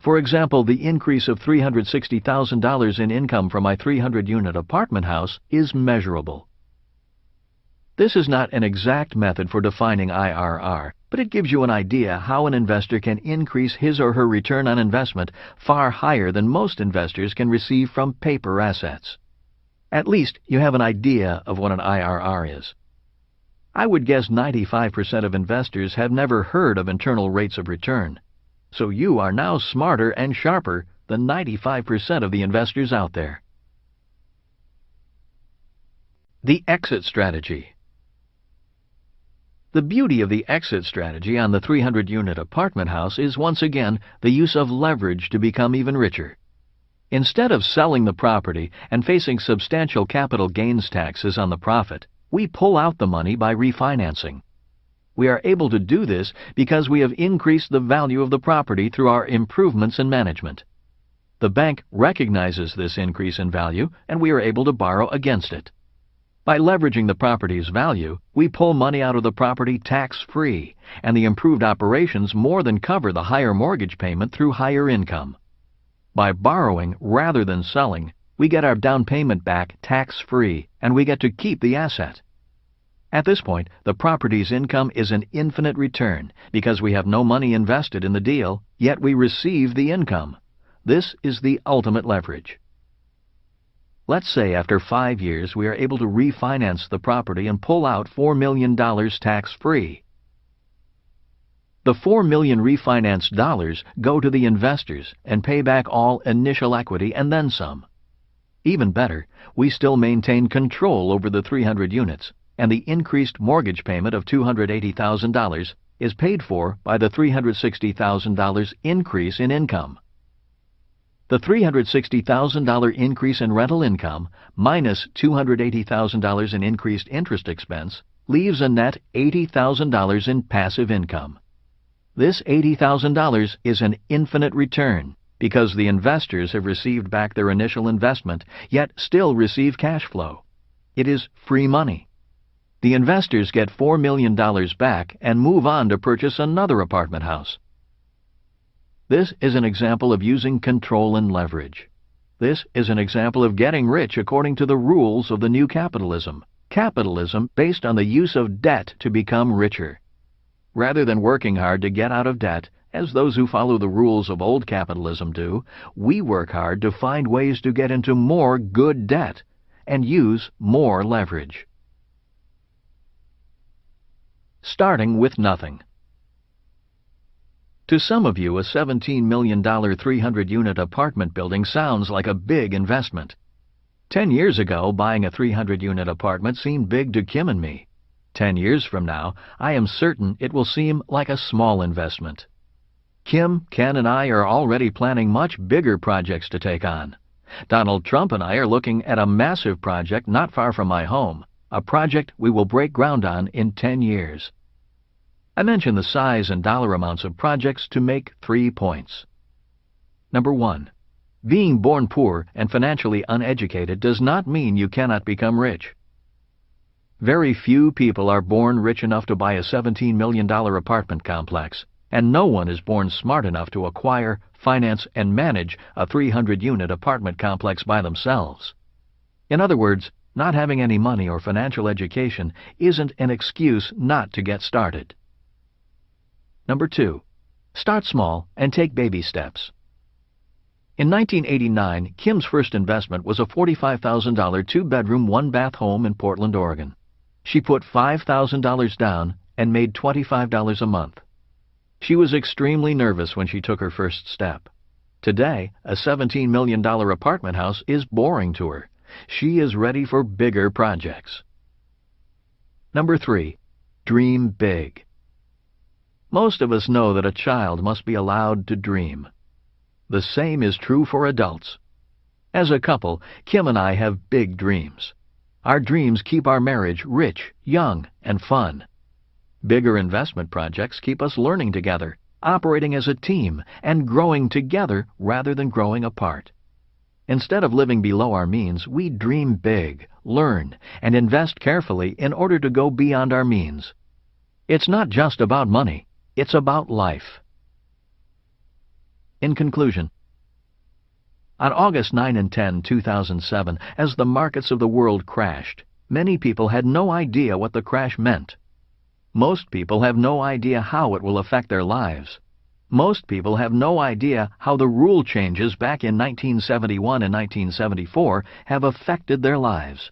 For example, the increase of $360,000 in income from my 300-unit apartment house is measurable. This is not an exact method for defining IRR, but it gives you an idea how an investor can increase his or her return on investment far higher than most investors can receive from paper assets. At least you have an idea of what an IRR is. I would guess 95% of investors have never heard of internal rates of return. So you are now smarter and sharper than 95% of the investors out there. The exit strategy. The beauty of the exit strategy on the 300-unit apartment house is once again the use of leverage to become even richer. Instead of selling the property and facing substantial capital gains taxes on the profit, we pull out the money by refinancing. We are able to do this because we have increased the value of the property through our improvements in management. The bank recognizes this increase in value, and we are able to borrow against it. By leveraging the property's value, we pull money out of the property tax-free, and the improved operations more than cover the higher mortgage payment through higher income. By borrowing rather than selling, we get our down payment back tax-free, and we get to keep the asset. At this point, the property's income is an infinite return because we have no money invested in the deal, yet we receive the income. This is the ultimate leverage. Let's say after 5 years we are able to refinance the property and pull out $4 million tax-free. The $4 million refinanced dollars go to the investors and pay back all initial equity and then some. Even better, we still maintain control over the 300 units, and the increased mortgage payment of $280,000 is paid for by the $360,000 increase in income. The $360,000 increase in rental income minus $280,000 in increased interest expense leaves a net $80,000 in passive income. This $80,000 is an infinite return because the investors have received back their initial investment yet still receive cash flow. It is free money. The investors get $4 million back and move on to purchase another apartment house. This is an example of using control and leverage. This is an example of getting rich according to the rules of the new capitalism. Capitalism based on the use of debt to become richer. Rather than working hard to get out of debt, as those who follow the rules of old capitalism do, we work hard to find ways to get into more good debt and use more leverage. Starting with nothing. To some of you, a $17 million 300-unit apartment building sounds like a big investment. 10 years ago, buying a 300-unit apartment seemed big to Kim and me. 10 years from now, I am certain it will seem like a small investment. Kim, Ken, and I are already planning much bigger projects to take on. Donald Trump and I are looking at a massive project not far from my home, a project we will break ground on in 10 years. I mention the size and dollar amounts of projects to make 3 points. Number 1. Being born poor and financially uneducated does not mean you cannot become rich. Very few people are born rich enough to buy a $17 million apartment complex, and no one is born smart enough to acquire, finance, and manage a 300-unit apartment complex by themselves. In other words, not having any money or financial education isn't an excuse not to get started. Number 2. Start small and take baby steps. In 1989, Kim's first investment was a $45,000 two-bedroom, one-bath home in Portland, Oregon. She put $5,000 down and made $25 a month. She was extremely nervous when she took her first step. Today, a $17 million apartment house is boring to her. She is ready for bigger projects. Number 3. Dream big. Most of us know that a child must be allowed to dream. The same is true for adults. As a couple, Kim and I have big dreams. Our dreams keep our marriage rich, young, and fun. Bigger investment projects keep us learning together, operating as a team, and growing together rather than growing apart. Instead of living below our means, we dream big, learn, and invest carefully in order to go beyond our means. It's not just about money, it's about life. In conclusion, on August 9 and 10, 2007, as the markets of the world crashed, many people had no idea what the crash meant. Most people have no idea how it will affect their lives. Most people have no idea how the rule changes back in 1971 and 1974 have affected their lives.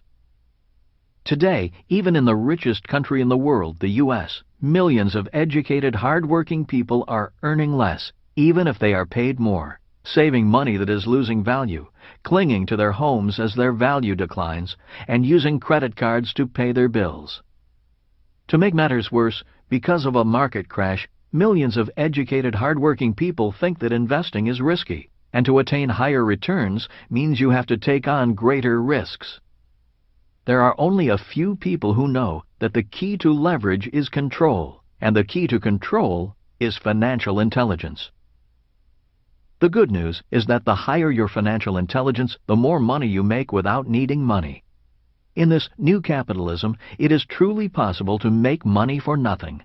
Today, even in the richest country in the world, the U.S., millions of educated, hard-working people are earning less, even if they are paid more, saving money that is losing value, clinging to their homes as their value declines, and using credit cards to pay their bills. To make matters worse, because of a market crash, millions of educated, hard-working people think that investing is risky, and to attain higher returns means you have to take on greater risks. There are only a few people who know that the key to leverage is control, and the key to control is financial intelligence. The good news is that the higher your financial intelligence, the more money you make without needing money. In this new capitalism, it is truly possible to make money for nothing.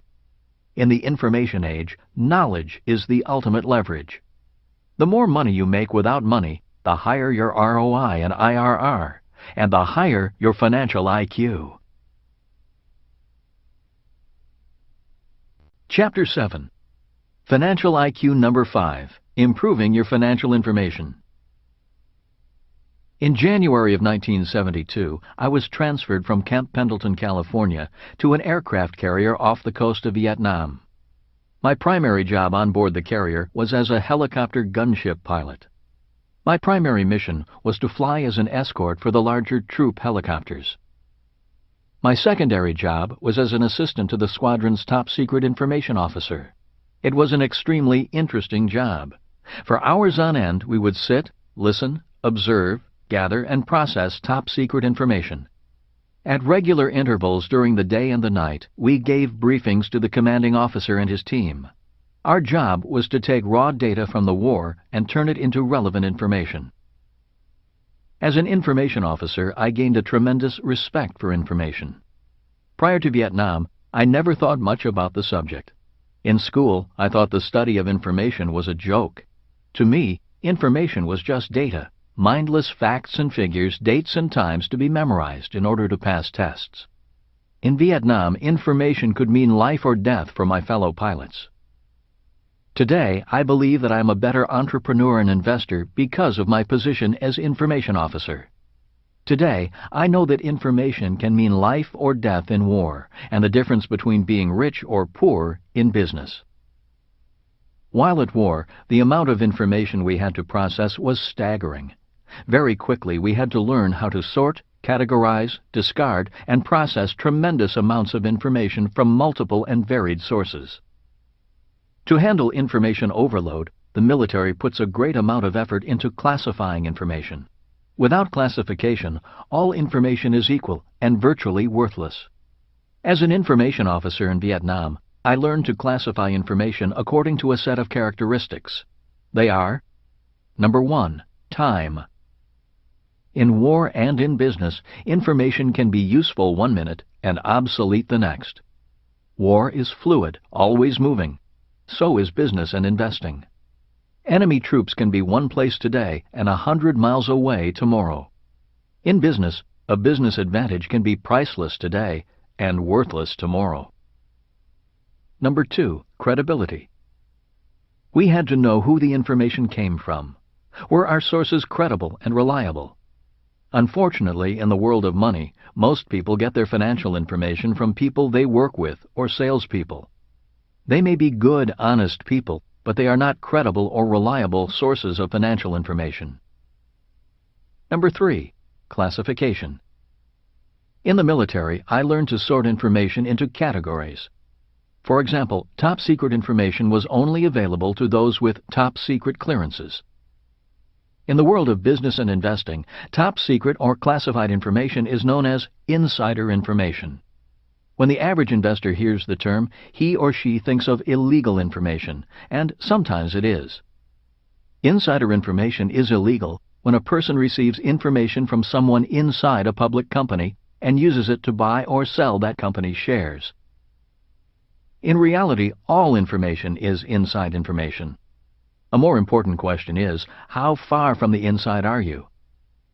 In the information age, knowledge is the ultimate leverage. The more money you make without money, the higher your ROI and IRR, and the higher your financial IQ. Chapter 7. Financial IQ number 5. Improving your financial information. In January of 1972, I was transferred from Camp Pendleton, California, to an aircraft carrier off the coast of Vietnam. My primary job on board the carrier was as a helicopter gunship pilot. My primary mission was to fly as an escort for the larger troop helicopters. My secondary job was as an assistant to the squadron's top-secret information officer. It was an extremely interesting job. For hours on end, we would sit, listen, observe, gather, and process top-secret information. At regular intervals during the day and the night, we gave briefings to the commanding officer and his team. Our job was to take raw data from the war and turn it into relevant information. As an information officer, I gained a tremendous respect for information. Prior to Vietnam, I never thought much about the subject. In school, I thought the study of information was a joke. To me, information was just data, mindless facts and figures, dates and times to be memorized in order to pass tests. In Vietnam, information could mean life or death for my fellow pilots. Today, I believe that I am a better entrepreneur and investor because of my position as information officer. Today, I know that information can mean life or death in war, and the difference between being rich or poor in business. While at war, the amount of information we had to process was staggering. Very quickly, we had to learn how to sort, categorize, discard, and process tremendous amounts of information from multiple and varied sources. To handle information overload, the military puts a great amount of effort into classifying information. Without classification, all information is equal and virtually worthless. As an information officer in Vietnam, I learned to classify information according to a set of characteristics. They are: Number 1, time. In war and in business, information can be useful one minute and obsolete the next. War is fluid, always moving. So is business and investing. Enemy troops can be one place today and 100 miles away tomorrow. In business, a business advantage can be priceless today and worthless tomorrow. Number 2, credibility. We had to know who the information came from. Were our sources credible and reliable? Unfortunately, in the world of money, most people get their financial information from people they work with or salespeople. They may be good, honest people, but they are not credible or reliable sources of financial information. Number 3, classification. In the military, I learned to sort information into categories. For example, top secret information was only available to those with top secret clearances. In the world of business and investing, top secret or classified information is known as insider information. When the average investor hears the term, he or she thinks of illegal information, and sometimes it is. Insider information is illegal when a person receives information from someone inside a public company and uses it to buy or sell that company's shares. In reality, all information is inside information. A more important question is, how far from the inside are you?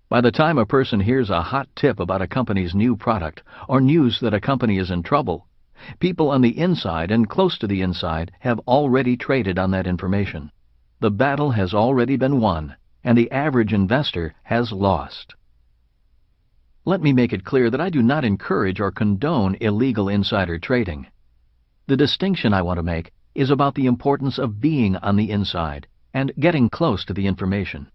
By the time a person hears a hot tip about a company's new product or news that a company is in trouble, people on the inside and close to the inside have already traded on that information. The battle has already been won, and the average investor has lost. Let me make it clear that I do not encourage or condone illegal insider trading. The distinction I want to make is about the importance of being on the inside and getting close to the information.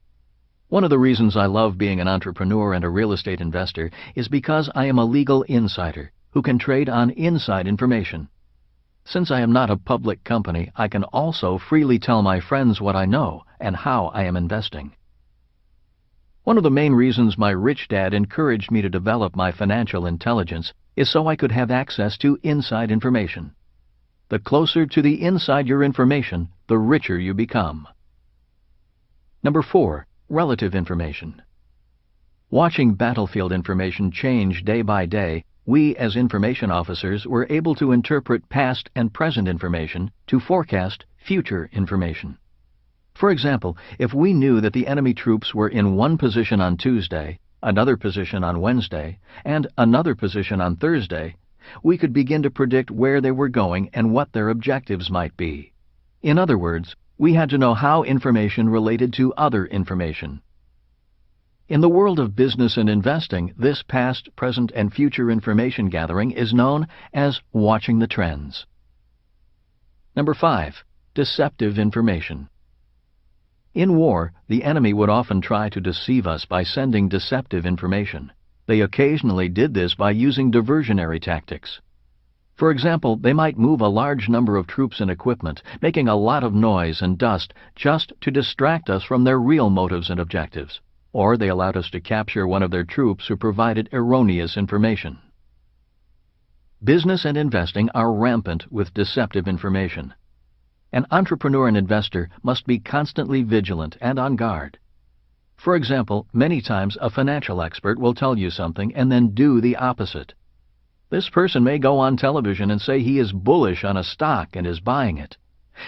One of the reasons I love being an entrepreneur and a real estate investor is because I am a legal insider who can trade on inside information. Since I am not a public company, I can also freely tell my friends what I know and how I am investing. One of the main reasons my rich dad encouraged me to develop my financial intelligence is so I could have access to inside information. The closer to the inside your information, the richer you become. Number 4, relative information. Watching battlefield information change day by day, we as information officers were able to interpret past and present information to forecast future information. For example, if we knew that the enemy troops were in one position on Tuesday, another position on Wednesday, and another position on Thursday, we could begin to predict where they were going and what their objectives might be. In other words, we had to know how information related to other information. In the world of business and investing, this past, present, and future information gathering is known as watching the trends. Number 5, deceptive information. In war, the enemy would often try to deceive us by sending deceptive information. They occasionally did this by using diversionary tactics. For example, they might move a large number of troops and equipment, making a lot of noise and dust just to distract us from their real motives and objectives. Or they allowed us to capture one of their troops who provided erroneous information. Business and investing are rampant with deceptive information. An entrepreneur and investor must be constantly vigilant and on guard. For example, many times a financial expert will tell you something and then do the opposite. This person may go on television and say he is bullish on a stock and is buying it.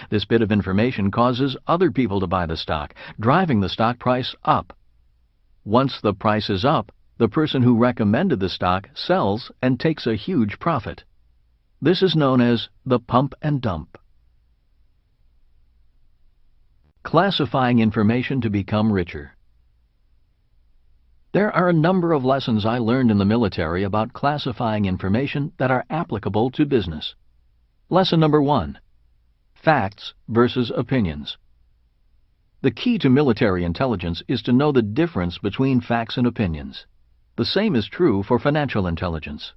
This bit of information causes other people to buy the stock, driving the stock price up. Once the price is up, the person who recommended the stock sells and takes a huge profit. This is known as the pump and dump. Classifying information to become richer. There are a number of lessons I learned in the military about classifying information that are applicable to business. Lesson number 1. Facts versus opinions. The key to military intelligence is to know the difference between facts and opinions. The same is true for financial intelligence.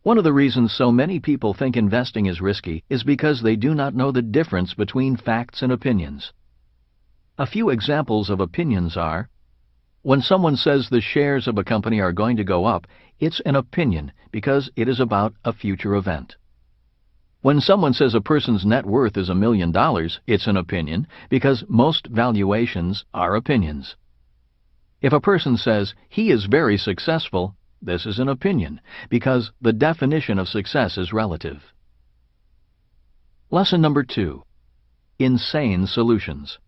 One of the reasons so many people think investing is risky is because they do not know the difference between facts and opinions. A few examples of opinions are: when someone says the shares of a company are going to go up, it's an opinion because it is about a future event. When someone says a person's net worth is $1 million, it's an opinion because most valuations are opinions. If a person says he is very successful, this is an opinion, because the definition of success is relative. Lesson number 2. Insane solutions.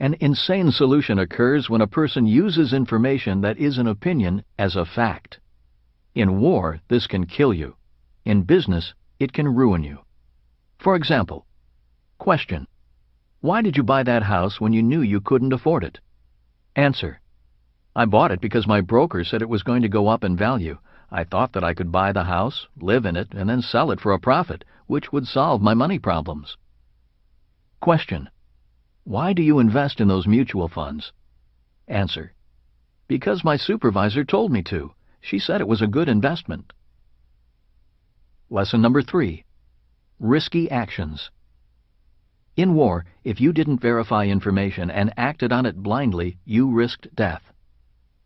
An insane solution occurs when a person uses information that is an opinion as a fact. In war, this can kill you. In business, it can ruin you. For example, question: why did you buy that house when you knew you couldn't afford it? Answer: I bought it because my broker said it was going to go up in value. I thought that I could buy the house, live in it, and then sell it for a profit, which would solve my money problems. Question: why do you invest in those mutual funds? Answer: because my supervisor told me to. She said it was a good investment. Lesson number 3. Risky actions. In war, if you didn't verify information and acted on it blindly, you risked death.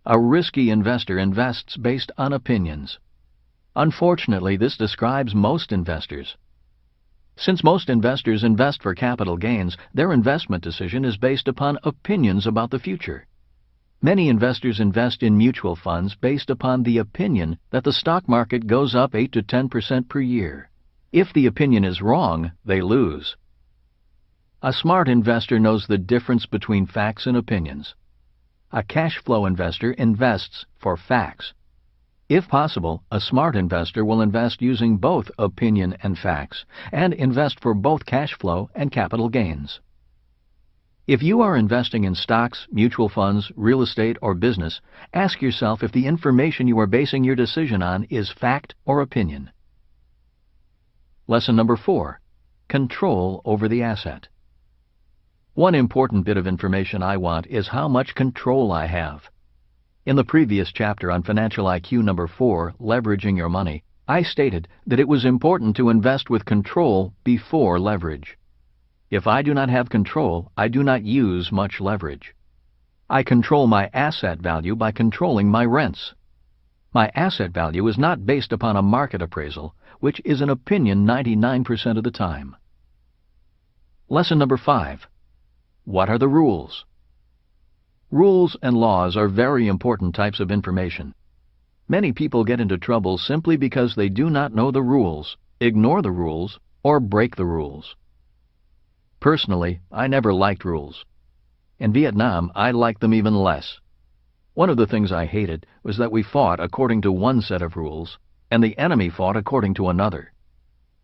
A risky investor invests based on opinions. Unfortunately, this describes most investors. Since most investors invest for capital gains, their investment decision is based upon opinions about the future. Many investors invest in mutual funds based upon the opinion that the stock market goes up 8 to 10% per year. If the opinion is wrong, they lose. A smart investor knows the difference between facts and opinions. A cash flow investor invests for facts. If possible, a smart investor will invest using both opinion and facts, and invest for both cash flow and capital gains. If you are investing in stocks, mutual funds, real estate, or business, ask yourself if the information you are basing your decision on is fact or opinion. Lesson number 4. Control over the asset. One important bit of information I want is how much control I have. In the previous chapter on Financial IQ number 4, Leveraging Your Money, I stated that it was important to invest with control before leverage. If I do not have control, I do not use much leverage. I control my asset value by controlling my rents. My asset value is not based upon a market appraisal, which is an opinion 99% of the time. Lesson number 5. What are the rules? Rules and laws are very important types of information. Many people get into trouble simply because they do not know the rules, ignore the rules, or break the rules. Personally, I never liked rules. In Vietnam, I liked them even less. One of the things I hated was that we fought according to one set of rules, and the enemy fought according to another.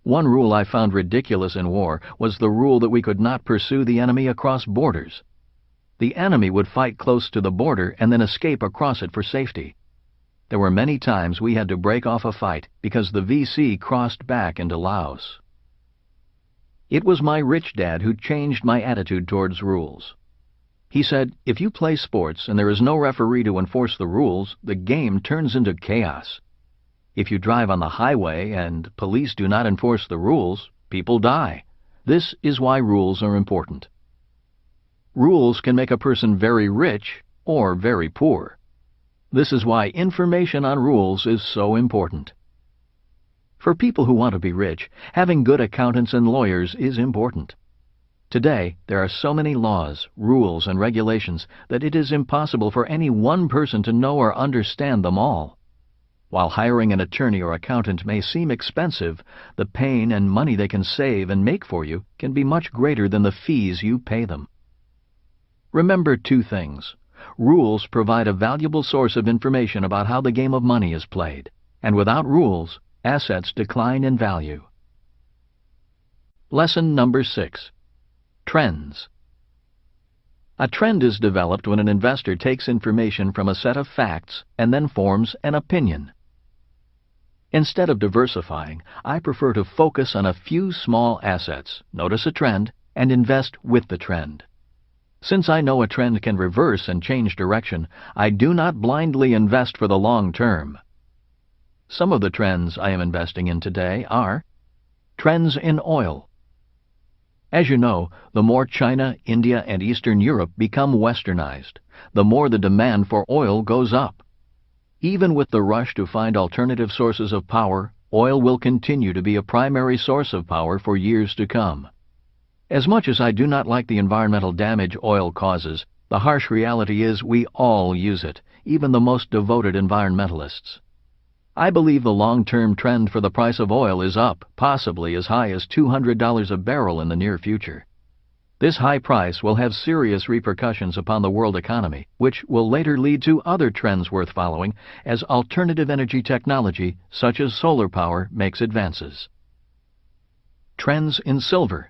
One rule I found ridiculous in war was the rule that we could not pursue the enemy across borders. The enemy would fight close to the border and then escape across it for safety. There were many times we had to break off a fight because the VC crossed back into Laos. It was my rich dad who changed my attitude towards rules. He said, if you play sports and there is no referee to enforce the rules, the game turns into chaos. If you drive on the highway and police do not enforce the rules, people die. This is why rules are important. Rules can make a person very rich or very poor. This is why information on rules is so important. For people who want to be rich, having good accountants and lawyers is important. Today, there are so many laws, rules, and regulations that it is impossible for any one person to know or understand them all. While hiring an attorney or accountant may seem expensive, the pain and money they can save and make for you can be much greater than the fees you pay them. Remember 2 things. Rules provide a valuable source of information about how the game of money is played, and without rules, assets decline in value. Lesson number 6. Trends. A trend is developed when an investor takes information from a set of facts and then forms an opinion. Instead of diversifying, I prefer to focus on a few small assets, notice a trend, and invest with the trend. Since I know a trend can reverse and change direction, I do not blindly invest for the long term. Some of the trends I am investing in today are trends in oil. As you know, the more China, India, and Eastern Europe become westernized, the more the demand for oil goes up. Even with the rush to find alternative sources of power, oil will continue to be a primary source of power for years to come. As much as I do not like the environmental damage oil causes, The harsh reality is we all use it, even the most devoted environmentalists. I believe the long-term trend for the price of oil is up, possibly as high as $200 a barrel in the near future. This high price will have serious repercussions upon the world economy, which will later lead to other trends worth following as alternative energy technology, such as solar power, makes advances. Trends in silver.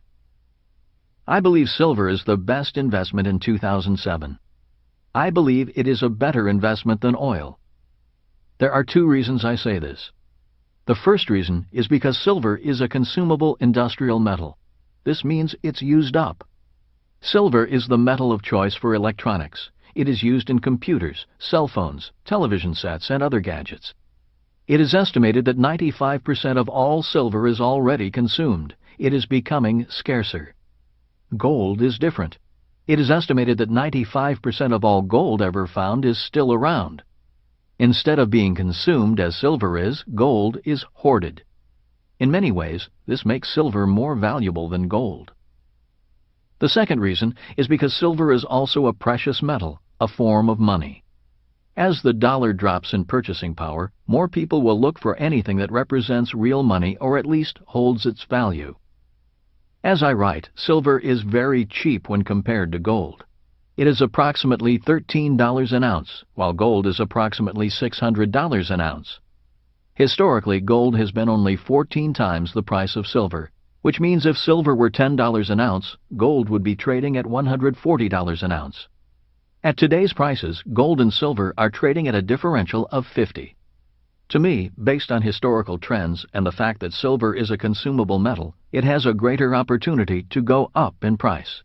I believe silver is the best investment in 2007. I believe it is a better investment than oil. There are two reasons I say this. The first reason is because silver is a consumable industrial metal. This means it's used up. Silver is the metal of choice for electronics. It is used in computers, cell phones, television sets, and other gadgets. It is estimated that 95% of all silver is already consumed. It is becoming scarcer. Gold is different. It is estimated that 95% of all gold ever found is still around. Instead of being consumed as silver is, gold is hoarded. In many ways, this makes silver more valuable than gold. The second reason is because silver is also a precious metal, a form of money. As the dollar drops in purchasing power, more people will look for anything that represents real money or at least holds its value. As I write, silver is very cheap when compared to gold. It is approximately $13 an ounce, while gold is approximately $600 an ounce. Historically, gold has been only 14 times the price of silver, which means if silver were $10 an ounce, gold would be trading at $140 an ounce. At today's prices, gold and silver are trading at a differential of 50. To me, based on historical trends and the fact that silver is a consumable metal, it has a greater opportunity to go up in price.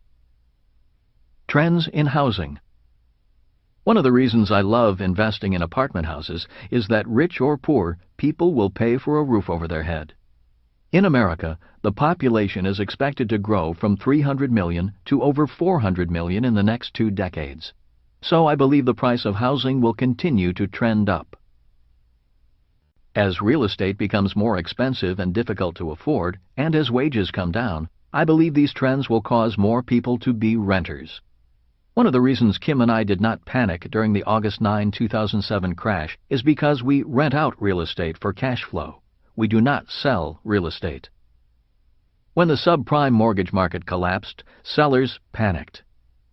Trends in housing. One of the reasons I love investing in apartment houses is that rich or poor, people will pay for a roof over their head. In America, the population is expected to grow from 300 million to over 400 million in the next 2 decades. So I believe the price of housing will continue to trend up. As real estate becomes more expensive and difficult to afford, and as wages come down, I believe these trends will cause more people to be renters. One of the reasons Kim and I did not panic during the August 9, 2007 crash is because we rent out real estate for cash flow. We do not sell real estate. When the subprime mortgage market collapsed, sellers panicked.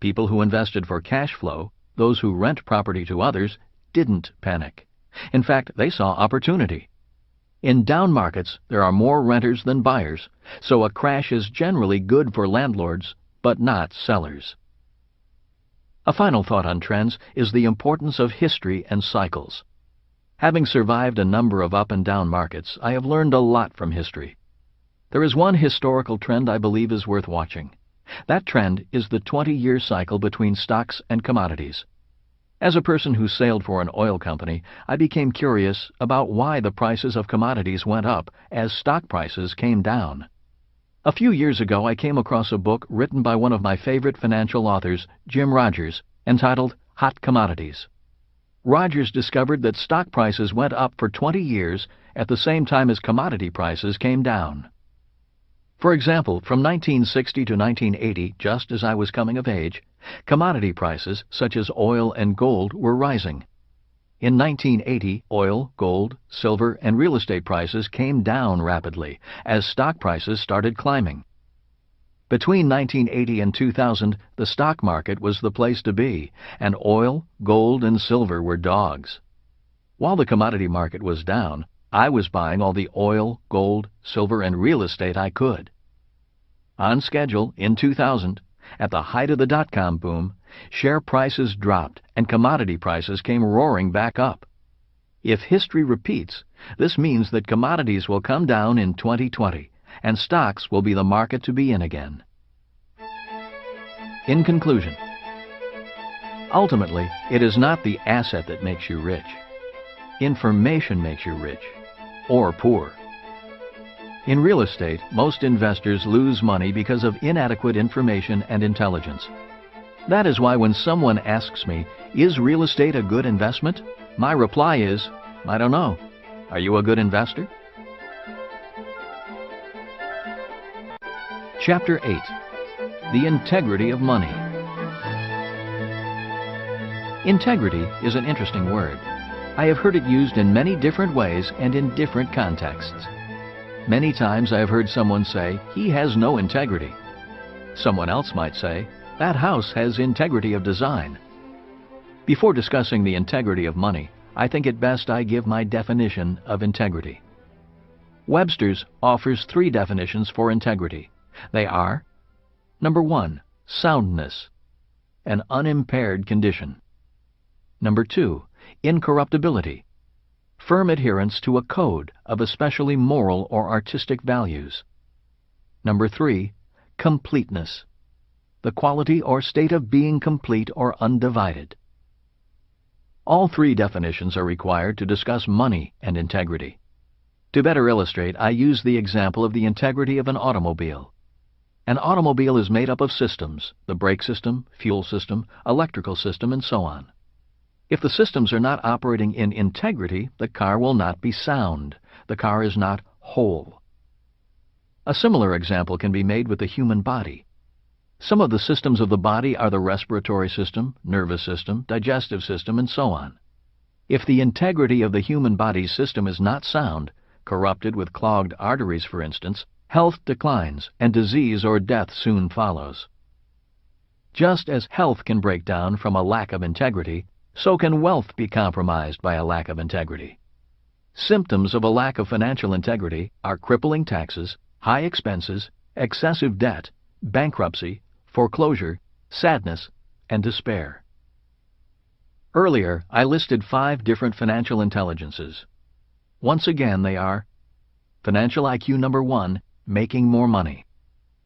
People who invested for cash flow, those who rent property to others, didn't panic. In fact, they saw opportunity. In down markets, there are more renters than buyers, so a crash is generally good for landlords, but not sellers. A final thought on trends is the importance of history and cycles. Having survived a number of up and down markets, I have learned a lot from history. There is one historical trend I believe is worth watching. That trend is the 20-year cycle between stocks and commodities. As a person who sailed for an oil company, I became curious about why the prices of commodities went up as stock prices came down. A few years ago, I came across a book written by one of my favorite financial authors, Jim Rogers, entitled Hot Commodities. Rogers discovered that stock prices went up for 20 years at the same time as commodity prices came down. For example, from 1960 to 1980, just as I was coming of age, commodity prices, such as oil and gold, were rising. In 1980, oil, gold, silver, and real estate prices came down rapidly as stock prices started climbing. Between 1980 and 2000, the stock market was the place to be, and oil, gold, and silver were dogs. While the commodity market was down, I was buying all the oil, gold, silver, and real estate I could. On schedule, in 2000, at the height of the dot-com boom, share prices dropped and commodity prices came roaring back up. If history repeats, this means that commodities will come down in 2020 and stocks will be the market to be in again. In conclusion, ultimately, it is not the asset that makes you rich. Information makes you rich, or poor. In real estate, most investors lose money because of inadequate information and intelligence. That is why when someone asks me, "Is real estate a good investment?" my reply is, "I don't know. Are you a good investor?" Chapter 8. The Integrity of Money. Integrity is an interesting word. I have heard it used in many different ways and in different contexts. Many times I have heard someone say, "He has no integrity." Someone else might say, "That house has integrity of design." Before discussing the integrity of money, I think it best I give my definition of integrity. Webster's offers 3 definitions for integrity. They are: number 1, soundness, an unimpaired condition. Number 2, incorruptibility, firm adherence to a code of especially moral or artistic values. Number 3, completeness, the quality or state of being complete or undivided. All 3 definitions are required to discuss money and integrity. To better illustrate, I use the example of the integrity of an automobile. An automobile is made up of systems: the brake system, fuel system, electrical system, and so on. If the systems are not operating in integrity, the car will not be sound. The car is not whole. A similar example can be made with the human body. Some of the systems of the body are the respiratory system, nervous system, digestive system, and so on. If the integrity of the human body's system is not sound, corrupted with clogged arteries, for instance, health declines and disease or death soon follows. Just as health can break down from a lack of integrity, so can wealth be compromised by a lack of integrity. Symptoms of a lack of financial integrity are crippling taxes, high expenses, excessive debt, bankruptcy, foreclosure, sadness, and despair. Earlier, I listed 5 different financial intelligences. Once again, they are: financial IQ number 1, making more money;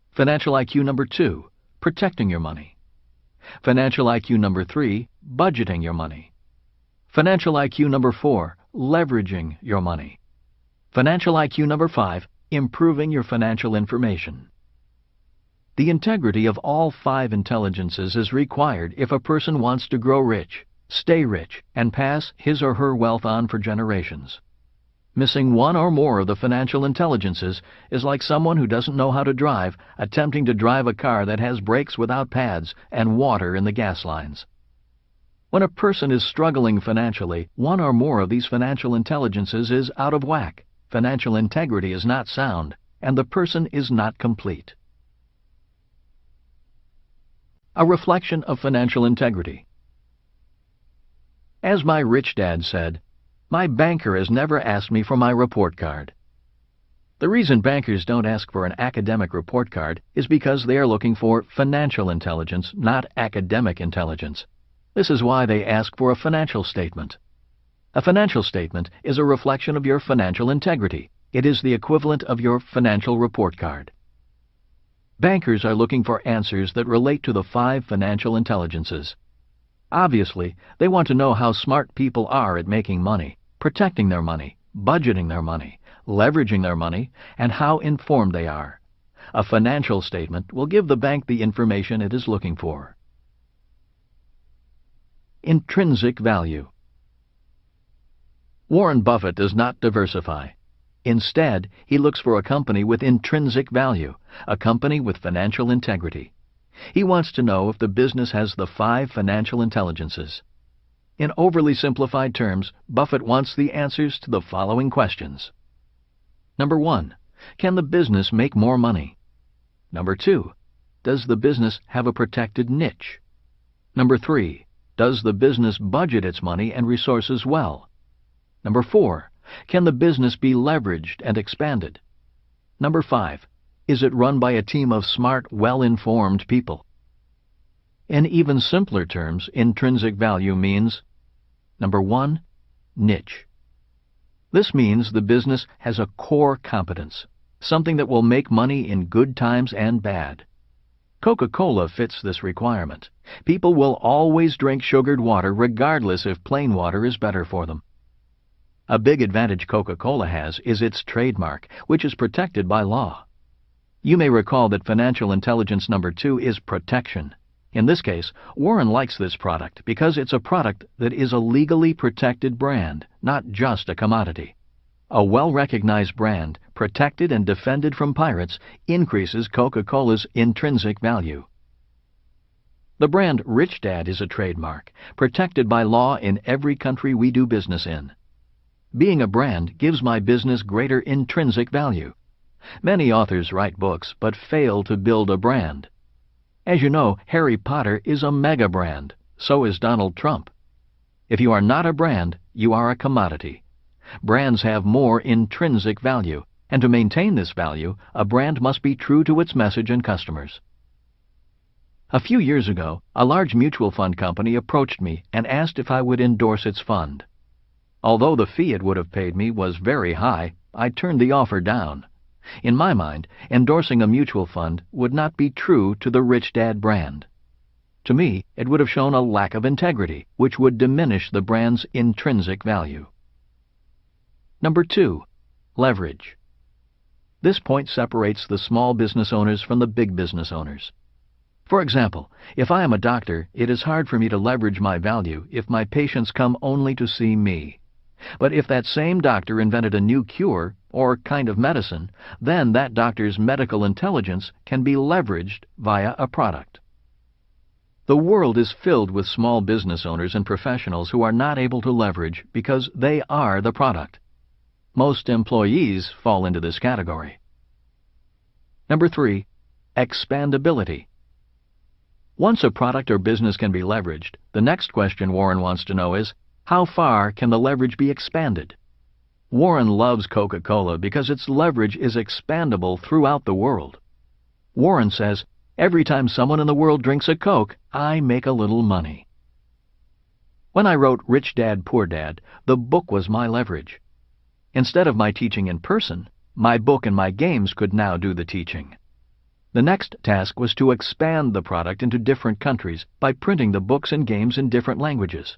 financial IQ number 2, protecting your money; financial IQ number 3, budgeting your money; financial IQ number 4, leveraging your money; financial IQ number 5, improving your financial information. The integrity of all 5 intelligences is required if a person wants to grow rich, stay rich, and pass his or her wealth on for generations. Missing one or more of the financial intelligences is like someone who doesn't know how to drive attempting to drive a car that has brakes without pads and water in the gas lines. When a person is struggling financially, one or more of these financial intelligences is out of whack, financial integrity is not sound, and the person is not complete. A reflection of financial integrity. As my rich dad said, "My banker has never asked me for my report card." The reason bankers don't ask for an academic report card is because they are looking for financial intelligence, not academic intelligence. This is why they ask for a financial statement. A financial statement is a reflection of your financial integrity. It is the equivalent of your financial report card. Bankers are looking for answers that relate to the 5 financial intelligences. Obviously, they want to know how smart people are at making money, protecting their money, budgeting their money, leveraging their money, and how informed they are. A financial statement will give the bank the information it is looking for. Intrinsic value. Warren Buffett does not diversify. Instead, he looks for a company with intrinsic value, a company with financial integrity. He wants to know if the business has the 5 financial intelligences. In overly simplified terms, Buffett wants the answers to the following questions. Number 1, can the business make more money? Number 2, does the business have a protected niche? Number 3, does the business budget its money and resources well? Number 4, can the business be leveraged and expanded? Number 5, is it run by a team of smart, well-informed people? In even simpler terms, intrinsic value means: number 1, niche. This means the business has a core competence, something that will make money in good times and bad. Coca-Cola fits this requirement. People will always drink sugared water regardless if plain water is better for them. A big advantage Coca-Cola has is its trademark, which is protected by law. You may recall that financial intelligence number 2 is protection. In this case, Warren likes this product because it's a product that is a legally protected brand, not just a commodity. A well-recognized brand, protected and defended from pirates, increases Coca-Cola's intrinsic value. The brand Rich Dad is a trademark, protected by law in every country we do business in. Being a brand gives my business greater intrinsic value. Many authors write books but fail to build a brand. As you know, Harry Potter is a mega brand. So is Donald Trump. If you are not a brand, you are a commodity. Brands have more intrinsic value, and to maintain this value, a brand must be true to its message and customers. A few years ago, a large mutual fund company approached me and asked if I would endorse its fund. Although the fee it would have paid me was very high, I turned the offer down. In my mind, endorsing a mutual fund would not be true to the Rich Dad brand. To me, it would have shown a lack of integrity, which would diminish the brand's intrinsic value. Number 2. Leverage. This point separates the small business owners from the big business owners. For example, if I am a doctor, it is hard for me to leverage my value if my patients come only to see me. But if that same doctor invented a new cure or kind of medicine, then that doctor's medical intelligence can be leveraged via a product. The world is filled with small business owners and professionals who are not able to leverage because they are the product. Most employees fall into this category. Number 3. Expandability. Once a product or business can be leveraged, the next question Warren wants to know is, how far can the leverage be expanded? Warren loves Coca-Cola because its leverage is expandable throughout the world. Warren says, every time someone in the world drinks a Coke, I make a little money. When I wrote Rich Dad, Poor Dad, the book was my leverage. Instead of my teaching in person, my book and my games could now do the teaching. The next task was to expand the product into different countries by printing the books and games in different languages.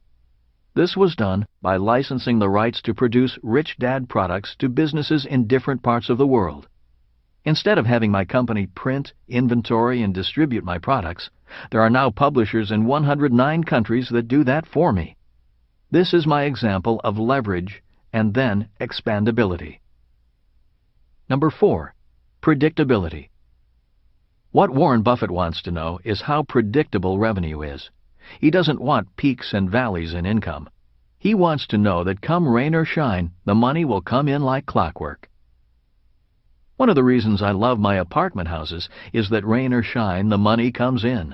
This was done by licensing the rights to produce Rich Dad products to businesses in different parts of the world. Instead of having my company print, inventory, and distribute my products, there are now publishers in 109 countries that do that for me. This is my example of leverage and then expandability. Number 4. Predictability. What Warren Buffett wants to know is how predictable revenue is. He doesn't want peaks and valleys in income. He wants to know that come rain or shine, the money will come in like clockwork. One of the reasons I love my apartment houses is that rain or shine, the money comes in.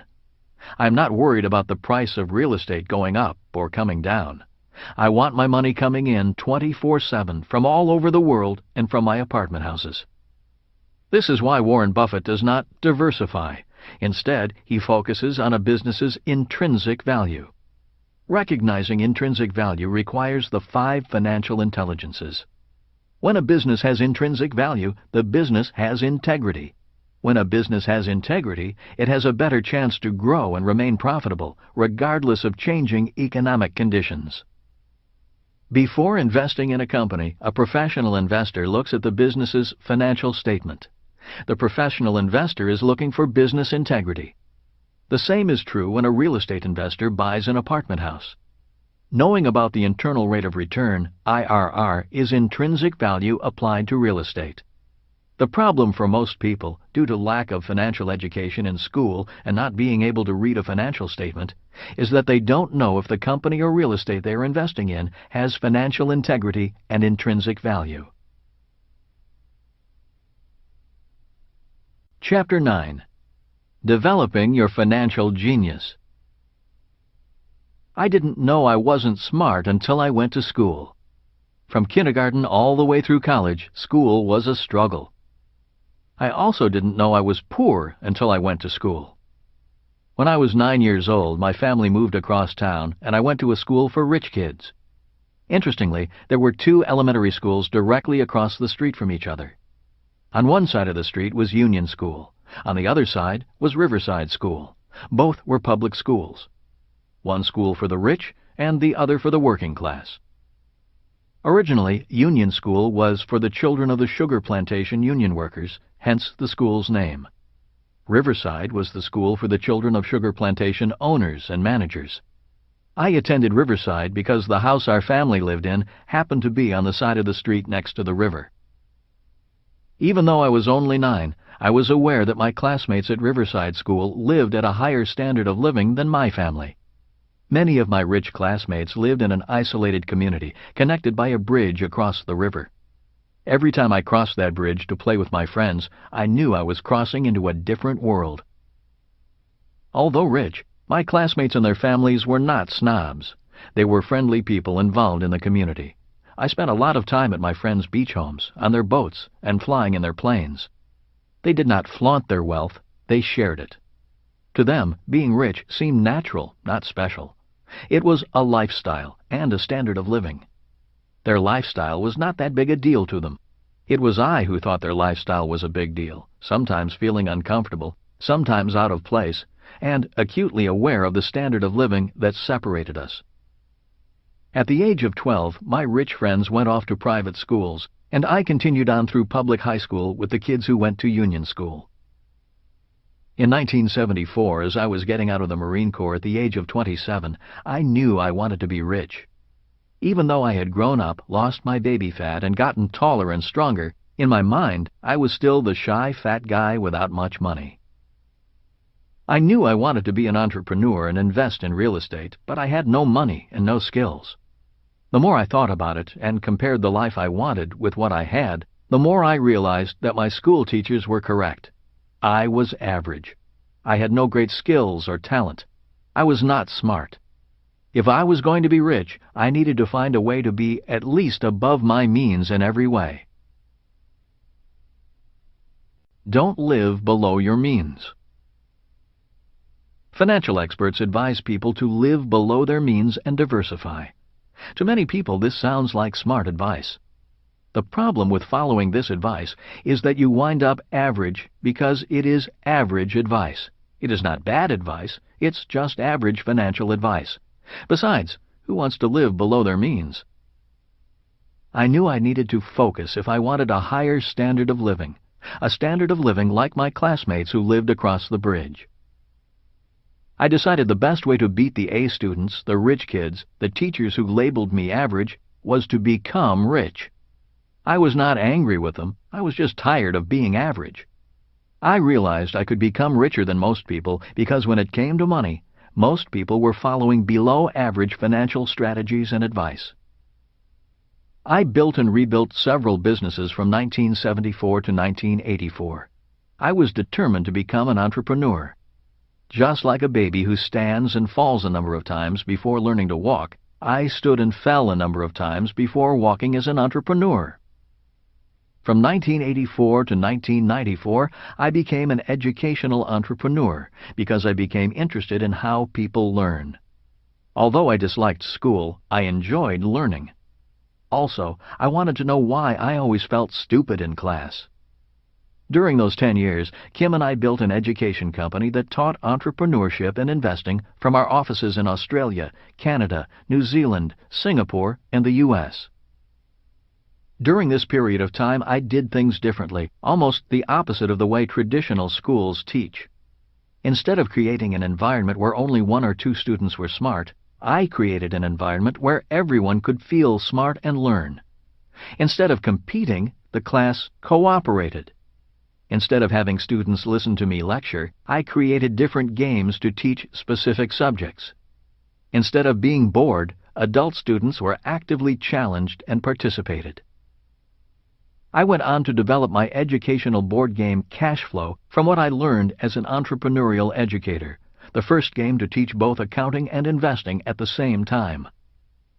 I'm not worried about the price of real estate going up or coming down. I want my money coming in 24/7 from all over the world and from my apartment houses. This is why Warren Buffett does not diversify. Instead, he focuses on a business's intrinsic value. Recognizing intrinsic value requires the 5 financial intelligences. When a business has intrinsic value, the business has integrity. When a business has integrity, it has a better chance to grow and remain profitable, regardless of changing economic conditions. Before investing in a company, a professional investor looks at the business's financial statement. The professional investor is looking for business integrity. The same is true when a real estate investor buys an apartment house. Knowing about the internal rate of return, IRR, is intrinsic value applied to real estate. The problem for most people, due to lack of financial education in school and not being able to read a financial statement, is that they don't know if the company or real estate they are investing in has financial integrity and intrinsic value. Chapter 9. Developing Your Financial Genius. I didn't know I wasn't smart until I went to school. From kindergarten all the way through college, school was a struggle. I also didn't know I was poor until I went to school. When I was 9 years old, my family moved across town, and I went to a school for rich kids. Interestingly, there were 2 elementary schools directly across the street from each other. On one side of the street was Union School. On the other side was Riverside School. Both were public schools. One school for the rich and the other for the working class. Originally, Union School was for the children of the sugar plantation union workers, hence the school's name. Riverside was the school for the children of sugar plantation owners and managers. I attended Riverside because the house our family lived in happened to be on the side of the street next to the river. Even though I was only 9, I was aware that my classmates at Riverside School lived at a higher standard of living than my family. Many of my rich classmates lived in an isolated community connected by a bridge across the river. Every time I crossed that bridge to play with my friends, I knew I was crossing into a different world. Although rich, my classmates and their families were not snobs. They were friendly people involved in the community. I spent a lot of time at my friends' beach homes, on their boats, and flying in their planes. They did not flaunt their wealth, they shared it. To them, being rich seemed natural, not special. It was a lifestyle and a standard of living. Their lifestyle was not that big a deal to them. It was I who thought their lifestyle was a big deal, sometimes feeling uncomfortable, sometimes out of place, and acutely aware of the standard of living that separated us. At the age of 12, my rich friends went off to private schools, and I continued on through public high school with the kids who went to union school. In 1974, as I was getting out of the Marine Corps at the age of 27, I knew I wanted to be rich. Even though I had grown up, lost my baby fat, and gotten taller and stronger, in my mind, I was still the shy, fat guy without much money. I knew I wanted to be an entrepreneur and invest in real estate, but I had no money and no skills. The more I thought about it and compared the life I wanted with what I had, the more I realized that my school teachers were correct. I was average. I had no great skills or talent. I was not smart. If I was going to be rich, I needed to find a way to be at least above my means in every way. Don't live below your means. Financial experts advise people to live below their means and diversify. To many people, this sounds like smart advice. The problem with following this advice is that you wind up average because it is average advice. It is not bad advice, it's just average financial advice. Besides, who wants to live below their means? I knew I needed to focus if I wanted a higher standard of living, a standard of living like my classmates who lived across the bridge. I decided the best way to beat the A students, the rich kids, the teachers who labeled me average, was to become rich. I was not angry with them, I was just tired of being average. I realized I could become richer than most people because when it came to money, most people were following below-average financial strategies and advice. I built and rebuilt several businesses from 1974 to 1984. I was determined to become an entrepreneur. Just like a baby who stands and falls a number of times before learning to walk, I stood and fell a number of times before walking as an entrepreneur. From 1984 to 1994, I became an educational entrepreneur because I became interested in how people learn. Although I disliked school, I enjoyed learning. Also, I wanted to know why I always felt stupid in class. During those 10 years, Kim and I built an education company that taught entrepreneurship and investing from our offices in Australia, Canada, New Zealand, Singapore, and the U.S. During this period of time, I did things differently, almost the opposite of the way traditional schools teach. Instead of creating an environment where only 1 or 2 students were smart, I created an environment where everyone could feel smart and learn. Instead of competing, the class cooperated. Instead of having students listen to me lecture, I created different games to teach specific subjects. Instead of being bored, adult students were actively challenged and participated. I went on to develop my educational board game Cash Flow from what I learned as an entrepreneurial educator, the first game to teach both accounting and investing at the same time.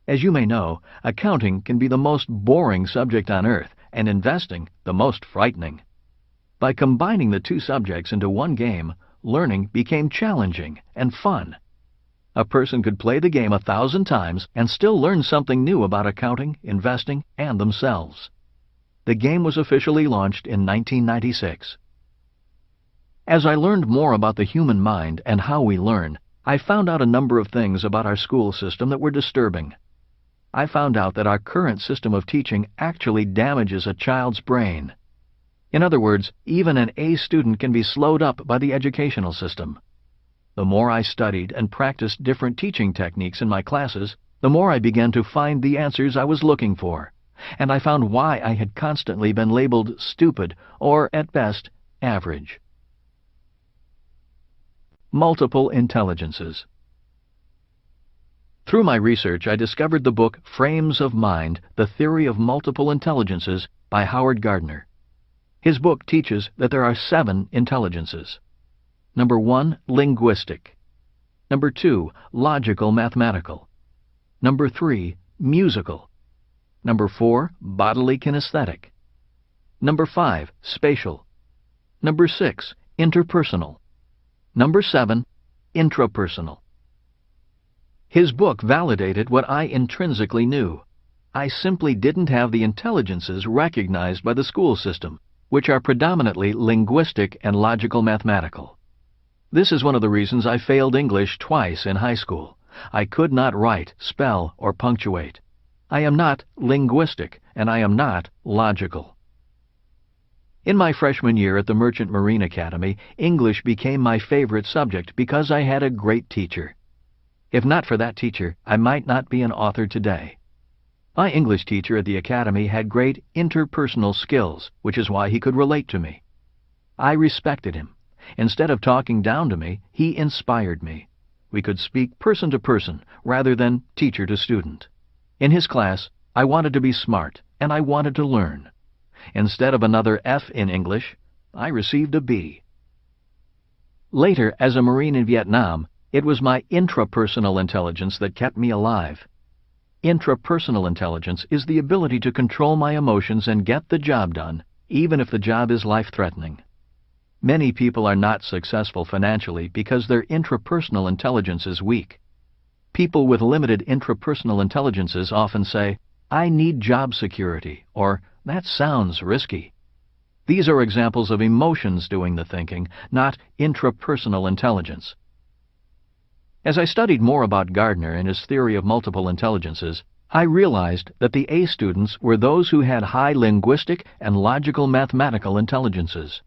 As you may know, accounting can be the most boring subject on earth, and investing the most frightening. By combining the 2 subjects into one game, learning became challenging and fun. A person could play the game 1,000 times and still learn something new about accounting, investing, and themselves. The game was officially launched in 1996. As I learned more about the human mind and how we learn, I found out a number of things about our school system that were disturbing. I found out that our current system of teaching actually damages a child's brain. In other words, even an A student can be slowed up by the educational system. The more I studied and practiced different teaching techniques in my classes, the more I began to find the answers I was looking for, and I found why I had constantly been labeled stupid or, at best, average. Multiple intelligences. Through my research, I discovered the book Frames of Mind, The Theory of Multiple Intelligences by Howard Gardner. His book teaches that there are 7 intelligences. Number 1, linguistic. Number 2, logical mathematical. Number 3, musical. Number 4, bodily kinesthetic. Number 5, spatial. Number 6, interpersonal. Number 7, intrapersonal. His book validated what I intrinsically knew. I simply didn't have the intelligences recognized by the school system, which are predominantly linguistic and logical mathematical. This is one of the reasons I failed English twice in high school. I could not write, spell, or punctuate. I am not linguistic, and I am not logical. In my freshman year at the Merchant Marine Academy, English became my favorite subject because I had a great teacher. If not for that teacher, I might not be an author today. My English teacher at the Academy had great interpersonal skills, which is why he could relate to me. I respected him. Instead of talking down to me, he inspired me. We could speak person to person rather than teacher to student. In his class, I wanted to be smart, and I wanted to learn. Instead of another F in English, I received a B. Later, as a Marine in Vietnam, it was my intrapersonal intelligence that kept me alive. Intrapersonal intelligence is the ability to control my emotions and get the job done, even if the job is life-threatening. Many people are not successful financially because their intrapersonal intelligence is weak. People with limited intrapersonal intelligences often say, "I need job security," or "that sounds risky." These are examples of emotions doing the thinking, not intrapersonal intelligence. As I studied more about Gardner and his theory of multiple intelligences, I realized that the A students were those who had high linguistic and logical mathematical intelligences.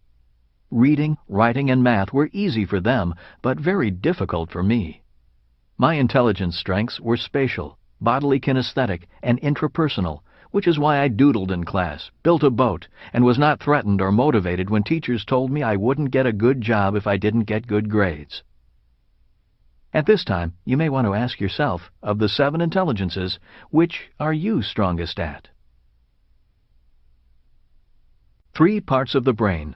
Reading, writing, and math were easy for them, but very difficult for me. My intelligence strengths were spatial, bodily kinesthetic, and intrapersonal, which is why I doodled in class, built a boat, and was not threatened or motivated when teachers told me I wouldn't get a good job if I didn't get good grades. At this time, you may want to ask yourself, of the 7 intelligences, which are you strongest at? 3 parts of the brain.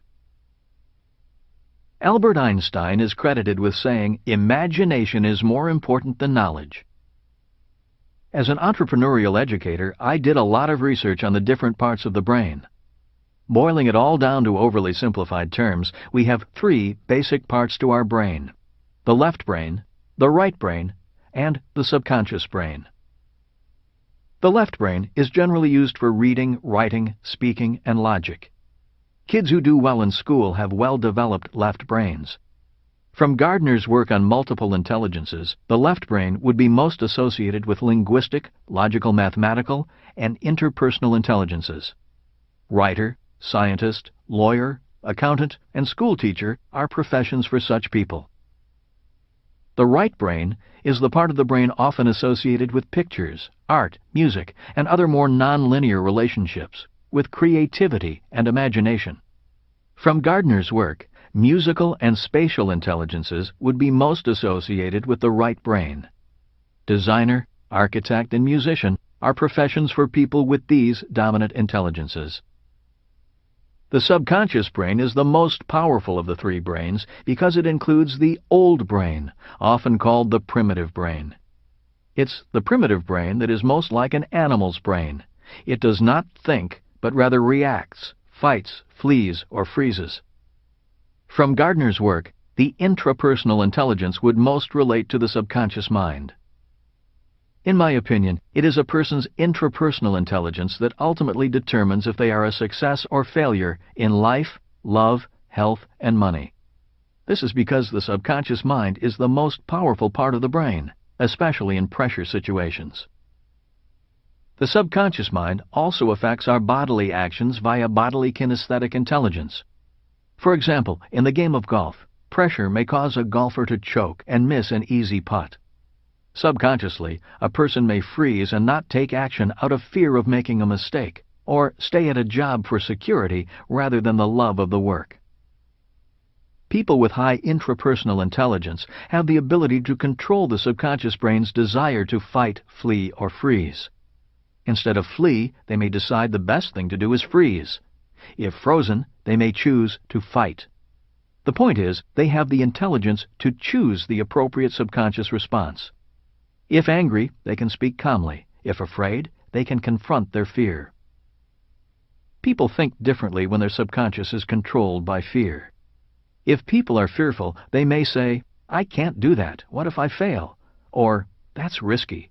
Albert Einstein is credited with saying, "Imagination is more important than knowledge." As an entrepreneurial educator, I did a lot of research on the different parts of the brain. Boiling it all down to overly simplified terms, we have 3 basic parts to our brain: the left brain, the right brain, and the subconscious brain. The left brain is generally used for reading, writing, speaking, and logic. Kids who do well in school have well-developed left brains. From Gardner's work on multiple intelligences, the left brain would be most associated with linguistic, logical mathematical, and interpersonal intelligences. Writer, scientist, lawyer, accountant, and school teacher are professions for such people. The right brain is the part of the brain often associated with pictures, art, music, and other more nonlinear relationships, with creativity and imagination. From Gardner's work, musical and spatial intelligences would be most associated with the right brain. Designer, architect, and musician are professions for people with these dominant intelligences. The subconscious brain is the most powerful of the 3 brains because it includes the old brain, often called the primitive brain. It's the primitive brain that is most like an animal's brain. It does not think, but rather reacts, fights, flees, or freezes. From Gardner's work, the intrapersonal intelligence would most relate to the subconscious mind. In my opinion, it is a person's intrapersonal intelligence that ultimately determines if they are a success or failure in life, love, health, and money. This is because the subconscious mind is the most powerful part of the brain, especially in pressure situations. The subconscious mind also affects our bodily actions via bodily kinesthetic intelligence. For example, in the game of golf, pressure may cause a golfer to choke and miss an easy putt. Subconsciously, a person may freeze and not take action out of fear of making a mistake, or stay at a job for security rather than the love of the work. People with high intrapersonal intelligence have the ability to control the subconscious brain's desire to fight, flee, or freeze. Instead of flee, they may decide the best thing to do is freeze. If frozen, they may choose to fight. The point is, they have the intelligence to choose the appropriate subconscious response. If angry, they can speak calmly. If afraid, they can confront their fear. People think differently when their subconscious is controlled by fear. If people are fearful, they may say, "I can't do that. What if I fail?" Or, "That's risky."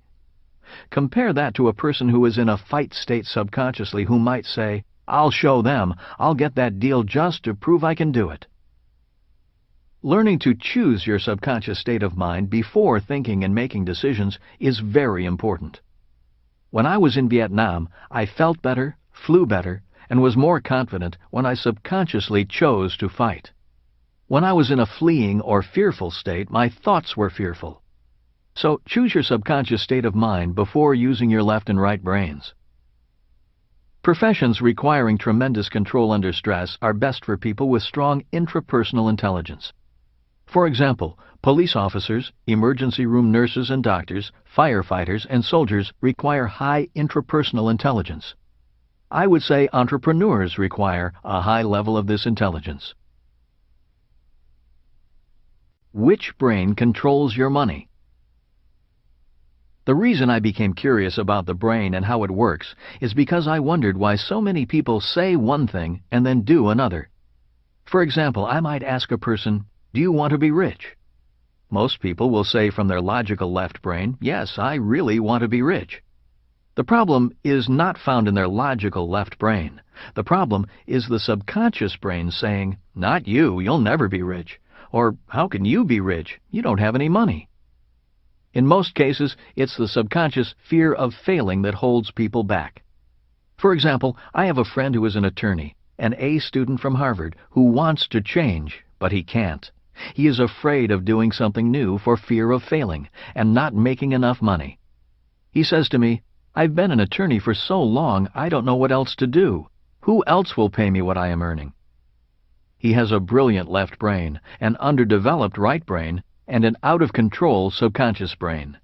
Compare that to a person who is in a fight state subconsciously who might say, "I'll show them. I'll get that deal just to prove I can do it." Learning to choose your subconscious state of mind before thinking and making decisions is very important. When I was in Vietnam, I felt better, flew better, and was more confident when I subconsciously chose to fight. When I was in a fleeing or fearful state, my thoughts were fearful. So choose your subconscious state of mind before using your left and right brains. Professions requiring tremendous control under stress are best for people with strong intrapersonal intelligence. For example, police officers, emergency room nurses and doctors, firefighters, and soldiers require high intrapersonal intelligence. I would say entrepreneurs require a high level of this intelligence. Which brain controls your money? The reason I became curious about the brain and how it works is because I wondered why so many people say one thing and then do another. For example, I might ask a person, "Do you want to be rich?" Most people will say from their logical left brain, "Yes, I really want to be rich." The problem is not found in their logical left brain. The problem is the subconscious brain saying, "Not you, you'll never be rich." Or, "How can you be rich? You don't have any money." In most cases, it's the subconscious fear of failing that holds people back. For example, I have a friend who is an attorney, an A student from Harvard, who wants to change, but he can't. He is afraid of doing something new for fear of failing and not making enough money. He says to me, "I've been an attorney for so long, I don't know what else to do. Who else will pay me what I am earning?" He has a brilliant left brain, an underdeveloped right brain, and an out-of-control subconscious brain.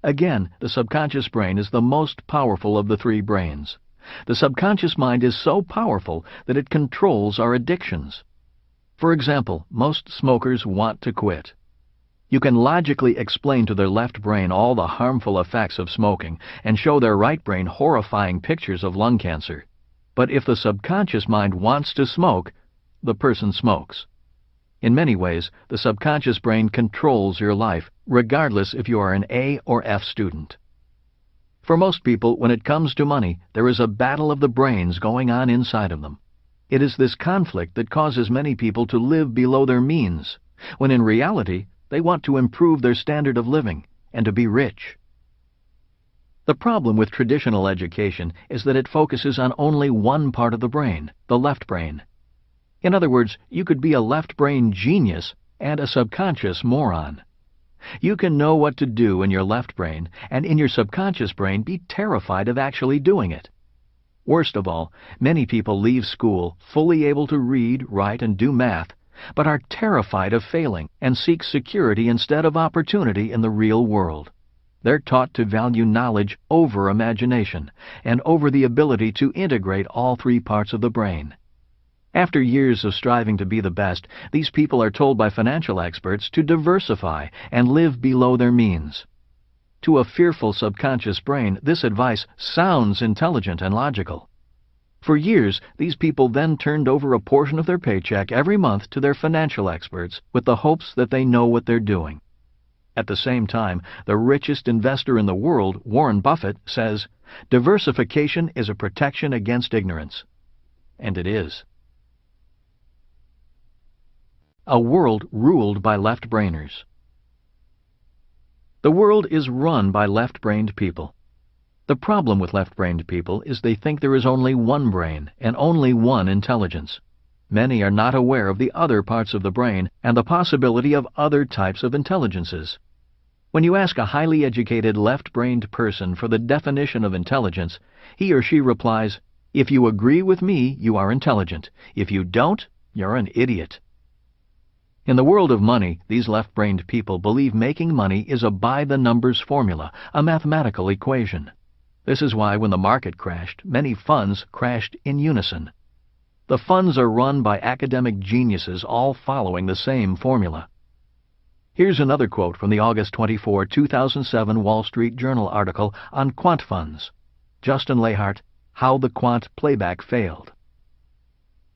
Again, the subconscious brain is the most powerful of the three brains. The subconscious mind is so powerful that it controls our addictions. For example, most smokers want to quit. You can logically explain to their left brain all the harmful effects of smoking and show their right brain horrifying pictures of lung cancer. But if the subconscious mind wants to smoke, the person smokes. In many ways, the subconscious brain controls your life, regardless if you are an A or F student. For most people, when it comes to money, there is a battle of the brains going on inside of them. It is this conflict that causes many people to live below their means, when in reality, they want to improve their standard of living and to be rich. The problem with traditional education is that it focuses on only one part of the brain, the left brain. In other words, you could be a left brain genius and a subconscious moron. You can know what to do in your left brain and in your subconscious brain be terrified of actually doing it. Worst of all, many people leave school fully able to read, write, and do math, but are terrified of failing and seek security instead of opportunity in the real world. They're taught to value knowledge over imagination and over the ability to integrate all three parts of the brain. After years of striving to be the best, these people are told by financial experts to diversify and live below their means. To a fearful subconscious brain, this advice sounds intelligent and logical. For years, these people then turned over a portion of their paycheck every month to their financial experts with the hopes that they know what they're doing. At the same time, the richest investor in the world, Warren Buffett, says, "Diversification is a protection against ignorance." And it is. A world ruled by left-brainers. The world is run by left-brained people. The problem with left-brained people is they think there is only one brain and only one intelligence. Many are not aware of the other parts of the brain and the possibility of other types of intelligences. When you ask a highly educated left-brained person for the definition of intelligence, he or she replies, "If you agree with me, you are intelligent. If you don't, you're an idiot." In the world of money, these left-brained people believe making money is a by-the-numbers formula, a mathematical equation. This is why when the market crashed, many funds crashed in unison. The funds are run by academic geniuses all following the same formula. Here's another quote from the August 24, 2007 Wall Street Journal article on quant funds. Justin Lahart, How the Quant Playback Failed.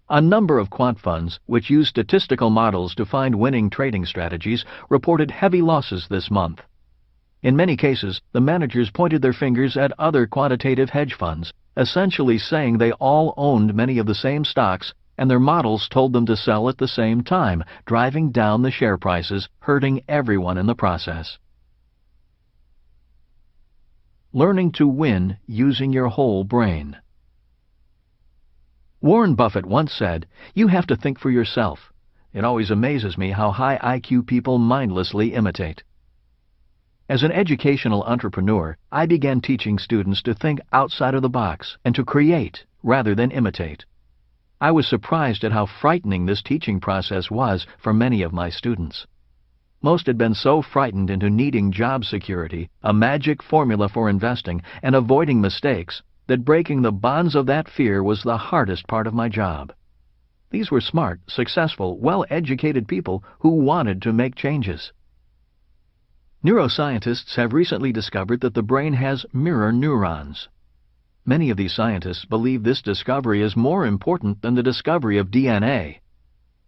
A number of quant funds, which use statistical models to find winning trading strategies, reported heavy losses this month. In many cases, the managers pointed their fingers at other quantitative hedge funds, essentially saying they all owned many of the same stocks and their models told them to sell at the same time, driving down the share prices, hurting everyone in the process. Learning to win using your whole brain. Warren Buffett once said, "You have to think for yourself." It always amazes me how high IQ people mindlessly imitate. As an educational entrepreneur, I began teaching students to think outside of the box and to create rather than imitate. I was surprised at how frightening this teaching process was for many of my students. Most had been so frightened into needing job security, a magic formula for investing, and avoiding mistakes, that breaking the bonds of that fear was the hardest part of my job. These were smart, successful, well-educated people who wanted to make changes. Neuroscientists have recently discovered that the brain has mirror neurons. Many of these scientists believe this discovery is more important than the discovery of DNA.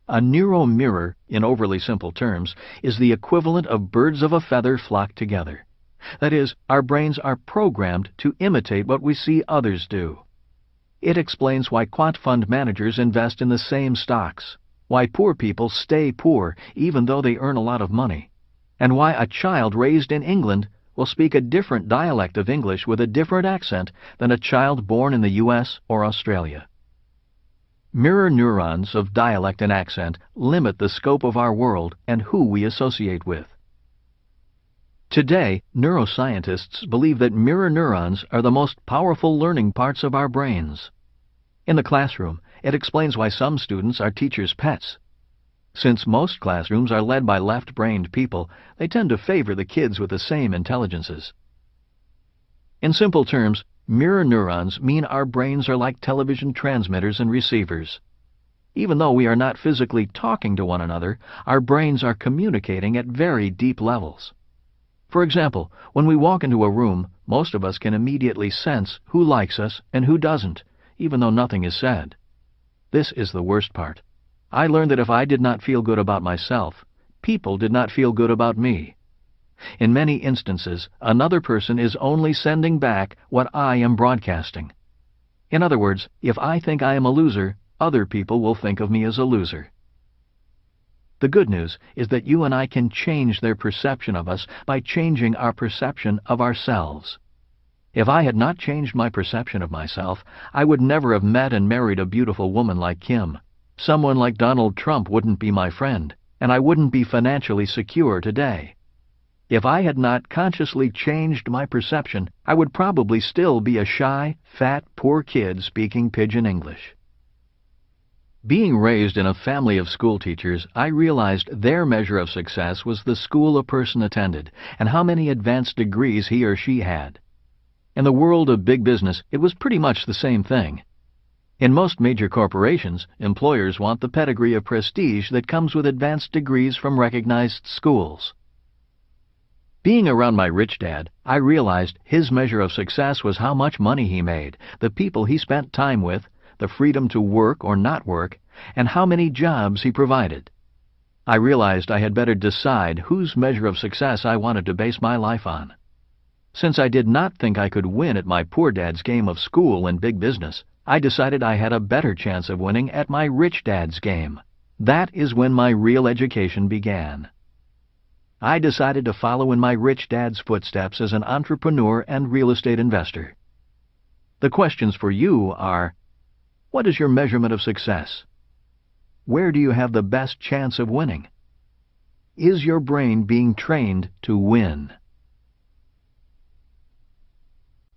A neuromirror, in overly simple terms, is the equivalent of birds of a feather flock together. That is, our brains are programmed to imitate what we see others do. It explains why quant fund managers invest in the same stocks, why poor people stay poor even though they earn a lot of money, and why a child raised in England will speak a different dialect of English with a different accent than a child born in the U.S. or Australia. Mirror neurons of dialect and accent limit the scope of our world and who we associate with. Today, neuroscientists believe that mirror neurons are the most powerful learning parts of our brains. In the classroom, it explains why some students are teachers' pets. Since most classrooms are led by left-brained people, they tend to favor the kids with the same intelligences. In simple terms, mirror neurons mean our brains are like television transmitters and receivers. Even though we are not physically talking to one another, our brains are communicating at very deep levels. For example, when we walk into a room, most of us can immediately sense who likes us and who doesn't, even though nothing is said. This is the worst part. I learned that if I did not feel good about myself, people did not feel good about me. In many instances, another person is only sending back what I am broadcasting. In other words, if I think I am a loser, other people will think of me as a loser. The good news is that you and I can change their perception of us by changing our perception of ourselves. If I had not changed my perception of myself, I would never have met and married a beautiful woman like Kim. Someone like Donald Trump wouldn't be my friend, and I wouldn't be financially secure today. If I had not consciously changed my perception, I would probably still be a shy, fat, poor kid speaking pidgin English. Being raised in a family of schoolteachers, I realized their measure of success was the school a person attended and how many advanced degrees he or she had. In the world of big business, it was pretty much the same thing. In most major corporations, employers want the pedigree of prestige that comes with advanced degrees from recognized schools. Being around my rich dad, I realized his measure of success was how much money he made, the people he spent time with, the freedom to work or not work, and how many jobs he provided. I realized I had better decide whose measure of success I wanted to base my life on. Since I did not think I could win at my poor dad's game of school and big business, I decided I had a better chance of winning at my rich dad's game. That is when my real education began. I decided to follow in my rich dad's footsteps as an entrepreneur and real estate investor. The questions for you are, what is your measurement of success? Where do you have the best chance of winning? Is your brain being trained to win?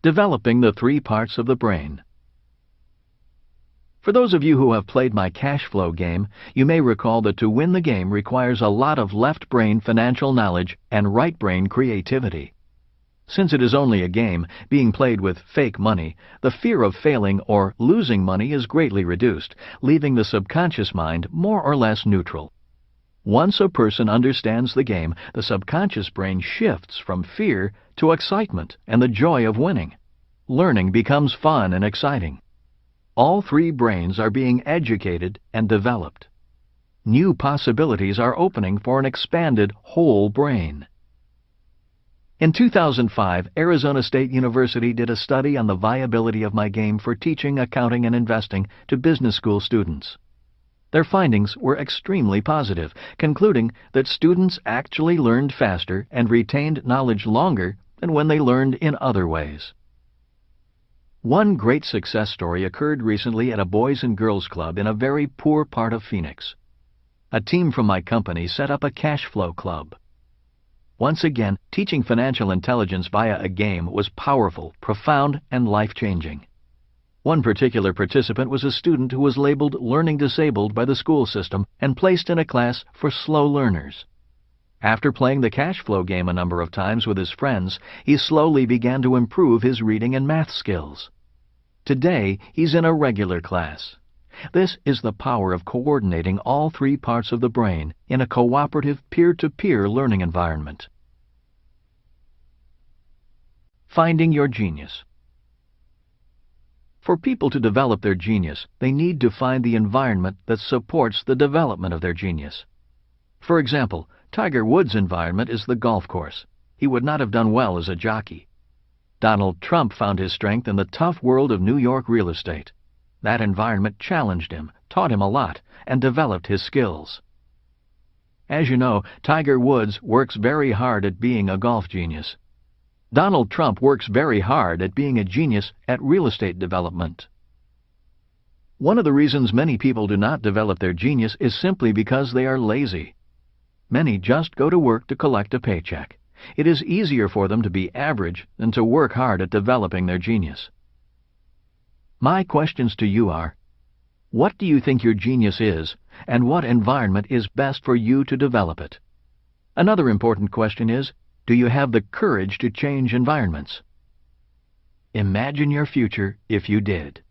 Developing the 3 parts of the brain. For those of you who have played my cash flow game, you may recall that to win the game requires a lot of left brain financial knowledge and right brain creativity. Since it is only a game, being played with fake money, the fear of failing or losing money is greatly reduced, leaving the subconscious mind more or less neutral. Once a person understands the game, the subconscious brain shifts from fear to excitement and the joy of winning. Learning becomes fun and exciting. All three brains are being educated and developed. New possibilities are opening for an expanded whole brain. In 2005, Arizona State University did a study on the viability of my game for teaching accounting and investing to business school students. Their findings were extremely positive, concluding that students actually learned faster and retained knowledge longer than when they learned in other ways. One great success story occurred recently at a Boys and Girls Club in a very poor part of Phoenix. A team from my company set up a cash flow club. Once again, teaching financial intelligence via a game was powerful, profound, and life-changing. One particular participant was a student who was labeled learning disabled by the school system and placed in a class for slow learners. After playing the cash flow game a number of times with his friends, he slowly began to improve his reading and math skills. Today, he's in a regular class. This is the power of coordinating all three parts of the brain in a cooperative peer-to-peer learning environment. Finding your genius. For people to develop their genius, they need to find the environment that supports the development of their genius. For example, Tiger Woods' environment is the golf course. He would not have done well as a jockey. Donald Trump found his strength in the tough world of New York real estate. That environment challenged him, taught him a lot, and developed his skills. As you know, Tiger Woods works very hard at being a golf genius. Donald Trump works very hard at being a genius at real estate development. One of the reasons many people do not develop their genius is simply because they are lazy. Many just go to work to collect a paycheck. It is easier for them to be average than to work hard at developing their genius. My questions to you are, what do you think your genius is, and what environment is best for you to develop it? Another important question is, do you have the courage to change environments? Imagine your future if you did.